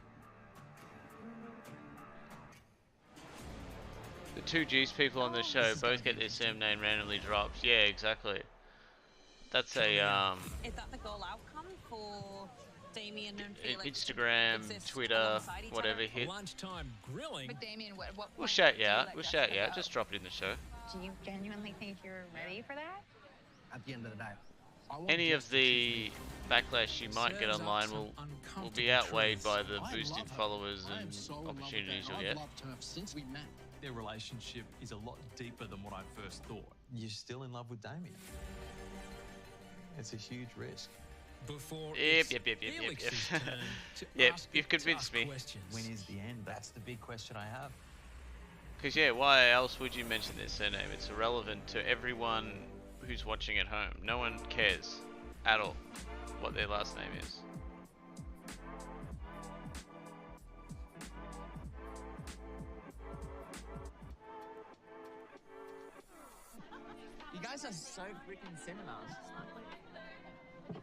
The two Juice people on the show both get their surname randomly dropped. Yeah, exactly. That's a
Is that the goal outcome for Damien and Felix?
Instagram, Twitter,
alongside each
whatever
other?
hit.
Lunchtime grilling.
But Damien, what
We'll
point
shout you
do
out.
let
We'll
Jessica
shout you out.
go?
Just drop it in the show.
Do you genuinely think you're ready for that?
At the end of the day, I want
Any
Jess
of
to
the backlash you might get online will be outweighed by the boost in followers and opportunities you'll get.
I've loved her since we met.
Their relationship is a lot deeper than what I first thought. You're still in love with Damien. It's a huge risk.
Before
Yep.
Felix's turn to
Yep,
ask
you've convinced
tough
me.
questions.
When is the end? That's the big question I have.
Because, yeah, why else would you mention their surname? It's irrelevant to everyone who's watching at home. No one cares at all what their last name is.
You guys are so freaking similar.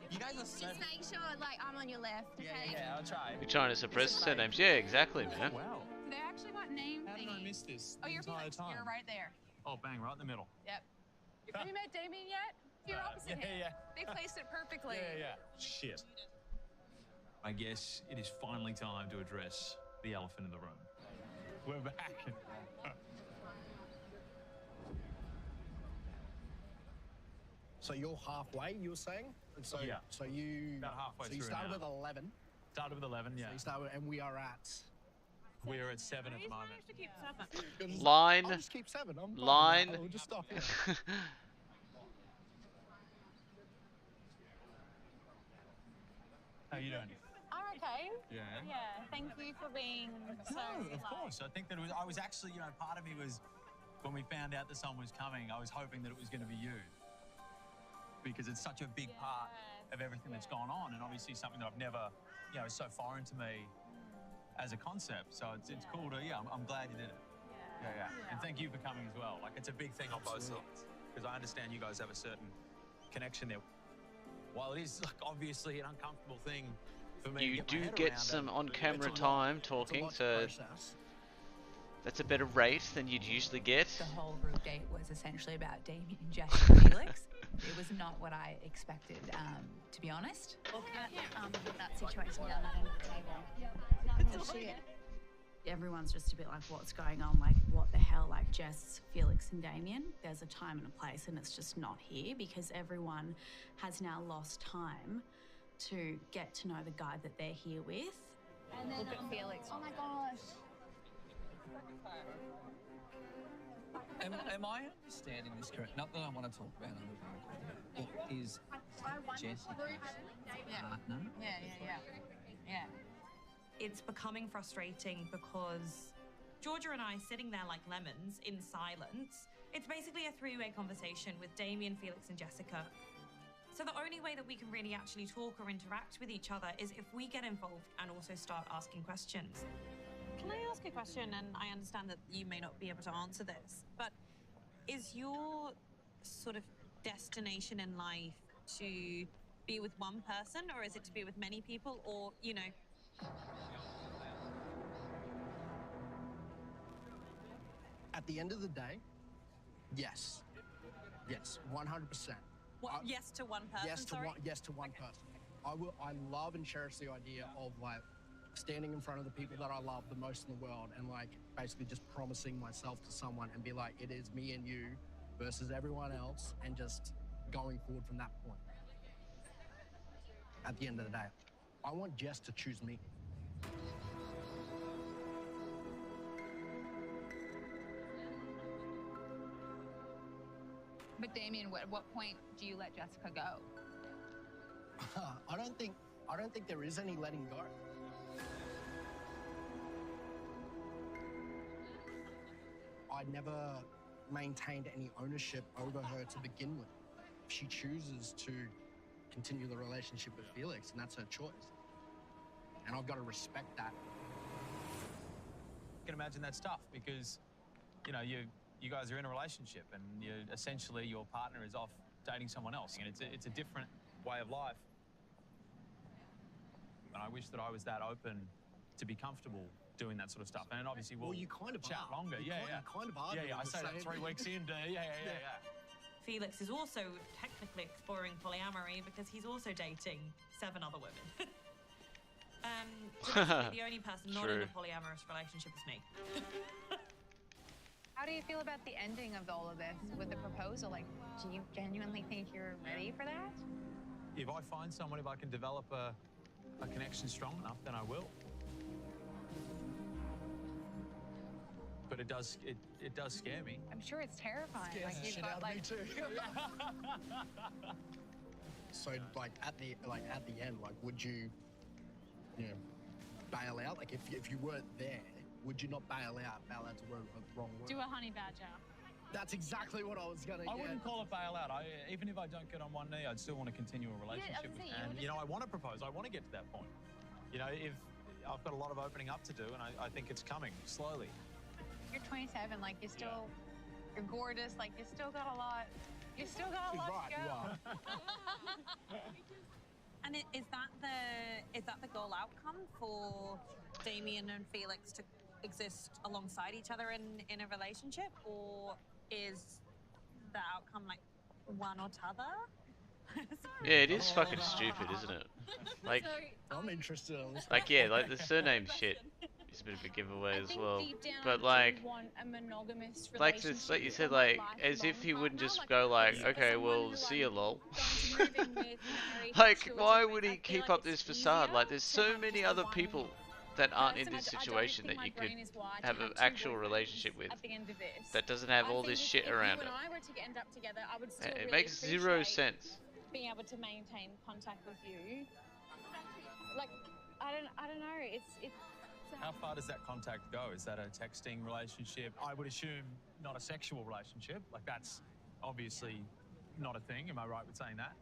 You guys are so...
Just make sure, like, I'm on your left, okay?
Yeah, I'll try.
You're trying to suppress surnames? Yeah, exactly, man.
Wow.
They actually got name
How did I
thingies.
miss this
Oh,
the
you're
entire
Felix.
time.
You're right there.
Oh, bang, right in the middle.
Yep. Have you met Damien yet? You're opposite him.
yeah.
They placed it perfectly.
Yeah. Shit. I guess it is finally time to address the elephant in the room. We're back.
So you're halfway, you were saying? So,
Yeah.
So you...
About halfway
So you
through
started
now.
with 11.
Started with 11, yeah.
So you started with, and we are at...
We're at 7 at the moment.
Line.
I'll just keep 7. I'm fine
Line.
with that. We'll just stop here.
How you doing?
I'm okay.
Yeah.
Yeah. Thank you for being so.
No, of course. I think that I was actually, part of me was, when we found out that someone was coming, I was hoping that it was going to be you. Because it's such a big part of everything that's gone on, and obviously something that I've never, is so foreign to me as a concept. So it's cool to, I'm glad you did it. Yeah. And thank you for coming as well. Like, it's a big thing on both sides. Because I understand you guys have a certain connection there. While it is, obviously an uncomfortable thing for me
You
to
do
my head
get
around,
some
and
on-camera
it's a lot-
time talking, so that's a better rate than you'd usually get.
The whole group date was essentially about Damien and Jessica and Felix. It was not what I expected, to be honest.
Look at that situation down that end of the table.
Oh, shit. Everyone's just a bit like, what's going on? Like, what the hell? Like, Jess, Felix, and Damien. There's a time and a place, and it's just not here because everyone has now lost time to get to know the guy that they're here with.
And then look at Felix.
Oh my gosh.
Am I understanding this correct? Not that I want to talk about other people. Is Jessica's partner?
Yeah. It's becoming frustrating because Georgia and I sitting there like lemons in silence. It's basically a three-way conversation with Damien, Felix, and Jessica. So the only way that we can really actually talk or interact with each other is if we get involved and also start asking questions. Can I ask a question? And I understand that you may not be able to answer this, but is your sort of destination in life to be with one person, or is it to be with many people, or,
At the end of the day, yes. Yes, 100%.
Yes to one person,
Yes to one person. I love and cherish the idea of, like, standing in front of the people that I love the most in the world and, like, basically just promising myself to someone and be like, it is me and you versus everyone else, and just going forward from that point. At the end of the day, I want Jess to choose me.
But Damien, at what point do you let Jessica go?
I don't think there is any letting go. I never maintained any ownership over her to begin with. If she chooses to continue the relationship with Felix, and that's her choice. And I've got to respect that.
I can imagine that's tough because, you guys are in a relationship and essentially your partner is off dating someone else, and it's a different way of life. And I wish that I was that open to be comfortable doing that sort of stuff. And obviously we'll
you kind of
chat
are.
longer.
You kind of are.
Yeah, I say that 3 weeks in. Yeah.
Felix is also technically exploring polyamory because he's also dating 7 other women. So basically the only person not in a polyamorous relationship is me.
How do you feel about the ending of all of this with the proposal? Like, do you genuinely think you're ready for that?
If I find someone, if I can develop a connection strong enough, then I will. But it does scare me.
I'm sure it's terrifying.
Scares the shit out of me too. So, at the end, would you, bail out? Like, if you weren't there, would you not bail out? Bail out's the wrong word.
Do a honey badger.
That's exactly what I was gonna.
I wouldn't call it bail out. Even if I don't get on one knee, I'd still want to continue a relationship with. And I want to propose. I want to get to that point. If I've got a lot of opening up to do, and I think it's coming slowly.
You're 27. Like, you're gorgeous. Like, you still got a lot. You still got a lot to go.
And is that the goal outcome for Damien and Felix to exist alongside each other in a relationship, or is the outcome like one or t'other?
Yeah, it is fucking stupid, isn't it? Like,
I'm interested in this.
like yeah, like the surname shit is a bit of a giveaway as well.
Deep down,
But
I
like,
do want a monogamous
like this, like you said, like as if he wouldn't just go like, okay, well, see ya, lol. Like, why would he keep up this facade? Like, there's so many other people that aren't in this situation that you could have an actual relationship with that doesn't have all this shit around it.
End up together, I would still
It
really
makes zero
appreciate
sense.
being able to maintain contact with you. Like, I don't know. It's
How far does that contact go? Is that a texting relationship? I would assume not a sexual relationship. Like, that's obviously not a thing. Am I right with saying that?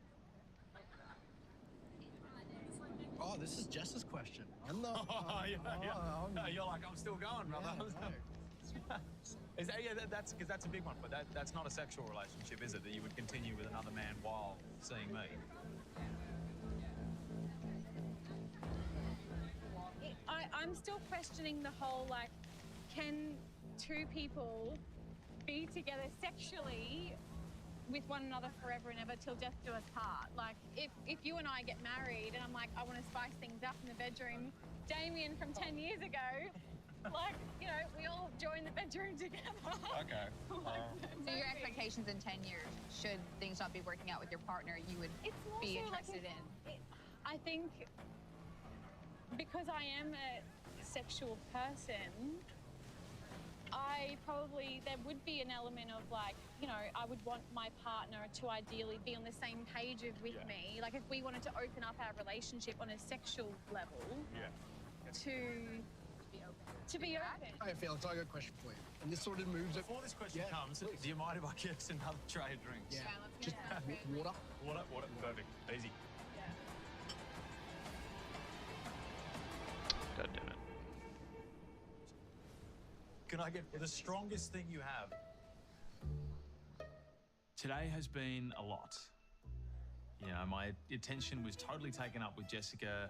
Oh, this is Jess's question. I'm not.
No, you're like, I'm still going, brother. That's because that's a big one, but that's not a sexual relationship, is it? That you would continue with another man while seeing me?
I'm still questioning the whole, like, can two people be together sexually with one another forever and ever till death do us part? Like, if you and I get married and I'm like, I want to spice things up in the bedroom, Damien from 10 years ago, like, you know, we all join the bedroom together.
Okay.
So your expectations in 10 years, should things not be working out with your partner, you would be interested in?
I think because I am a sexual person, there would be an element of, like, you know, I would want my partner to ideally be on the same page with me. Like, if we wanted to open up our relationship on a sexual level, to be open.
Hey, Felix, I got a question for you. And this sort of moves it.
Before this question comes, do you mind if I get us another tray of drinks?
Yeah. Just water.
Water, perfect. Easy.
God damn it.
Can I get the strongest thing you have? Today has been a lot. You know, my attention was totally taken up with Jessica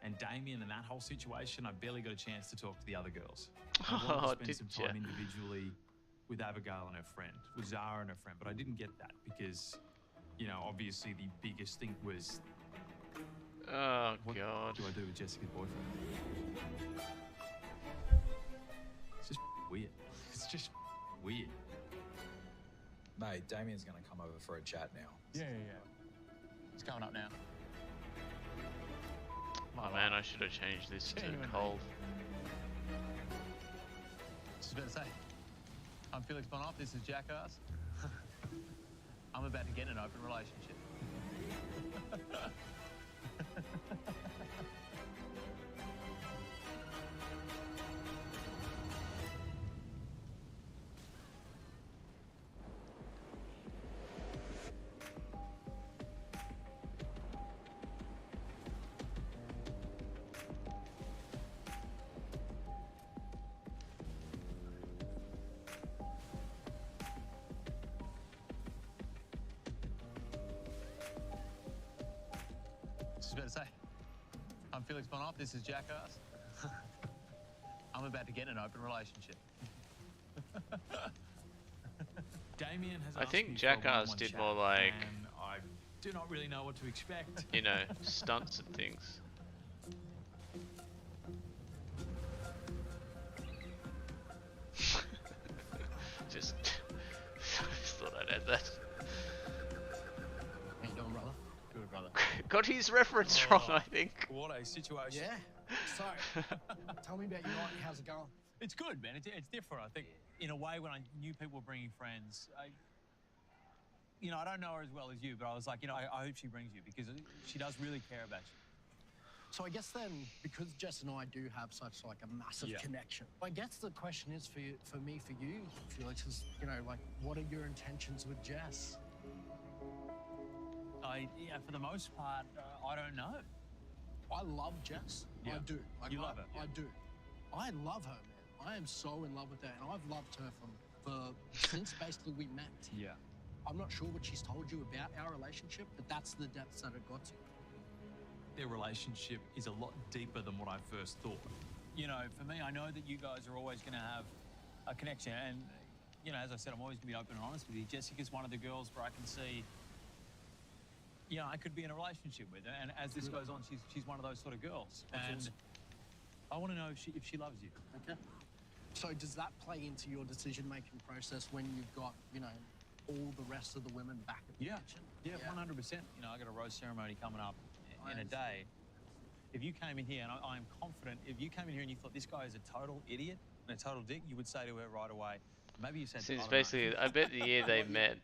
and Damien and that whole situation. I barely got a chance to talk to the other girls. I wanted to spend some time individually with Abigail and her friend, with Zara and her friend, but I didn't get that because, you know, obviously the biggest thing was,
what
do I do with Jessica's boyfriend? It's just weird. It's just weird.
Mate, Damien's going to come over for a chat now.
Yeah. He's coming up now.
Oh man, I should have changed this to cold.
Just about to say, I'm Felix Bonoff, this is Jackass. I'm about to get in an open relationship. About to say, I'm Felix Bonoff, this is Jackass. I'm about to get in an open relationship. Damien has
I think Jackass did more like,
I do not really know what to expect.
You know, stunts and things. just thought I'd add that.
How you doing, brother?
Good, brother.
Got his reference wrong, I think.
What a situation.
Yeah. So, tell me about your night. How's it going?
It's good, man. It's different. I think, in a way, when I knew people were bringing friends, I don't know her as well as you, but I was like, I hope she brings you because she does really care about you.
So I guess then, because Jess and I do have such like a massive connection, I guess the question is for you, Felix, is, like, what are your intentions with Jess?
For the most part, I don't know.
I love Jess.
Yeah.
I do. Like,
you love her?
I do. I love her, man. I am so in love with her, and I've loved her since basically we met.
Yeah.
I'm not sure what she's told you about our relationship, but that's the depths that it got to.
Their relationship is a lot deeper than what I first thought. you know, for me, I know that you guys are always going to have a connection. And, you know, as I said, I'm always going to be open and honest with you. Jessica's one of the girls where I can see, you know, I could be in a relationship with her. And as this goes on, she's one of those sort of girls. And I want to know if she loves you.
Okay. So does that play into your decision-making process when you've got, you know, all the rest of the women back at the kitchen?
Yeah, 100%. You know, I got a rose ceremony coming up in a day. If you came in here, and I'm confident, if you came in here and you thought this guy is a total idiot and a total dick, you would say to her right away. Maybe you said.
Since basically, I bet the year they met.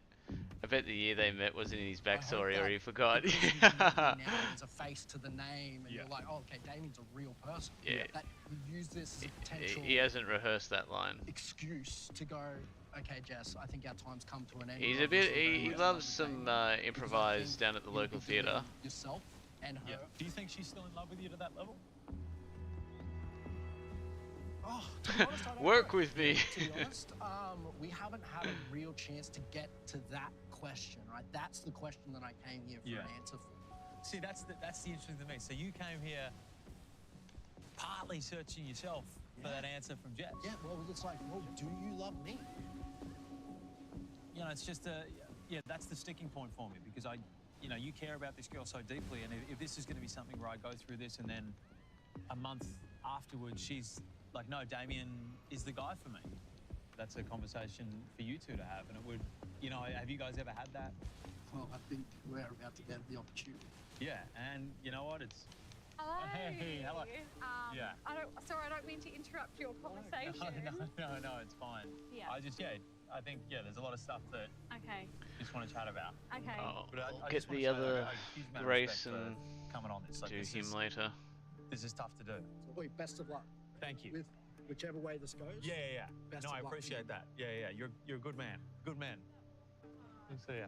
I bet the year they met wasn't in his backstory, or he forgot.
Now there's a face to the name, and you're like, oh, okay, Damien's a real person.
Yeah.
That you use this as a potential.
He hasn't rehearsed that line.
Excuse to go. Okay, Jess, I think our time's come to an end.
He's a bit. He loves some improvise down at the local theatre.
Yourself and her.
Do you think she's still in love with you to that level?
Oh, to be honest, I don't
Work
know.
with me.
To be honest, we haven't had a real chance to get to that question, right? That's the question that I came here for an answer for.
See, that's the interesting to me. So you came here partly searching yourself for that answer from Jess.
Yeah, well, it's like, well, do you love me?
You know, it's just that's the sticking point for me because you know, you care about this girl so deeply, and if this is going to be something where I go through this and then a month afterwards she's like, no, Damien is the guy for me. That's a conversation for you two to have, and it would, you know, have you guys ever had that?
Well, I think we're about to get the opportunity.
Yeah, and you know what? It's.
Hello.
Hey, hello. Yeah.
Sorry, I don't mean to interrupt your conversation.
No, it's fine.
Yeah.
I think there's a lot of stuff that
Okay.
just want to chat about.
Okay.
Oh,
But
I'll
I
get
just wanna
the
say that
other
I have a huge amount of
Grace
respect
and
for coming on this. Like,
do
this
him
is-
later.
This is tough to do.
So, boy, best of luck.
Thank you.
With whichever way this goes.
Yeah.
Best
No,
of
I
luck.
appreciate that. Yeah. You're a good man. Good man. See ya.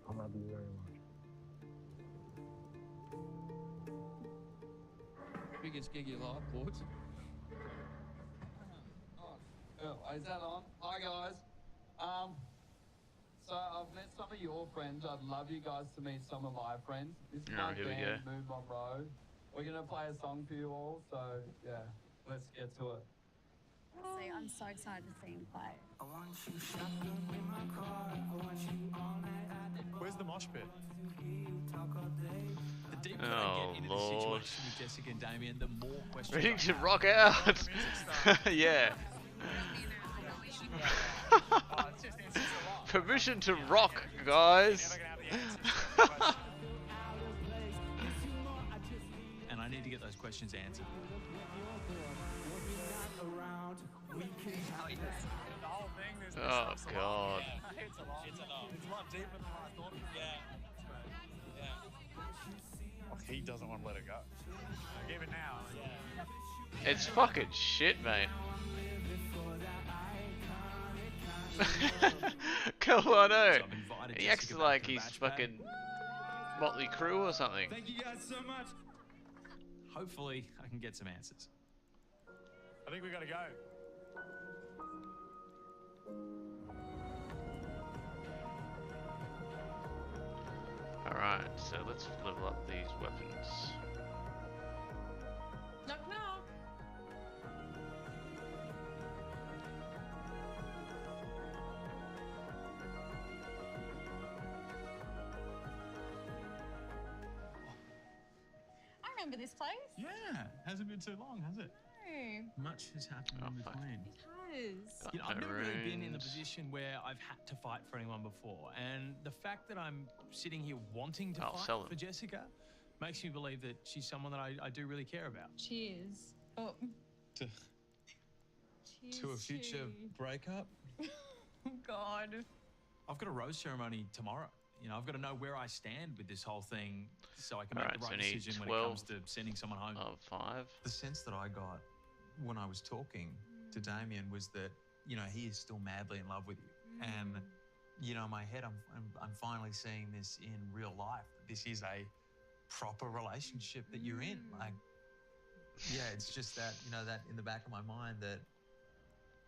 I love you very much.
Biggest gig of your life, boys. Oh, is that on? Hi guys. So I've met some of your friends. I'd love you guys to meet some of my friends. This is my
here we
band,
go.
Move Monroe. We're gonna play a song for you all. So yeah, let's get to it.
See, I'm so excited to see him play.
Where's the mosh pit? The deeper
Oh,
I get into the
Lord.
situation with Jessica and Damien, the more questions
Ready
I
to
have.
rock out. Yeah. Permission to rock, guys.
And I need to get those questions answered.
Oh God.
It's a lot deeper than I thought. Yeah.
Oh, he doesn't want to let it go. Give it now.
It's fucking shit, mate. Colano. He acts like he's fucking Motley Crue or something.
Thank you guys so much. Hopefully, I can get some answers.
I think we gotta go.
Alright, so let's level up these weapons.
Knock knock. I remember this place.
Yeah, hasn't been too long, has it?
No.
Much has happened in between.
It has.
You know, I've never really been in the
Maroons.
position where I've had to fight for anyone before, and the fact that I'm sitting here wanting to
I'll
fight
sell
for Jessica makes me believe that she's someone that I do really care about.
Cheers. Oh.
To, to a future breakup?
Oh, God.
I've got a rose ceremony tomorrow. You know, I've got to know where I stand with this whole thing so I can make
Alright,
the
so
right
I need
decision when it
12
comes to sending someone home.
of 5.
The sense that I got when I was talking to Damien was that, you know, he is still madly in love with you. And, you know, in my head, I'm finally seeing this in real life. This is a proper relationship that you're in. Like, yeah, it's just that, you know, that in the back of my mind that,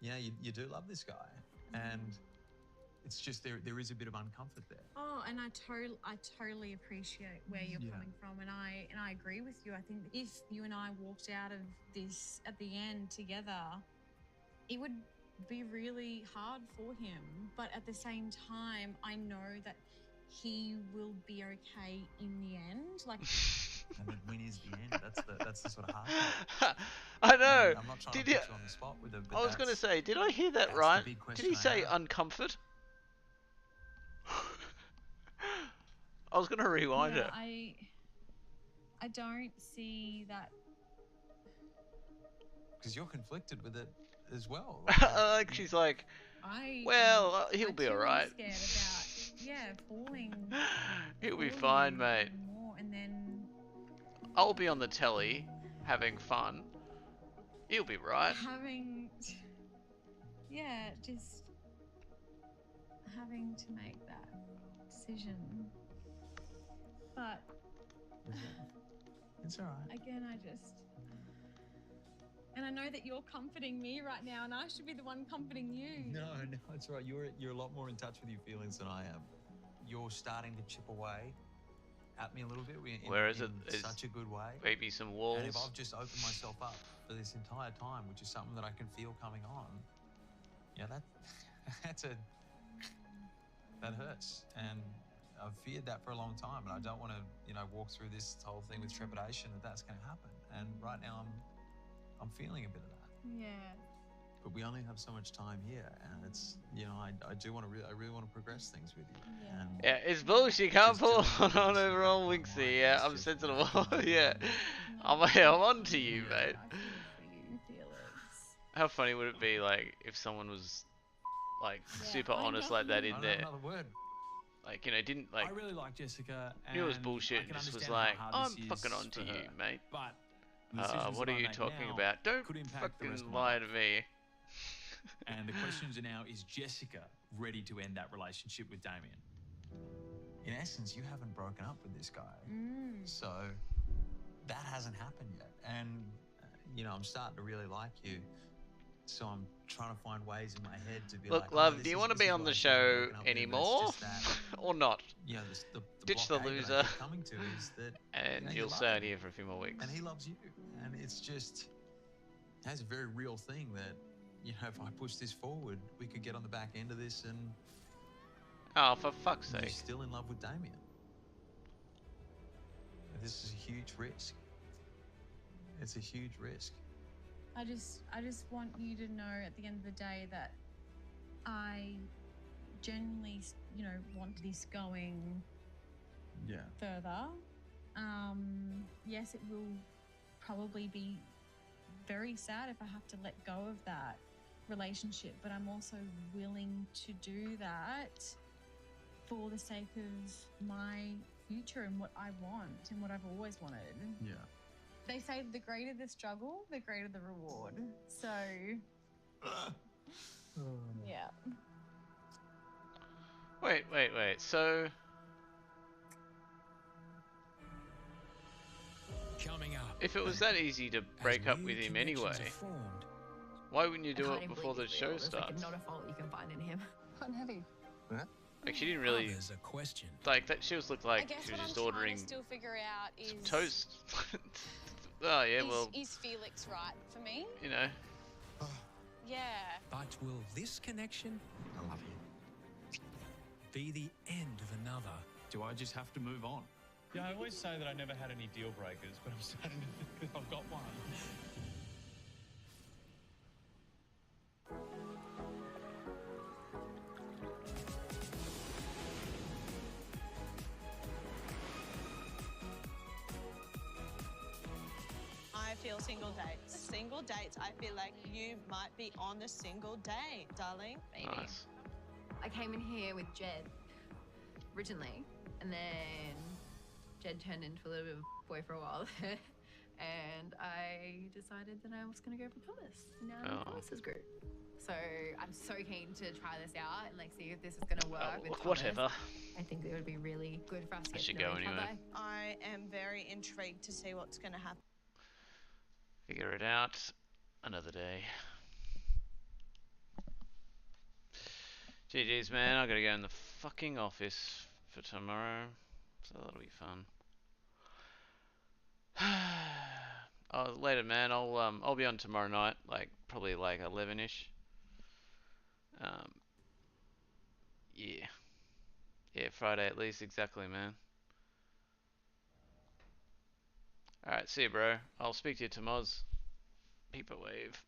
you know, you do love this guy, and it's just there is a bit of uncomfort there.
Oh, and I totally appreciate where you're coming from, and I agree with you. I think if you and I walked out of this at the end together, it would be really hard for him. But at the same time, I know that he will be okay in the end. Like,
And the win is the end. That's the sort of hard part.
I know.
And I'm not trying
Did
to
you?
put you on the spot with it, but
I was going to
that's-
say, did I hear that
that's
right?
the big
Did
question
he
I
say
have.
uncomfort? I was going to rewind it.
I don't see that.
Because you're conflicted with it as well.
Like she's like, well, he'll be all right.
Scared about, falling.
He'll be fine, mate.
More, and then
I'll be on the telly having fun. He'll be right.
Just having to make that decision. But
it's all right.
Again, and I know that you're comforting me right now, and I should be the one comforting you.
No, it's all right. You're a lot more in touch with your feelings than I am. You're starting to chip away at me a little bit.
Whereas
in such a good way.
Maybe some walls.
And if I've just opened myself up for this entire time, which is something that I can feel coming on, that hurts. And I've feared that for a long time, and I don't want to, walk through this whole thing with trepidation that's going to happen. And right now, I'm feeling a bit of that.
Yeah.
But we only have so much time here, and it's, I really want to progress things with you.
Yeah.
And
Yeah, it's bullshit. You can't pull on over on Winksy. Yeah, I'm sensitive. Yeah, I'm on to you, mate. How funny would it be, like, if someone was, like, super honest like that in there?
Another word.
Like, didn't, like...
I really like Jessica.
Knew it was bullshit and just was like, I'm fucking on to you, mate.
But
what are you talking about? Don't fucking lie to me.
And the questions are now, is Jessica ready to end that relationship with Damien?
In essence, you haven't broken up with this guy. So that hasn't happened yet. And, I'm starting to really like you. So I'm trying to find ways in my head to be
Look, love, do you want to be on the show anymore? Or not?
The
Ditch the
blockade that I
loser.
keep coming to is that,
And
you
you'll
love
stay
him.
out here for a few more weeks.
And he loves you. And it's just, that's a very real thing that, if I push this forward, we could get on the back end of this and...
Oh, for fuck's
You're
sake.
still in love with Damien. This is a huge risk. It's a huge risk.
I just want you to know at the end of the day that I genuinely, want this going further. Yes, it will probably be very sad if I have to let go of that relationship, but I'm also willing to do that for the sake of my future and what I want and what I've always wanted.
Yeah.
They say the greater the struggle, the greater the reward. So, yeah.
Wait. So...
Coming up.
If it was that easy to break up with him anyway, why wouldn't you do it before the show starts?
Not a fault you can find in him.
Unheavy.
Like, she didn't really...
There's a question.
Like, that she was looked like
I guess
she was
what
just
I'm
ordering
trying to still figure out is
some toast. Oh, yeah, well...
Is Felix right for me? Yeah.
But will this connection
I love you.
be the end of another?
Do I just have to move on?
Yeah, I always say that I never had any deal breakers, but I'm starting to think that I've got one.
I feel single dates. Single dates, I feel like you might be on a single date, darling.
Maybe. I came in here with Jed originally, and then Jed turned into a little bit of a boy for a while there, and I decided that I was going to go for Thomas. And now I'm in Thomas's group. So I'm so keen to try this out and see if this is going to work with Thomas.
Whatever.
I think it would be really good for us to get
should
to know
go
each
anyway.
other.
I am very intrigued to see what's going to happen.
Figure it out another day. GG's, man. I gotta go in the fucking office for tomorrow, so that'll be fun. Oh, later, man. I'll be on tomorrow night, like probably like 11ish. Yeah, yeah, Friday at least, exactly, man. All right, see you, bro. I'll speak to you tomorrow. Peep a wave.